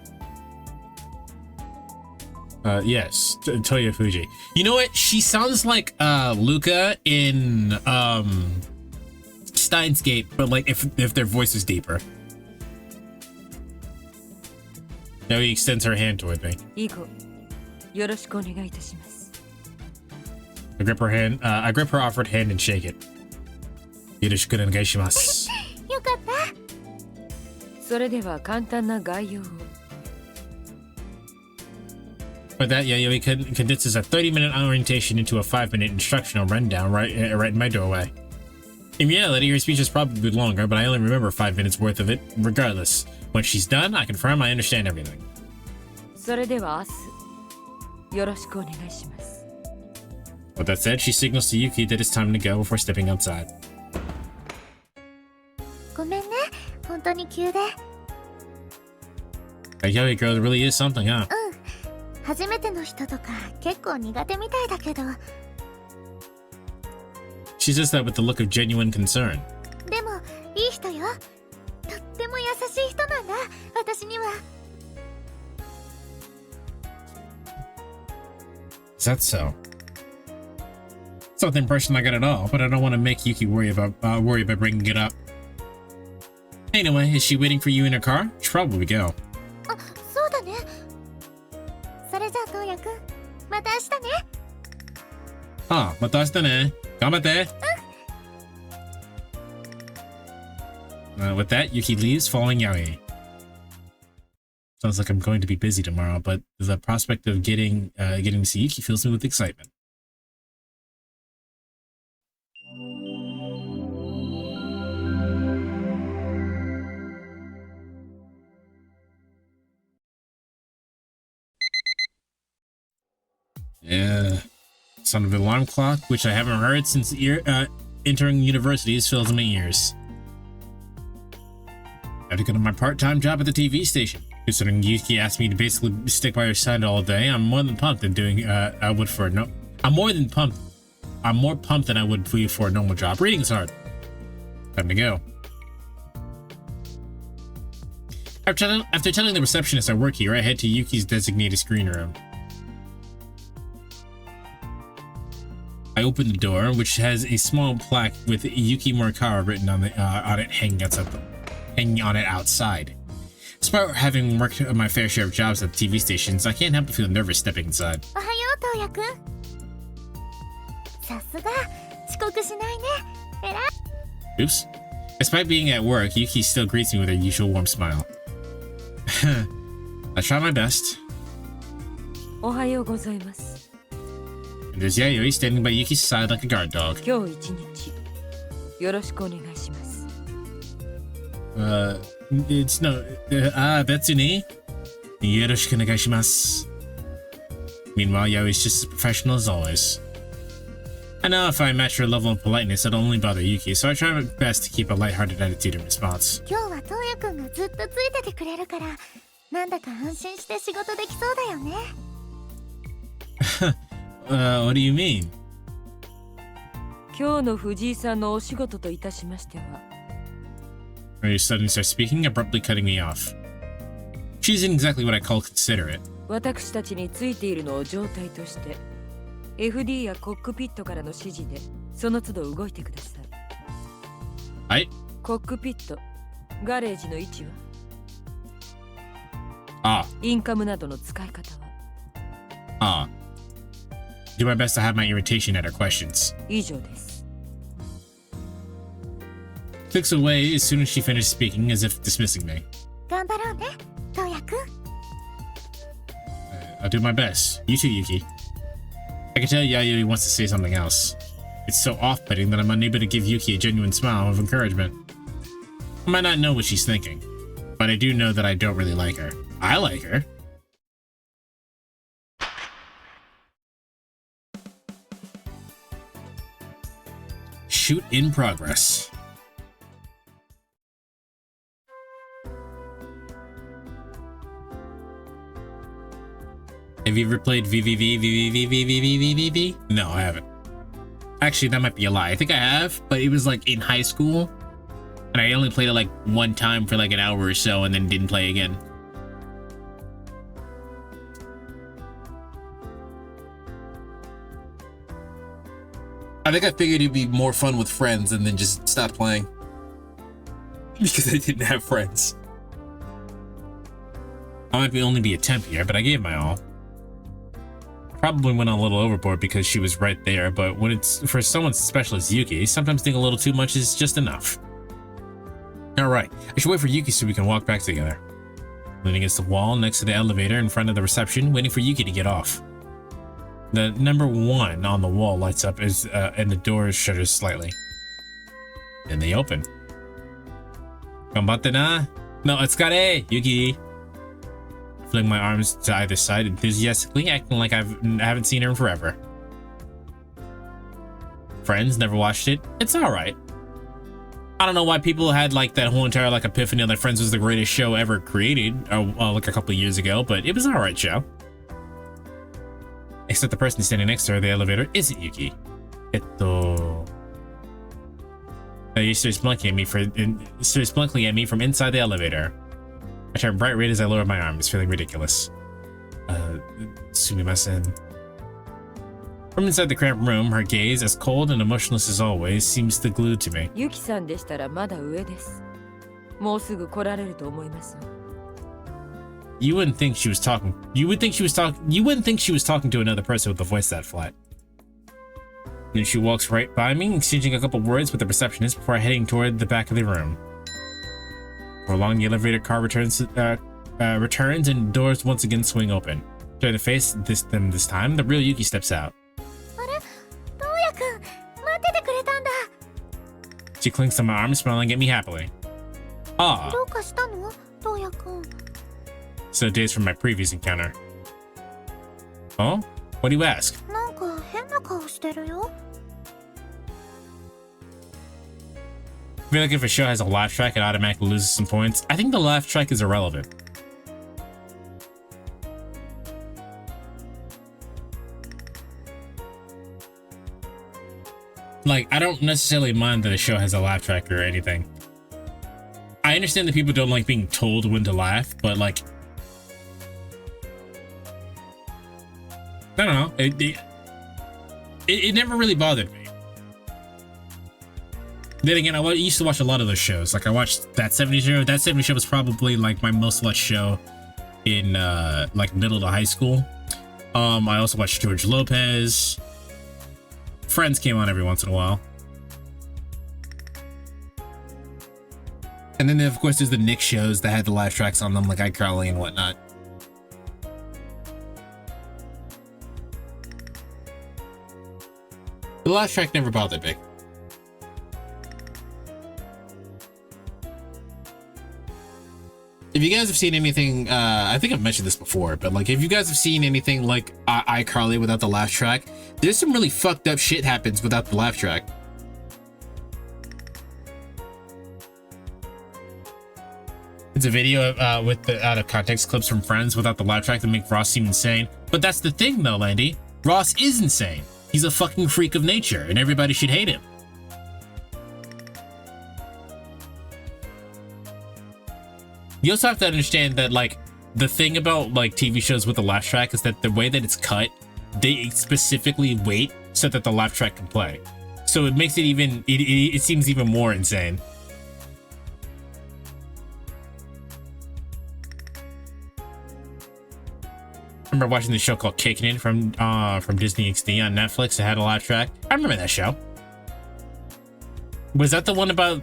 Yes, Toya Fuji. You know what? She sounds like Luca in Steins Gate, but like if their voice was deeper. Now he extends her hand toward me. 以後よろしくお願いいたします。 I grip her offered hand and shake it. よろしくお願いします。よかった。それでは簡単な概要を。 With that, Yayoi condenses a 30-minute orientation into a 5-minute instructional rundown right in my doorway. In reality, her speech is probably longer, but I only remember 5 minutes worth of it. Regardless, when she's done, I confirm I understand everything. それでは明日よろしくお願いします。 With that said, she signals to Yuki that it's time to go before stepping outside. ごめんね、本当に急で。That Yayoi girl really is something, huh? 初めての人とか結構苦手みたいだけど。 She says that with the look of genuine concern. でもいい人よ。とっても優しい人なんだ、私には。 Is that so? It's not the impression I got at all, but I don't want to make Yuki worry about bringing it up. Anyway, is she waiting for you in her car? Should probably go. あ、そうだね。それじゃあトウヤくん、また明日ね。Ah, また明日ね。頑張って。With that, Yuki leaves, following Yaoi. Sounds like I'm going to be busy tomorrow, but the prospect of getting to see Yuki fills me with excitement. Yeah, sound of an alarm clock, which I haven't heard since entering universities, fills my ears. I have to go to my part-time job at the TV station. Considering Yuki asked me to basically stick by her side all day, I'm more than pumped than doing I would for no. I'm more pumped than I would be for a normal job. Reading is hard. Time to go. After telling the receptionist I work here, I head to Yuki's designated screen room. I open the door, which has a small plaque with Yuki Morikawa written on it, hanging on it outside. Despite having worked my fair share of jobs at TV stations, I can't help but feel nervous stepping inside. Ohayo, Toya-kun. Sasuga, chikoku shinai ne. Erai. Oops. Despite being at work, Yuki still greets me with her usual warm smile. I try my best. おはようございます。 And there's Yayoi standing by Yuki's side like a guard dog. 今日一日よろしくお願いします。 It's no, Betsune. Yoroshiku onegaishimasu. Meanwhile, Yayoi is just as professional as always. I know if I match her level of politeness, it'll only bother Yuki, so I try my best to keep a lighthearted attitude in response. 今日はトーヤくんがずっとついててくれるから、なんだか安心して仕事できそうだよね。What do you mean? 今日の藤井さんのお仕事といたしましては。Or you suddenly start speaking, abruptly cutting me off. She isn't exactly what I call considerate. 私たちについているのを状態として、FD やコックピットからの指示で、その都度動いてください。はい。コックピット、ガレージの位置は？ああ。インカムなどの使い方は？ああ。Do my best to have my irritation at her questions. 以上です。Clicks away as soon as she finished speaking, as if dismissing me. 頑張ろうね、トーヤくん。I'll do my best. You too, Yuki. I can tell Yayoi wants to say something else. It's so off-putting that I'm unable to give Yuki a genuine smile of encouragement. I might not know what she's thinking, but I do know that I don't really like her. I like her. Shoot in progress. Have you ever played VVV? No, I haven't. Actually, that might be a lie. I think I have, but it was like in high school, and I only played it like one time for like an hour or so, and then didn't play again. I think I figured it'd be more fun with friends and then just stop playing. Because I didn't have friends. I might only be a temp here, but I gave my all. Probably went a little overboard because she was right there, but when it's for someone special as Yuki, sometimes think a little too much is just enough. Alright, I should wait for Yuki so we can walk back together. Leaning against the wall next to the elevator in front of the reception, waiting for Yuki to get off. The number 1 on the wall lights up as and the door shutters slightly. Then they open. Ganbatte na? No, otsukare, Yuki. Fling my arms to either side enthusiastically, acting like I haven't seen her in forever. Friends, never watched it. It's alright. I don't know why people had like that whole entire like epiphany that Friends was the greatest show ever created, like a couple of years ago, but it was an alright show. Except the person standing next to her in the elevator isn't Yuki. He stares blankly at me from inside the elevator. I turn bright red as I lower my arms, feeling ridiculous. Sumimasen. From inside the cramped room, her gaze, as cold and emotionless as always, seems to glue to me. ユキさんでしたらまだ上です。もうすぐ来られると思います。You wouldn't think she was talking. You wouldn't think she was talking to another person with a voice that flat. Then she walks right by me, exchanging a couple words with the receptionist before heading toward the back of the room. For long, the elevator car returns. returns and doors once again swing open. Try to face them this time. The real Yuki steps out. あれ、トウヤくん、待っててくれたんだ。 She clings to my arm, smiling at me happily. Ah, どうかしたの、トウヤくん。 so days from my previous encounter. Oh? What do you ask? なんか変な顔してるよ。 I feel like if a show has a laugh track, it automatically loses some points. I think the laugh track is irrelevant. Like, I don't necessarily mind that a show has a laugh track or anything. I understand that people don't like being told when to laugh, but like, I don't know. It never really bothered me. Then again, I used to watch a lot of those shows. Like I watched That 70s Show. That 70s Show was probably like my most watched show in like middle to high school. I also watched George Lopez. Friends came on every once in a while. And then of course there's the Nick shows that had the laugh tracks on them, like iCarly and whatnot. The laugh track never bothered me. If you guys have seen anything, I think I've mentioned this before, but like if you guys have seen anything like iCarly without the laugh track, there's some really fucked up shit happens without the laugh track. It's a video with the out of context clips from Friends without the laugh track to make Ross seem insane. But that's the thing though, Landy. Ross is insane. He's a fucking freak of nature and everybody should hate him. You also have to understand that like the thing about like TV shows with the laugh track is that the way that it's cut, they specifically wait so that the laugh track can play. So it makes it even, it seems even more insane. I remember watching the show called Kickin' It from Disney XD on Netflix. It had a laugh track. I remember that show. Was that the one about?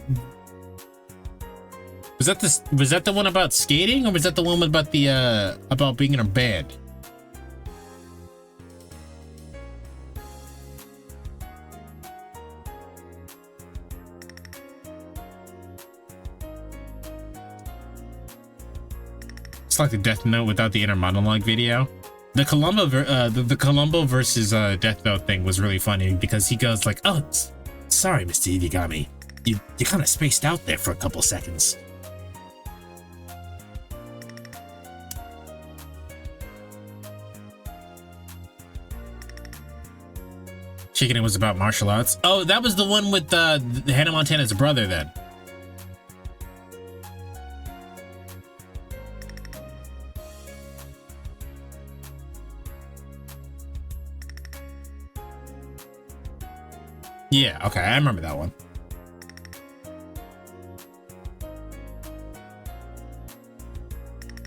Was that the one about skating, or was that the one about the about being in a band? It's like the Death Note without the inner monologue video. The Columbo the Columbo versus Death Note thing was really funny because he goes like, "Oh, sorry, Mr. Inugami, you kind of spaced out there for a couple seconds." Chicken It was about martial arts. Oh, that was the one with Hannah Montana's brother then. Yeah, okay, I remember that one.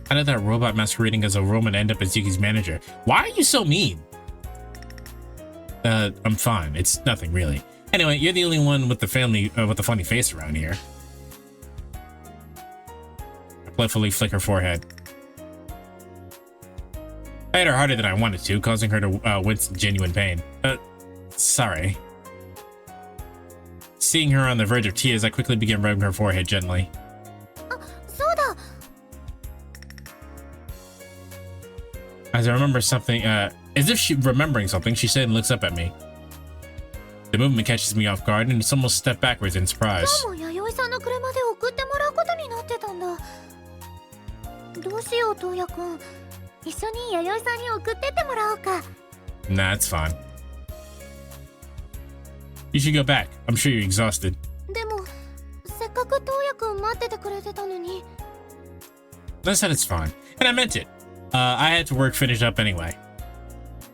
How did that robot masquerading as a Roman end up as Yuki's manager? Why are you so mean? I'm fine. It's nothing really. Anyway, you're the only one with the family with the funny face around here. I playfully flick her forehead. I hit her harder than I wanted to, causing her to wince in genuine pain. Sorry. Seeing her on the verge of tears, I quickly began rubbing her forehead gently. そうだ。 As I remember something, as if she remembering something, she said and looks up at me. The movement catches me off guard, and it's almost step backwards in surprise. 今日も弥生さんの車で送ってもらうことになってたんだ。どうしよう、トウヤくん。一緒に弥生さんに送ってってもらおうか。Nah, it's fine. You should go back. I'm sure you're exhausted. でも、せっかくトウヤくん待っててくれてたのに。I said it's fine, and I meant it. I had to work finish up anyway.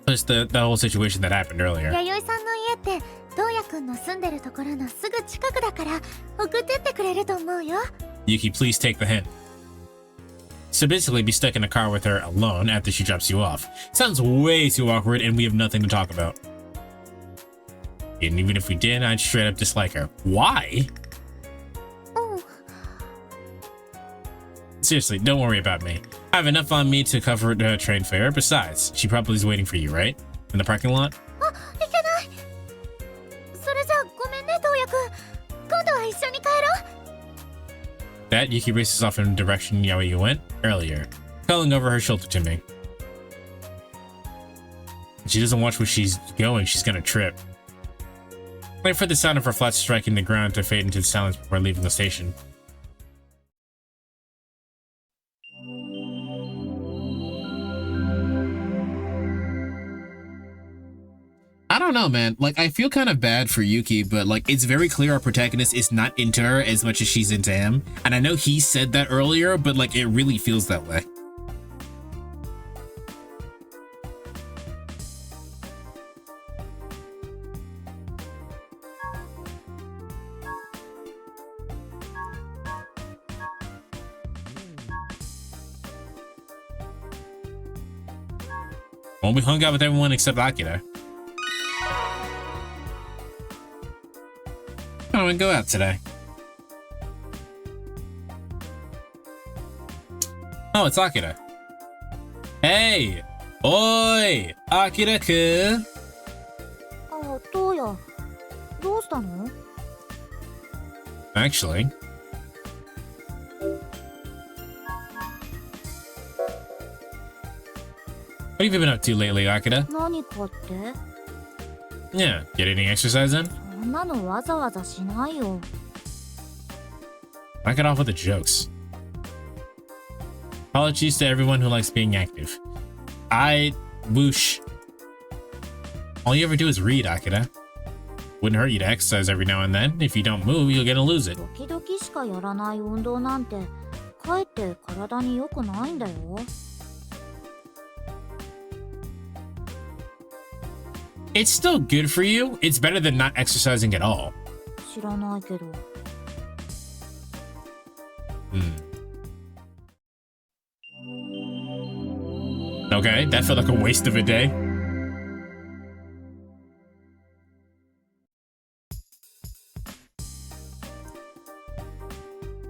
Plus the whole situation that happened earlier. 弥生さんの家ってトウヤくんの住んでるところのすぐ近くだから送ってってくれると思うよ。 Yuki, please take the hint. So basically be stuck in a car with her alone after she drops you off. Sounds way too awkward and we have nothing to talk about. And even if we did, I'd straight up dislike her. Why? うん。 Seriously, don't worry about me. I have enough on me to cover the train fare. Besides, she probably is waiting for you, right? In the parking lot? あ、いけない。それじゃあごめんね、東也くん。今度は一緒に帰ろう。That Yuki races off in the direction Yaoi went earlier, calling over her shoulder to me. If she doesn't watch where she's going, she's gonna trip. Wait for the sound of her flat striking the ground to fade into the silence before leaving the station. I don't know, man. Like, I feel kind of bad for Yuki, but like, it's very clear our protagonist is not into her as much as she's into him. And I know he said that earlier, but like, it really feels that way. Well, we hung out with everyone except Akira. Oh, and go out today. Oh, it's Akira. Hey! Oi! Akira-kun! あ、東也。どうしたの？ Actually. What have you been up to lately, Akira? 何かって？ Yeah, get any exercise in? そんなのわざわざしないよ。 Knock it off with the jokes. Apologies to everyone who likes being active. Whoosh. All you ever do is read, Akira. Wouldn't hurt you to exercise every now and then. If you don't move, you're gonna lose it. 時々しかやらない運動なんて、かえって体に良くないんだよ。 It's still good for you. It's better than not exercising at all. 知らないけど。Okay, that felt like a waste of a day.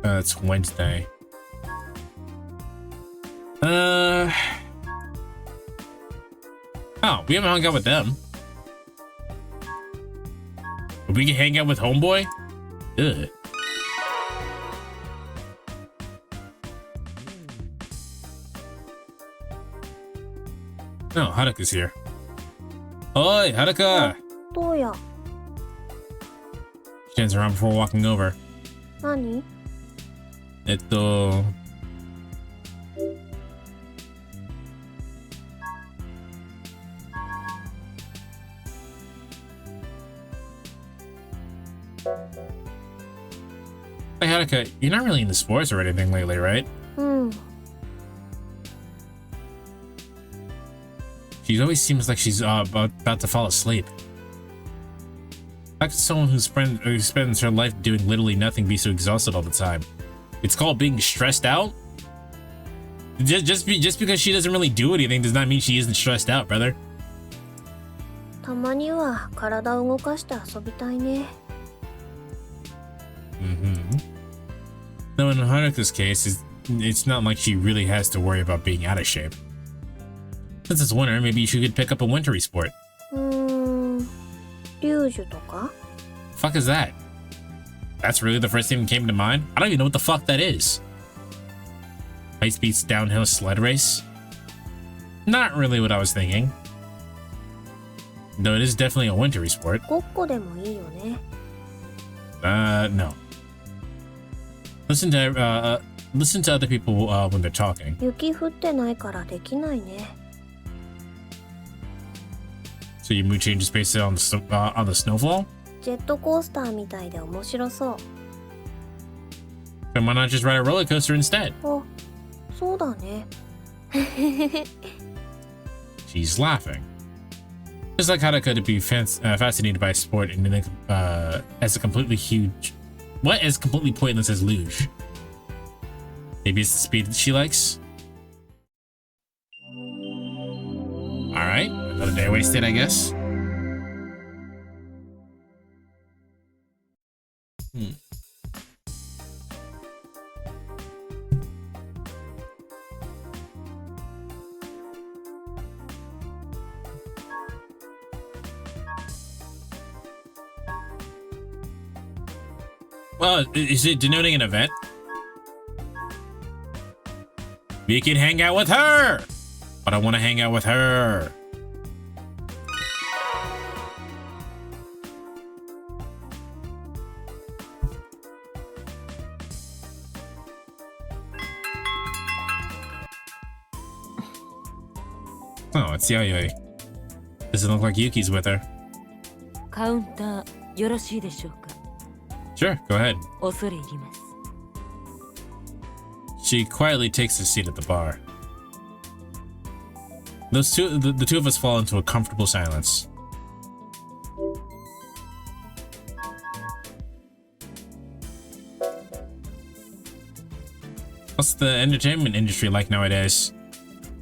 It's Wednesday. Oh, we haven't hung out with them. We can hang out with Homeboy? Ugh. Oh, Haruka's here. Oi, Haruka! 東也。 She turns around before walking over. 何？ Hey, Haruka, you're not really into sports or anything lately, right? うん。 She always seems like she's about to fall asleep. How could someone who spends her life doing literally nothing be so exhausted all the time? It's called being stressed out? Just because she doesn't really do anything does not mean she isn't stressed out, brother. たまには体を動かして遊びたいね。 Though in Haruka's case, it's not like she really has to worry about being out of shape. Since it's winter, maybe you could pick up a wintry sport. リュージュとか？ Fuck is that? That's really the first thing that came to mind? I don't even know what the fuck that is. High-speed downhill sled race? Not really what I was thinking. Though it is definitely a wintry sport. ごっこでもいいよね。 No. Listen to other people when they're talking. 雪降ってないからできないね。 So your mood changes based on the snowfall? ジェットコースターみたいで面白そう。 Then why not just ride a roller coaster instead? あ、そうだね。 She's laughing. Just like Haruka to be fascinated by sport and as completely pointless as luge. Maybe it's the speed that she likes? Alright, another day wasted, I guess. Well, is it denoting an event? We can hang out with her! But I want to hang out with her. Oh, it's Yayoi. Doesn't look like Yuki's with her. カウンターよろしいでしょうか。 Sure, go ahead. 恐れ入ります。 She quietly takes a seat at the bar. The two of us fall into a comfortable silence. What's the entertainment industry like nowadays?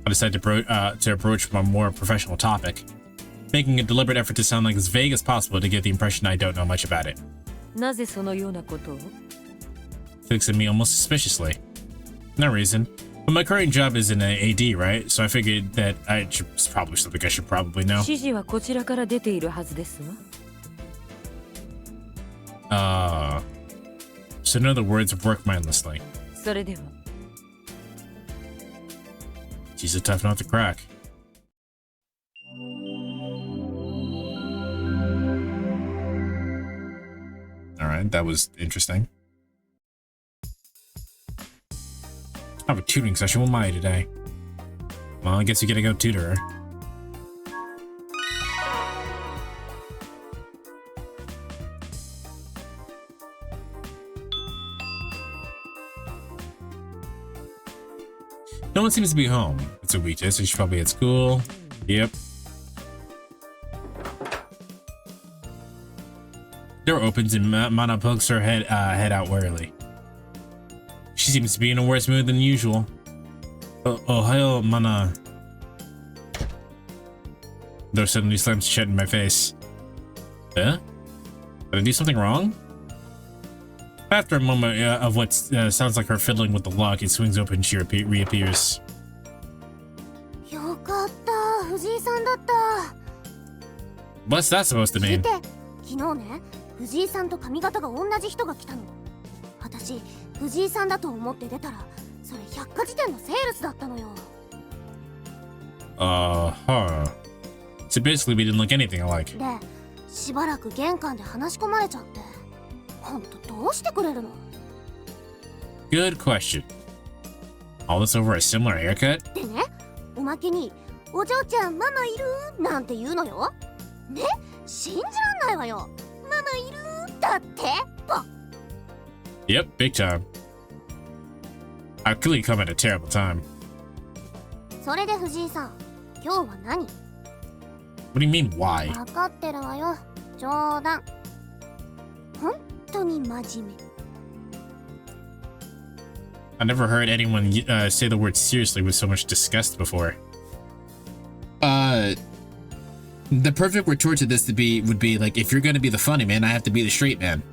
I decided to approach a more professional topic, making a deliberate effort to sound like as vague as possible to give the impression I don't know much about it. なぜそのようなことを？ Looks at me almost suspiciously. No reason. But my current job is in an AD, right? So I figured that it's probably something I should probably know. 指示はこちらから出ているはずですわ。So in other words, work mindlessly. それでは。 She's a tough nut to crack. Alright, that was interesting. I have a tutoring session with Maya today. Well, I guess you gotta go tutor her. No one seems to be home. It's a weekday, so she's probably at school. Yep. Door opens and Mana pokes her head out warily. She seems to be in a worse mood than usual. Ohio, Mana. Door suddenly slams shut in my face. Huh? Did I do something wrong? After a moment of what sounds like her fiddling with the lock, it swings open and she reappears. よかった、藤井さんだった。 What's that supposed to 聞い mean? て、昨日ね、藤井さんと髪型が同じ人が来たの。私、藤井さんだと思って出たら、それ百科事典のセールスだったのよ。Huh. So basically we didn't look anything alike. で、しばらく玄関で話し込まれちゃって。ほんとどうしてくれるの？ Good question. All this over a similar haircut? でね、おまけにお嬢ちゃんママいるなんて言うのよ。ね、信じらんないわよ。ママいるだってば。 Yep, big time. I've clearly come at a terrible time. それで藤井さん、今日は何？ What do you mean, why? 分かってるわよ。冗談。本当に真面目。 I never heard anyone say the word seriously with so much disgust before. The perfect retort to this would be like, if you're gonna be the funny man, I have to be the straight man.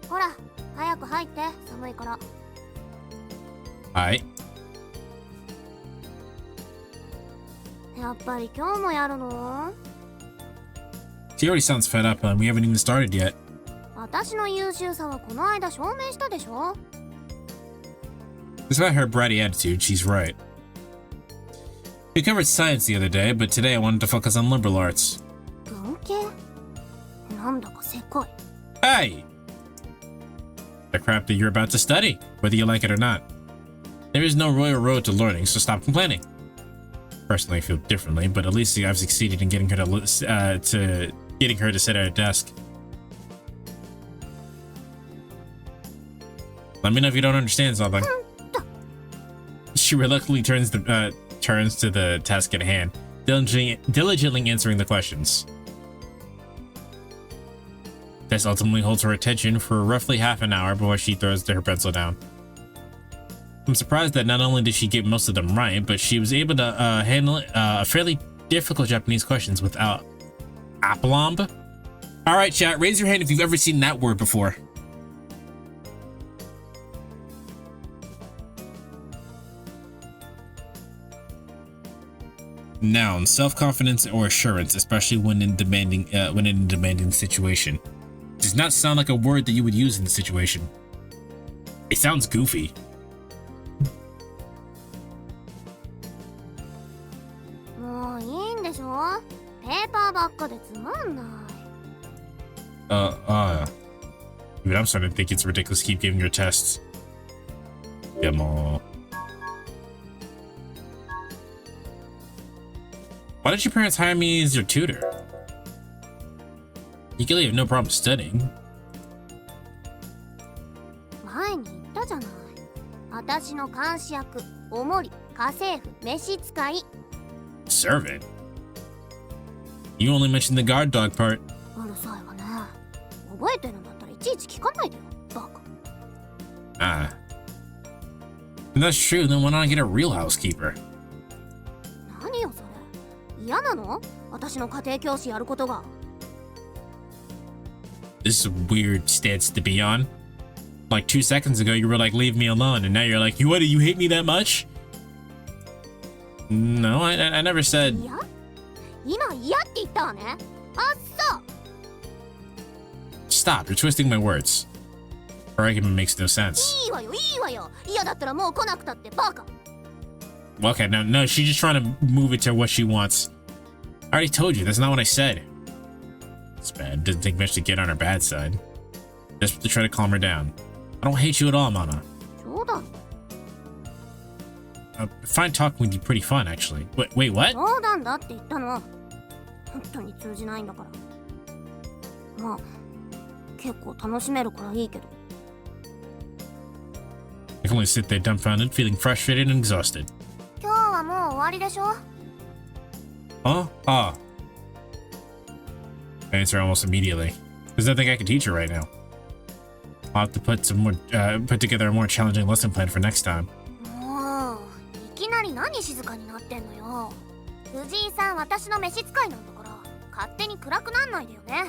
ほら、早く入って、寒いから。 Alright. やっぱり今日もやるの？ She already sounds fed up, and we haven't even started yet. 私の優秀さはこの間証明したでしょ？ Despite her bratty attitude, she's right. We covered science the other day, but today I wanted to focus on liberal arts. 文系？なんだかせこい。 Hey! The crap that you're about to study, whether you like it or not. There is no royal road to learning, so stop complaining. Personally, I feel differently, but at least I've succeeded in getting her to sit at her desk. Let me know if you don't understand something. She reluctantly turns to the task at hand, diligently answering the questions. This ultimately holds her attention for roughly half an hour before she throws her pencil down. I'm surprised that not only did she get most of them right, but she was able to handle a fairly difficult Japanese questions without aplomb. All right, chat, raise your hand if you've ever seen that word before. Noun: self-confidence or assurance, especially when in demanding situation. does not sound like a word that you would use in the situation. It sounds goofy. もういいんでしょ。ペーパーばっかでつまんない。Dude, I'm starting to think it's ridiculous to keep giving your tests. Come on. Why did your parents hire me as your tutor? You clearly have no problem studying. 前に言ったじゃない。私の監視役、おもり、家政婦、召使い。 Servant? You only mentioned the guard dog part. うるさいわね。覚えてるんだったらいちいち聞かないでよ、バカ。Ah. If that's true, then why not get a real housekeeper? 何よそれ。嫌なの？私の家庭教師やることが。This is a weird stance to be on. Like 2 seconds ago, you were like, leave me alone, and now you're like, what, you hate me that much? No, I never said... いや？今嫌って言ったわね。あっそう。 Stop, you're twisting my words. Her argument makes no sense. いいわよ、いいわよ。嫌だったらもう来なくたってバカ。 Well, okay, no, she's just trying to move it to what she wants. I already told you, that's not what I said. It's bad, didn't think much to get on her bad side. Just to try to calm her down. I don't hate you at all, Mana. 冗談。I find talking with you pretty fun, actually. Wait, what? 冗談だって言ったの。本当に通じないんだから。まあ、結構楽しめるからいいけど。 I can only sit there dumbfounded, feeling frustrated and exhausted. 今日はもう終わりでしょ。 Huh? Ah. I answer almost immediately. There's nothing I can teach her right now. I'll have to put together a more challenging lesson plan for next time. もう、いきなり何静かになってんのよ。藤井さん、私の召使いなんだから、勝手に暗くなんないでよね。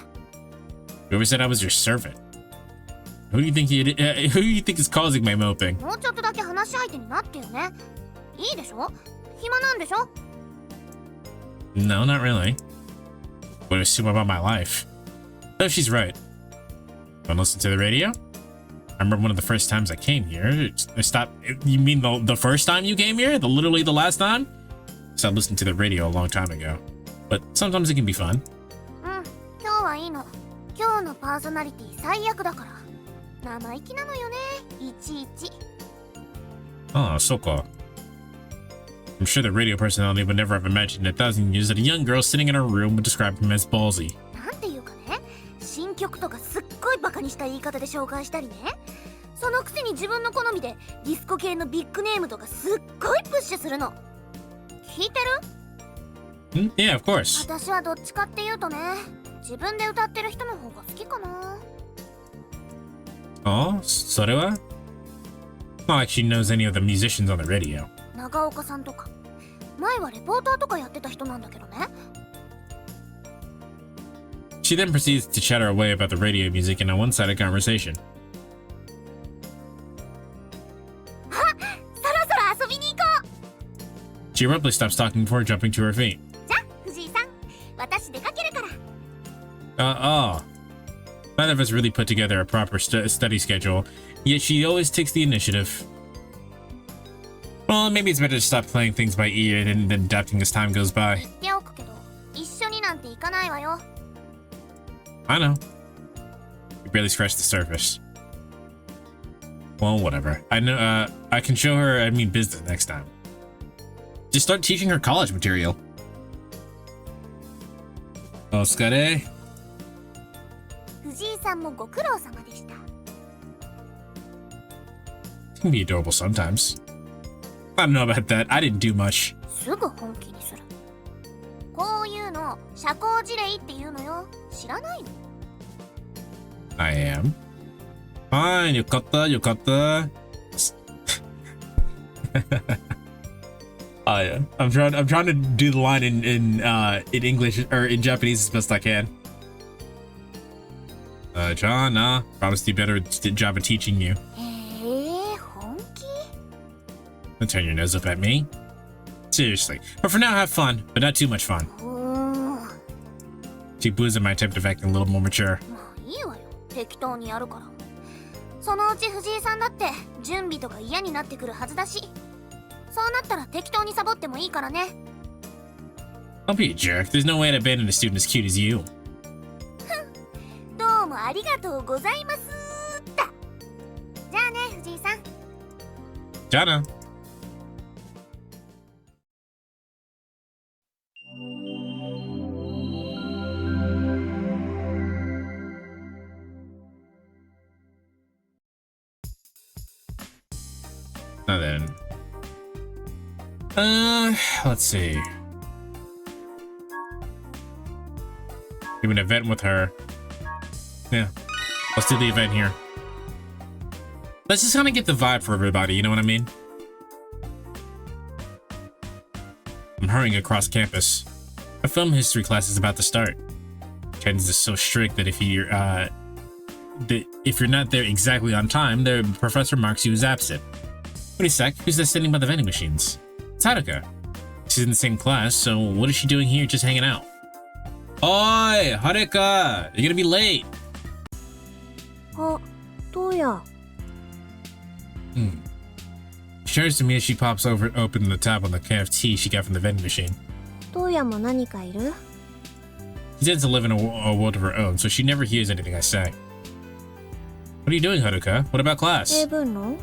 Whoever said I was your servant? Who do you think who do you think is causing my moping? もうちょっとだけ話し相手になってよね。いいでしょ？暇なんでしょ？ No, not really. Would assume about my life. No, she's right. Wanna listen to the radio? I remember one of the first times I came here. You mean the first time you came here? Literally the last time? So I listened to the radio a long time ago. But sometimes it can be fun. うん、今日はいいの。今日のパーソナリティ最悪だから。生意気なのよね、いちいち。 Oh, so-called. I'm sure the radio personality would never have imagined in 1,000 years that a young girl sitting in her room would describe him as ballsy. なんていうかね、新曲とかすっごいバカにした言い方で紹介したりね。そのくせに自分の好みでディスコ系のビッグネームとかすっごいプッシュするの。聞いてる？ Yeah, of course. 私はどっちかっていうとね、自分で歌ってる人の方が好きかな。 Oh, それは? Not like she knows any of the musicians on the radio. 長岡さんとか。前はレポーターとかやってた人なんだけどね。 She then proceeds to chatter away about the radio music in a one-sided conversation. あ、そろそろ遊びに行こう。 She abruptly stops talking before jumping to her feet. じゃあ、藤井さん、私出かけるから。 Neither of us really put together a proper study schedule, yet she always takes the initiative. Well, maybe it's better to stop playing things by ear and then adapting as time goes by. 言っておくけど、一緒になんて行かないわよ。 I know. We barely scratched the surface. Well, whatever. I know, I can show her, business next time. Just start teaching her college material. Otsukare. 藤井さんもご苦労様でした。 It can be adorable sometimes. I don't know about that. I didn't do much. すぐ本気にする。こういうの社交辞令っていうのよ。知らないの？ I am. Fine, yokata, yokata. Yeah. I'm trying to do the line in English or in Japanese as best I can. John, promised you better job of teaching you. 本気？ Don't turn your nose up at me. Seriously. But for now, have fun, but not too much fun. She boos at my attempt of acting a little more mature. まあいいわよ。適当にやるから。そのうち藤井さんだって準備とか嫌になってくるはずだし、そうなったら適当にサボってもいいからね。 Don't be a jerk. There's no way I'd abandon a student as cute as you. どうもありがとうございますーだ。じゃあね藤井さん。 Jana. Now then. Let's see. Do an event with her. Yeah. Let's do the event here. Let's just kind of get the vibe for everybody, you know what I mean? I'm hurrying across campus. A film history class is about to start. Attendance is so strict that if you're not there exactly on time, the professor marks you as absent. Wait a sec, who's that standing by the vending machines? It's Haruka. She's in the same class, so what is she doing here just hanging out? Oi, Haruka! You're gonna be late! あ、どうや。 She turns to me as she pops open the tab on the can of tea she got from the vending machine. どうやも何かいる？ She tends to live in a world of her own, so she never hears anything I say. What are you doing, Haruka? What about class? 英文の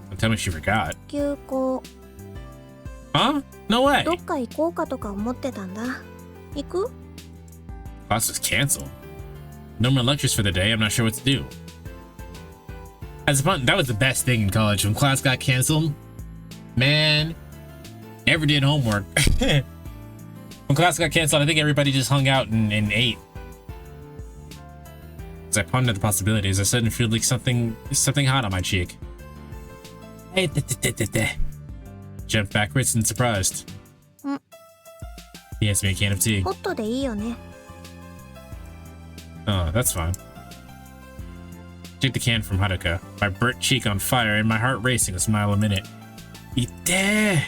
Don't tell me she forgot. 休校。 Huh? No way! どっか行こうかとか思ってたんだ。行く？ Class is canceled. No more lectures for the day, I'm not sure what to do. As a fun, that was the best thing in college when class got canceled. Man, never did homework. When class got canceled, I think everybody just hung out and ate. As I pondered the possibilities, I suddenly feel like something hot on my cheek. Hey, jumped backwards and surprised. He hands me a can of tea. ホットでいいよね。 Oh, that's fine. Take the can from Haruka, my burnt cheek on fire and my heart racing a smile a minute. Ite!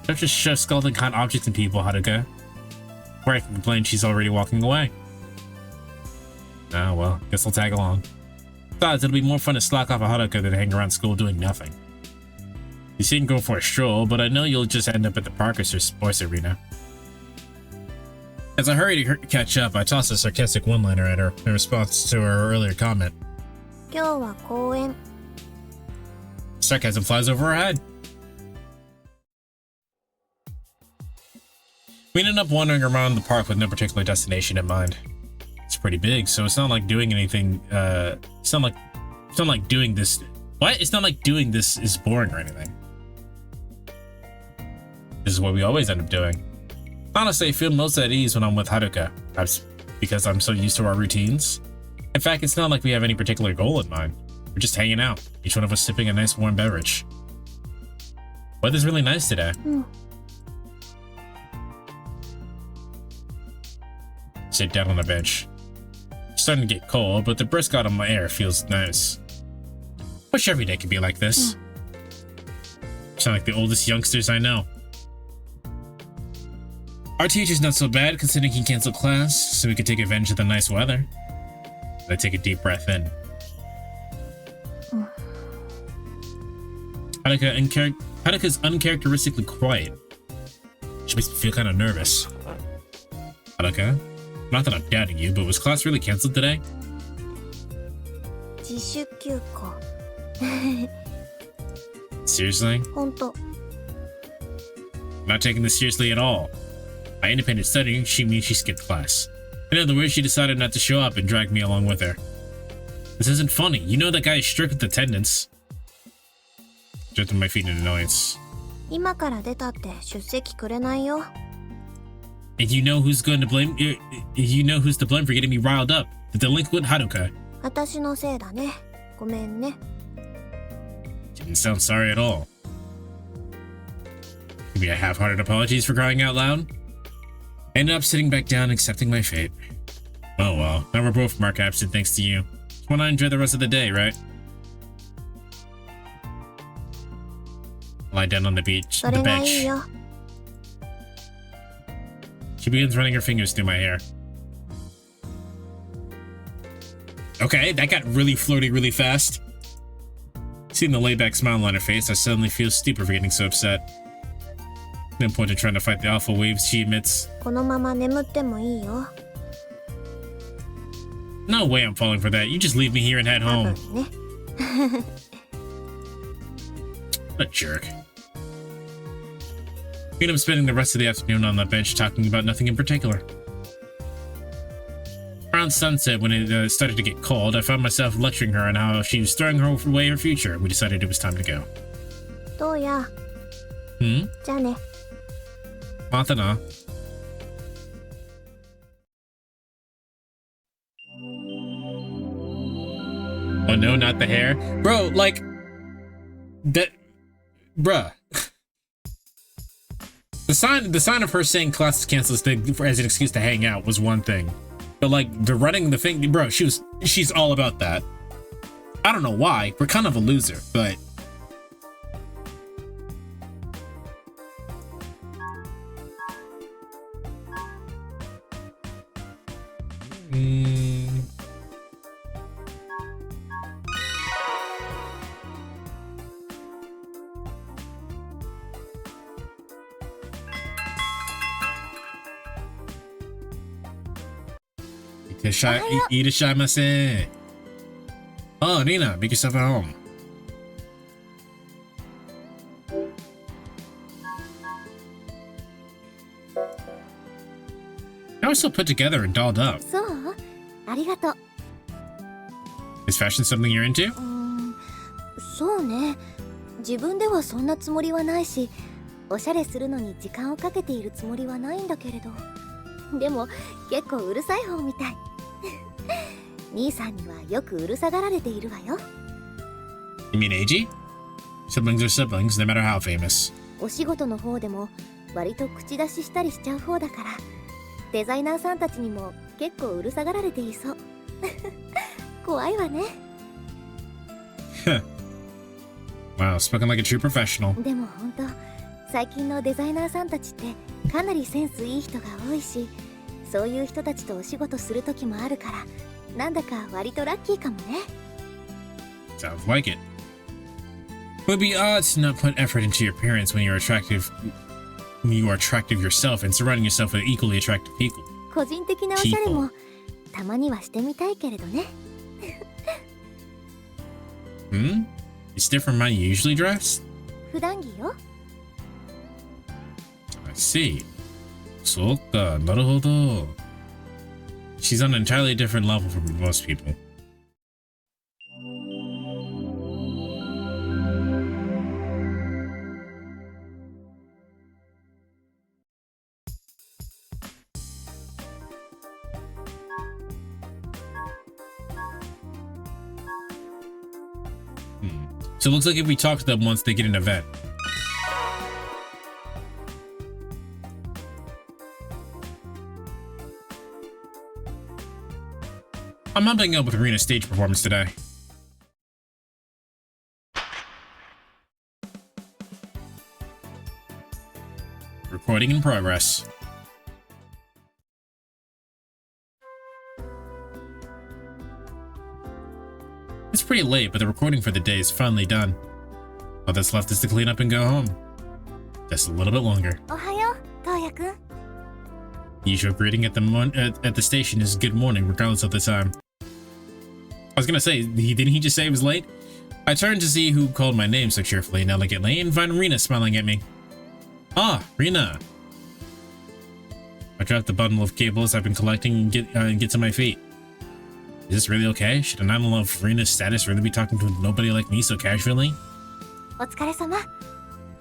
Don't just shove scalding hot objects in people, Haruka. Before I can complain, she's already walking away. Oh well, guess I'll tag along. Besides, it'll be more fun to slack off a Haruka than hang around school doing nothing. You seem to go for a stroll, but I know you'll just end up at the park or sports arena. As I hurry to catch up, I toss a sarcastic one-liner at her in response to her earlier comment. 今日は公園。 Sarcasm flies over her head. We ended up wandering around the park with no particular destination in mind. It's pretty big, so it's not like doing anything. It's not like doing this. What? It's not like doing this is boring or anything. This is what we always end up doing. Honestly, I feel most at ease when I'm with Haruka, perhaps because I'm so used to our routines. In fact, it's not like we have any particular goal in mind. We're just hanging out, each one of us sipping a nice warm beverage. Weather's really nice today. Sit down on a bench. It's starting to get cold, but the brisk autumn air feels nice. Wish every day could be like this. Sound like the oldest youngsters I know. Our teacher's not so bad considering he canceled class, so we could take advantage of the nice weather. I take a deep breath in. Haruka's uncharacteristically quiet. She makes me feel kind of nervous. Haruka, not that I'm doubting you, but was class really canceled today? 自主休校。 Seriously? 本当。 I'm not taking this seriously at all. By independent studying, she means she skipped class. In other words, she decided not to show up and drag me along with her. This isn't funny. You know that guy is strict with attendance. Jerked my feet in annoyance. 今から出たって出席くれないよ。 And you know who's going to blame? You know who's to blame for getting me riled up? The delinquent Haruka. 私のせいだね。ごめんね。 Didn't sound sorry at all. Give me a half-hearted apologies for crying out loud. I ended up sitting back down, accepting my fate. Oh well, now we're both mark absent thanks to you. Just wanna enjoy the rest of the day, right? Lie down on the beach, そ the れがいい bench. よ。 She begins running her fingers through my hair. Okay, that got really flirty really fast. Seeing the laid-back smile on her face, I suddenly feel stupid for getting so upset. No point in trying to fight the awful waves she emits. このまま眠ってもいいよ。 No way I'm falling for that. You just leave me here and head 多 home. 分ね。 What a jerk. We end up spending the rest of the afternoon on the bench talking about nothing in particular. Around sunset, when it started to get cold, I found myself lecturing her on how she was throwing away her future. We decided it was time to go. どうや。 Hmm? じゃあね。 Matana. Oh no, not the hair. Bro, like... That... Bruh. The sign of her saying class is canceled as an excuse to hang out was one thing. But like, the running the thing... Bro, she's all about that. I don't know why. We're kind of a loser, but... Irashaimase. Oh, Rina, make yourself at home. How are so put together and dolled up? そうありがとう。 Is fashion something you're into? そうね。自分ではそんなつもりはないし、おしゃれするのに時間をかけているつもりはないんだけれど。でも結構うるさい方みたい。兄さんにはよくうるさがられているわよ。 You mean Eiji? Siblings are siblings, no matter how famous. お仕事の方でも割と口出ししたりしちゃう方だから、デザイナーさんたちにも結構うるさがられていそう。怖いわね。Wow, spoken like a true professional. でも本当、最近のデザイナーさんたちってかなりセンスいい人が多いし、そういう人たちとお仕事する時もあるから、なんだか割とラッキーかもね。 Sounds like it. It would be odd to not put effort into your appearance when you are attractive yourself and surrounding yourself with equally attractive people. 個人的なおしゃれもたまにはしてみたいけれどね。Hmm? It's different from how you usually dress? 普段着よ。 I see. So, naruhodo. She's on an entirely different level from most people. So it looks like if we talk to them once, they get an event. I'm humping up with Rina's stage performance today. Recording in progress. It's pretty late, but the recording for the day is finally done. All that's left is to clean up and go home. Just a little bit longer. おはよう、東也くん。 Usual greeting at the station is good morning, regardless of the time. I was gonna say, didn't he just say it was late? I turned to see who called my name so cheerfully and elegantly and find Rina smiling at me. Ah, Rina. I dropped the bundle of cables I've been collecting and get to my feet. Is this really okay? Should a 911 Rina's status really be talking to nobody like me so casually? お疲れ様。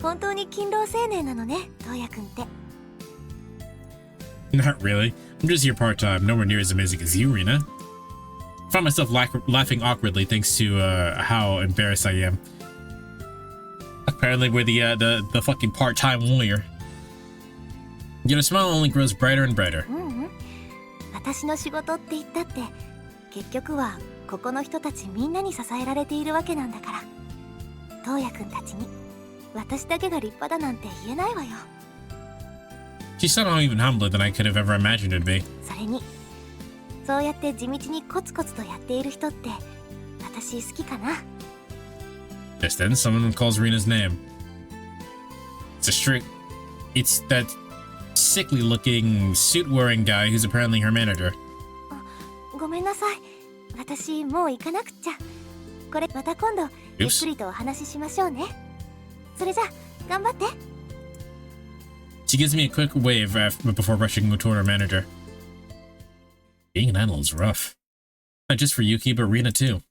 本当に勤労青年なのね、東也くんって。 Not really. I'm just here part-time, nowhere near as amazing as you, Rina. I found myself laughing awkwardly thanks to how embarrassed I am. Apparently we're the fucking part-time lawyer. Yet her smile only grows brighter and brighter. 私の仕事って言ったって、結局はここの人たちみんなに支えられているわけなんだから。東也くんたちに私だけが立派だなんて言えないわよ。 She's somehow even humbler than I could have ever imagined it'd be. それにそうやって地道にコツコツとやっている人って私好きかな。 Just then, someone calls Rina's name. It's that sickly-looking, suit-wearing guy who's apparently her manager. ごめんなさい、私もう行かなくっちゃ。これまた今度ゆっくりとお話ししましょうね。それじゃ頑張って。 She gives me a quick wave before rushing toward her manager. Being an idol is rough. Not just for Yuki, but Rina too.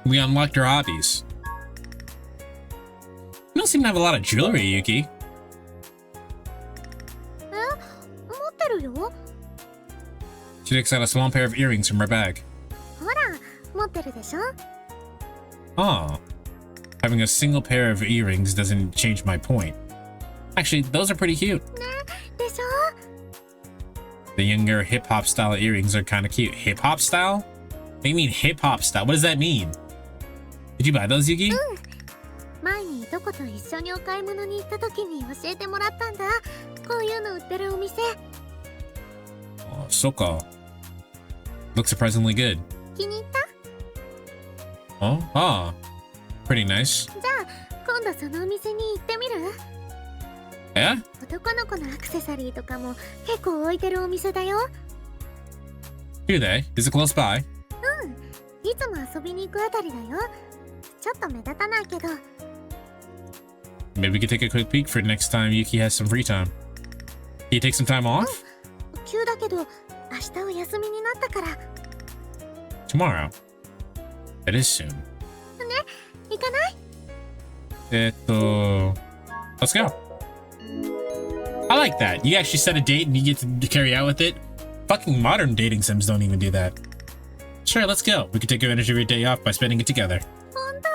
We unlocked her hobbies. You don't seem to have a lot of jewelry, Yuki. 持ってるよ。 She takes out a small pair of earrings from her bag. ほら、持ってるでしょ。 Oh. Having a single pair of earrings doesn't change my point. Actually, those are pretty cute. でしょ。 The younger hip-hop style earrings are kind of cute. Hip-hop style? What do you mean hip-hop style? What does that mean? Did you buy those, Yuki? 前にいとこと一緒にお買い物に行った時に教えてもらったんだ。こういうの売ってるお店。 Oh, Soko. Looks surprisingly good. 気に入った？ Oh, ah. Pretty nice. じゃあ今度そのお店に行ってみる？ Yeah? 男の子のアクセサリーとかも結構置いてるお店だよ。 Do they? Is it close by? いつも遊びに行くあたりだよ。ちょっと目立たないけど。 Maybe we could take a quick peek for next time Yuki has some free time. Can you take some time off? 急だけど明日お休みになったから。 Tomorrow. That is soon. 行かない？ Let's go. I like that. You actually set a date and you get to carry out with it. Fucking modern dating sims don't even do that. Sure, let's go. We can take advantage of your day off by spending it together. 本当？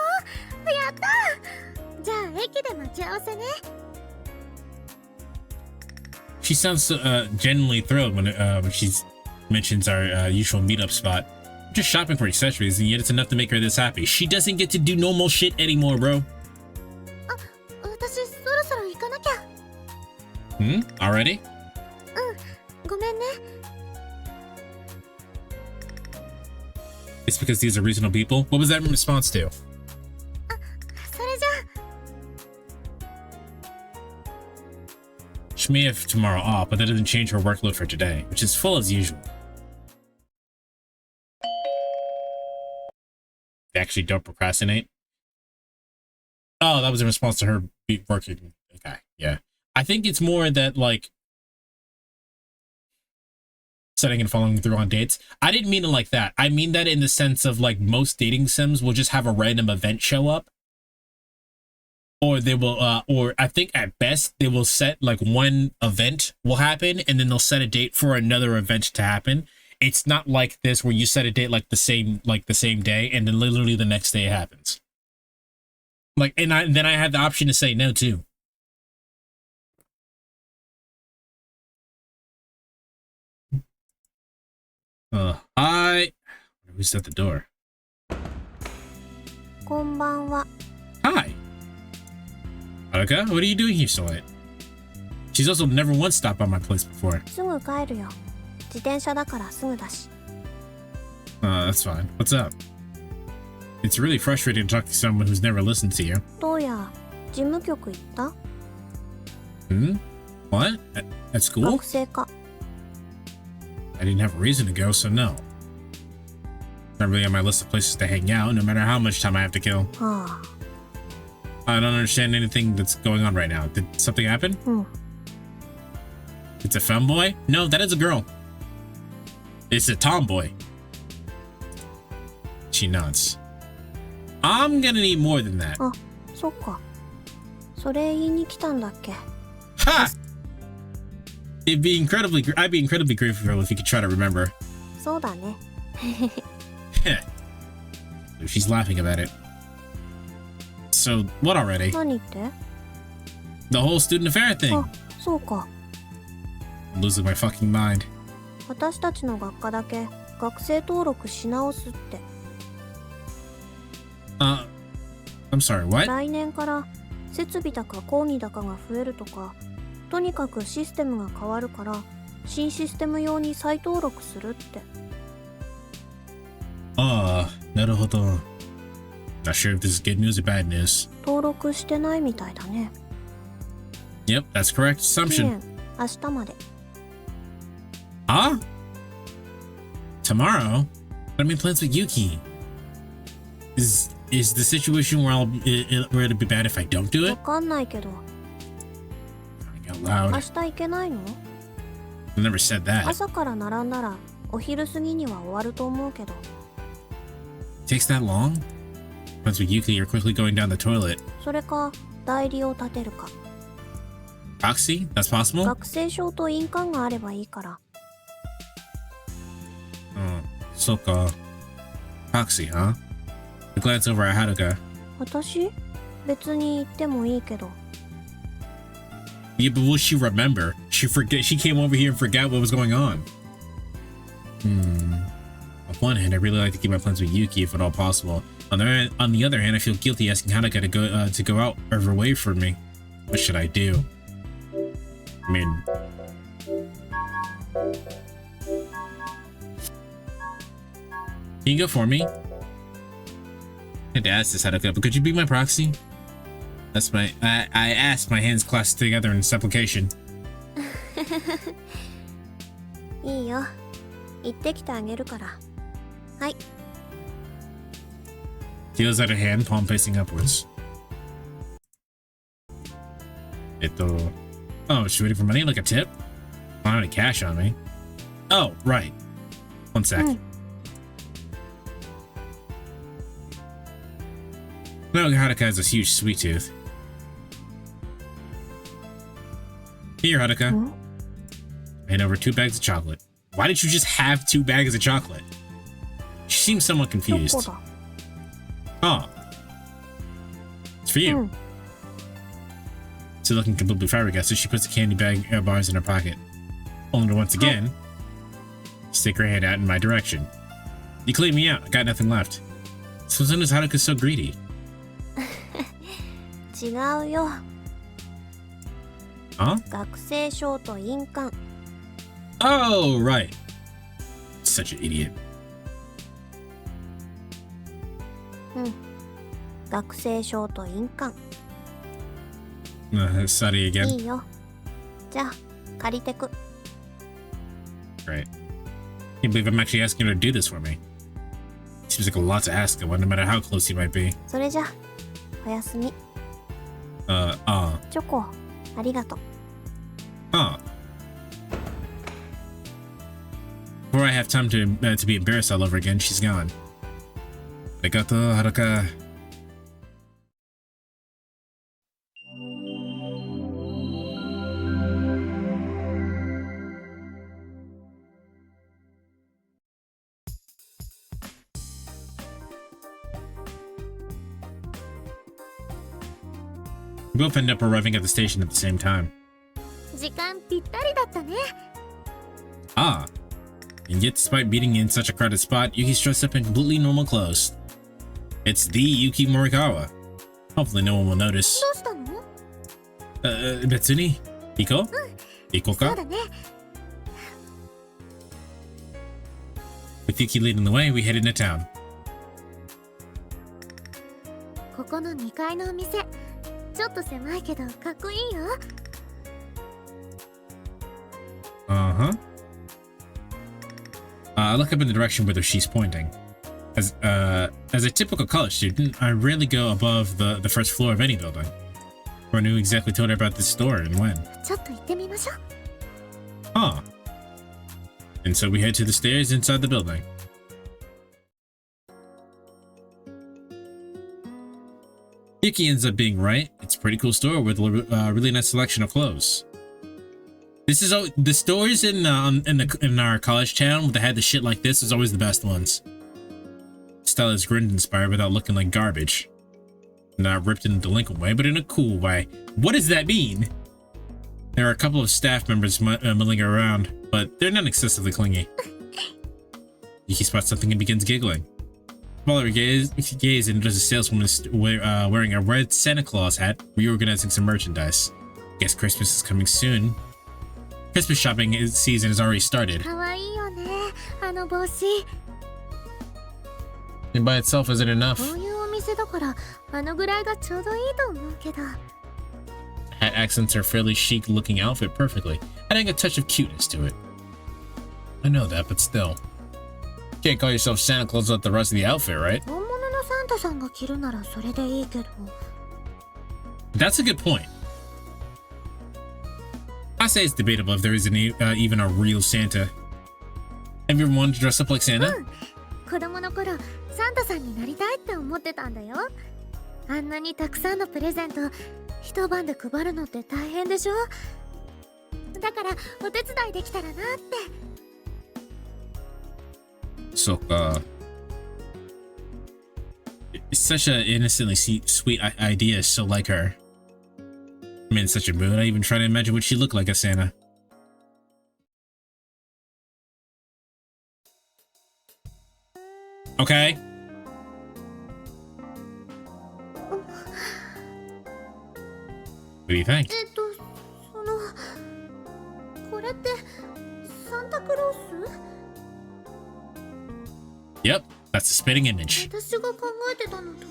やった！じゃあ駅で待ち合わせね。 She sounds genuinely thrilled when she mentions our usual meetup spot. We're just shopping for accessories, and yet it's enough to make her this happy. She doesn't get to do normal shit anymore, bro. 私そろそろ行かなきゃ。 Already? ごめんね。 It's because these are reasonable people? What was that in response to? それじゃ She may have tomorrow off, but that doesn't change her workload for today, which is full as usual. They actually don't procrastinate? Oh, that was in response to her working. Okay, yeah. I think it's more that, like, setting and following through on dates. I didn't mean it like that. I mean that in the sense of, like, most dating sims will just have a random event show up. Or they will, or I think at best they will set, like, one event will happen and then they'll set a date for another event to happen. It's not like this where you set a date like the same day and then literally the next day it happens. Like, and then I have the option to say no too. Who's at the door? こんばんは。 Hi. Haruka, what are you doing here so late? She's also never once stopped by my place before. すぐ帰るよ。自転車だからすぐだし。 That's fine. What's up? It's really frustrating to talk to someone who's never listened to you. どうや、事務局行った？ What? At school? 学生か。 I didn't have a reason to go, so no. Not really on my list of places to hang out, no matter how much time I have to kill. はあ。 I don't understand anything that's going on right now. Did something happen? It's a femboy? No, that is a girl. It's a tomboy. She nods. I'm gonna need more than that. あ、そっか。それ言いに来たんだっけ。 Ha! I'd be incredibly grateful if you could try to remember. そうだね。 She's laughing about it. So, what already? 何って？ The whole student affair thing. あ、そうか。 I'm losing my fucking mind. 私たちの学科だけ学生登録し直すって。I'm sorry, what? 来年から設備だか講義だかが増えるとか、とにかくシステムが変わるから新システム用に再登録するって。なるほど。Not sure if this is good news or bad news. 登録してないみたいだね。 Yep, that's correct 期 assumption. 限明日まで。 Huh? Tomorrow? What am I plans with Yuki? Is the situation where where it'll be bad if I don't do わ it? かんないけど、 Out 明 loud. 日行けないの？ I never said that. 朝から並んだらお昼過ぎには終わると思うけど。 Takes that long? Plans with Yuki are quickly going down the toilet. それか代理を立てるか。 Proxy? That's possible? 学生証と印鑑があればいいから。 So Proxy, huh? I glance over at Haruka. 私？別に行ってもいいけど。 Yeah, but will she remember? She came over here and forgot what was going on. On one hand, I really like to keep my plans with Yuki if at all possible. On the other hand, I feel guilty asking Haruka to go out of her way for me. What should I do? I mean, can you go for me? I had to ask this, Haruka, but could you be my proxy? That's I asked, my hands clasped together in supplication. いいよ。行ってきてあげるから。はい。 She holds out her hand, palm facing upwards. Oh, she's waiting for money like a tip? I don't have any cash on me. Oh, right. One sec. No, Haruka has this huge sweet tooth. Here, Haruka. Hand over 2 bags of chocolate. Why did you just have 2 bags of chocolate? She seems somewhat どこ confused. だ？ Oh. It's for you. Still looking completely flabbergasted, she puts the candy bars in her pocket. Only to once again, stick her hand out in my direction. You cleaned me out. I got nothing left. So when is Haruka so greedy? 違うよ。 Huh? 学生証と印鑑。 Oh, right. Such an idiot. 学生証と印鑑。 Sorry again. いいよ。じゃあ、借りてく。 Right. Can't believe I'm actually asking her to do this for me. Seems like a lot to ask of one, no matter how close you might be. それじゃ、おやすみ。 チョコ、ありがとう。 Before I have time to be embarrassed all over again, she's gone. Arigato, Haruka. We both end up arriving at the station at the same time. 時間ぴったりだったね。 And yet, despite being in such a crowded spot, Yuki's dressed up in completely normal clothes. It's the Yuki Morikawa. Hopefully no one will notice. どうしたの？ Betsuni? Iko? そう Ikoka? だね。 With Yuki leading the way, we head into town. ここの2階のお店、ちょっと狭いけどかっこいいよ。 I look up in the direction where she's pointing. As a typical college student, I rarely go above the first floor of any building. Or knew exactly told her about this store and when. ちょっと行ってみましょう。 And so we head to the stairs inside the building. Yuki ends up being right. It's a pretty cool store with a really nice selection of clothes. This is the stores in our college town that had the shit like this is always the best ones. Style is grin inspired without looking like garbage. Not ripped in a delinquent way, but in a cool way. What does that mean? There are a couple of staff members milling around, but they're not excessively clingy. Yuki spots something and begins giggling. Follow her gaze and notices a saleswoman wearing a red Santa Claus hat, reorganizing some merchandise. Guess Christmas is coming soon. Christmas shopping season has already started. 可愛いよね、あの帽子。 And by itself isn't enough. こういうお店だから、あのぐらいがちょうどいいと思うけど。 Hat accents her fairly chic looking outfit perfectly, adding a touch of cuteness to it. I know that, but still. Can't call yourself Santa Claus without the rest of the outfit, right? 本物のサンタさんが着るならそれでいいけど。 That's a good point. I say it's debatable if there isn't even a real Santa. Have you ever wanted to dress up like Santa? 子供の頃、サンタさんになりたいって思ってたんだよ。あんなにたくさんのプレゼント、一晩で配るのって大変でしょ。だからお手伝いできたらなって。 So, it's such an innocently sweet idea, so like her. I'm in such a mood, I even try to imagine what she looked like as Santa. Okay. What do you think? これってサンタクロース？ Yep, that's the spitting image. 私が考えてたのと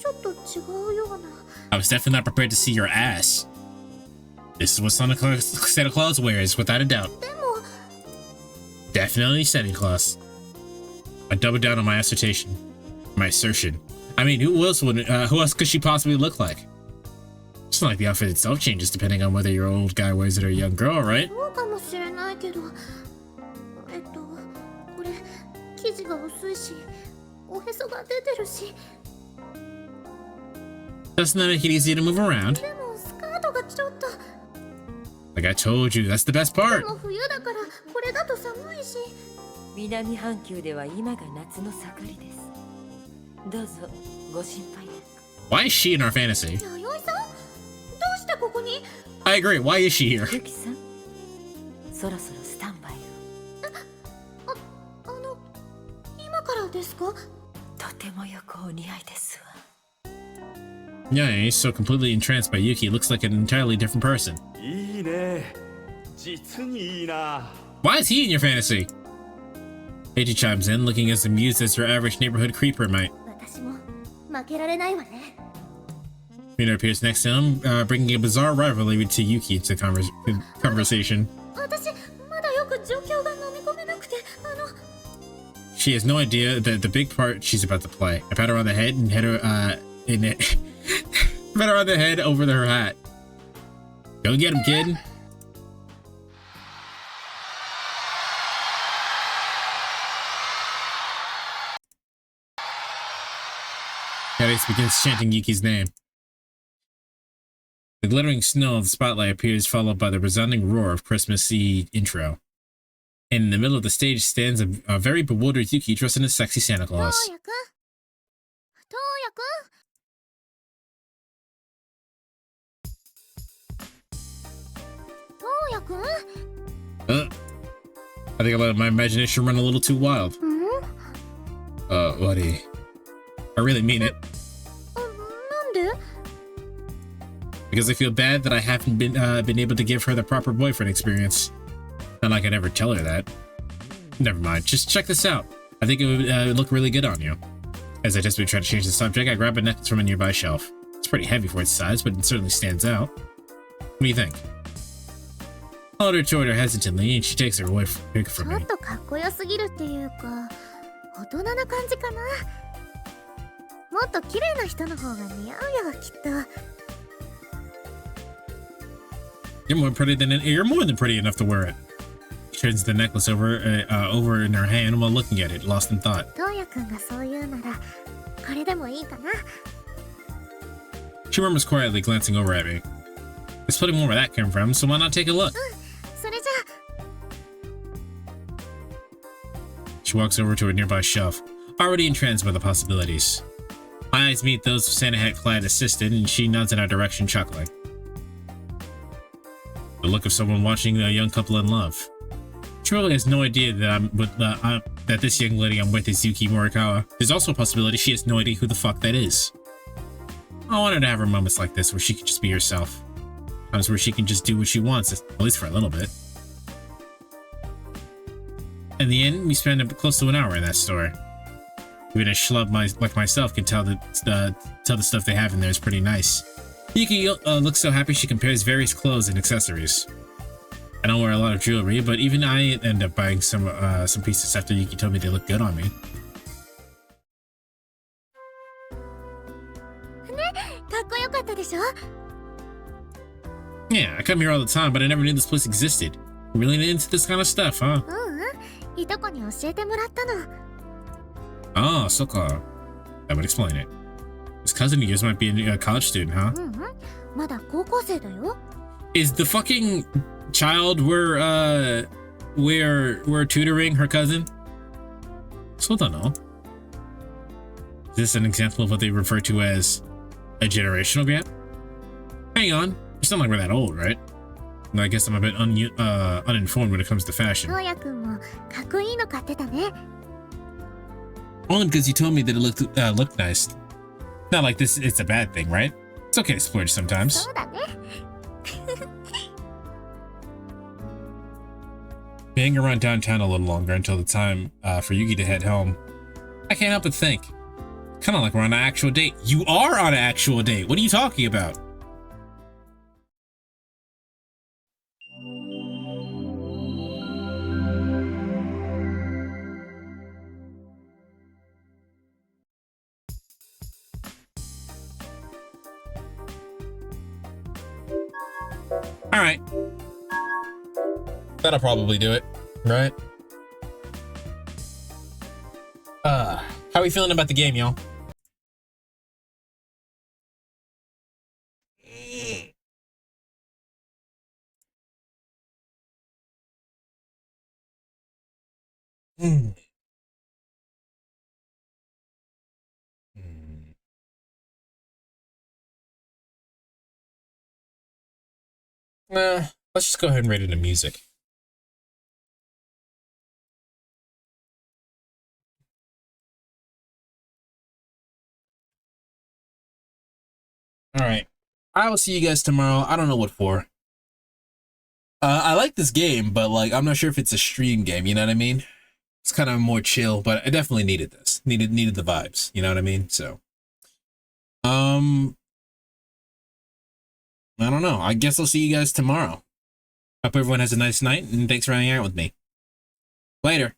ちょっと違うような。 I was definitely not prepared to see your ass. This is what Santa Claus wears, without a doubt. でも Definitely Santa Claus. I doubled down on my assertion. My assertion. I mean, who else could she possibly look like? It's not like the outfit itself changes depending on whether your old guy wears it or a young girl, right? そうかもしれないけど、これ生地が薄いし、おへそが出てるし。 Doesn't that make it easy to move around? でもスカートがちょっと。 Like I told you, that's the best で part. も冬だからこれだと寒いし。南半球では今が夏の盛りです。どうぞご心配なく。 Why is she in our fantasy? 弥生さん？どうしてここに？ I agree, why is she here? ユキさん、そろそろスタンバイを。今からですか？とてもよくお似合いですわ。 Yeah, he's so completely entranced by Yuki, it looks like an entirely different person. いいね。実にいいな。 Why is he in your fantasy? Eiji chimes in, looking as amused as your average neighborhood creeper might. 私も負けられないわね。 Mina appears next to him, bringing a bizarre rivalry to Yuki into conversation. 私まだよく状況が飲み込めなくて、She has no idea that the big part she's about to play. I pat her on the head and hit her, pat her on the head over her hat. Go get him, kid. Kadis begins chanting Yuki's name. The glittering snow of the spotlight appears, followed by the resounding roar of Christmassy intro. And in the middle of the stage stands a very bewildered Yuki dressed in a sexy Santa トウ Claus. ヤくん、トウヤくん、トウヤくん。 I think I let my imagination run a little too wild. うん？ Buddy. I really mean it. なんで？ Because I feel bad that I haven't been able to give her the proper boyfriend experience. Not like I'd ever tell her that. Never mind, just check this out. I think it would look really good on you. As I desperately try to change the subject, I grab a necklace from a nearby shelf. It's pretty heavy for its size, but it certainly stands out. What do you think? I hold her toward her hesitantly, and she takes her away from ちょ me. っとかっこよすぎるっていうか、大人な感じかな。もっと綺麗な人の方が似合うよ、きっと。 You're more than pretty enough to wear it. She turns the necklace over in her hand while looking at it, lost in thought. トウヤくんがそう言うなら、これでもいいかな。She murmurs quietly, glancing over at me. There's plenty more where that came from, so why not take a look? それじゃ She walks over to a nearby shelf, already entranced by the possibilities. My eyes meet those of Santa Hat-clad assistant, and she nods in our direction, chuckling. The look of someone watching a young couple in love. She really has no idea that that this young lady I'm with is Yuki Morikawa. There's also a possibility she has no idea who the fuck that is. I want her to have her moments like this where she can just be herself. Times where she can just do what she wants, at least for a little bit. In the end, we spend close to an hour in that store. Even a schlub like myself can tell the stuff they have in there is pretty nice. Yuki looks so happy she compares various clothes and accessories. I don't wear a lot of jewelry, but even I end up buying some pieces after Yuki told me they look good on me. かっこよかったでしょ Yeah, I come here all the time, but I never knew this place existed. You're really into this kind of stuff, huh? いとこに教えてもらったの Oh, so-called. That would explain it. This cousin of yours might be a college student, huh? まだ高校生だよ Is the fucking child we're tutoring her cousin? So don't know. Is this an example of what they refer to as a generational gap? Hang on, it's not like we're that old, right? I guess I'm a bit uninformed when it comes to fashion. そうやくんもかっこいいの買ってたね Only because you told me that it looked nice. Not like this, it's a bad thing, right? It's okay to splurge sometimes. そうだね We hang around downtown a little longer until the time for Yuki to head home. I can't help but think. Kind of like we're on an actual date. You are on an actual date. What are you talking about? All right. That'll probably do it, right? How are we feeling about the game, y'all? Nah, let's just go ahead and rate it in music. All right. I will see you guys tomorrow. I don't know what for. I like this game, but like I'm not sure if it's a stream game, you know what I mean? It's kind of more chill, but I definitely needed this. Needed the vibes, you know what I mean? So I don't know. I guess I'll see you guys tomorrow. Hope everyone has a nice night, and thanks for hanging out with me. Later.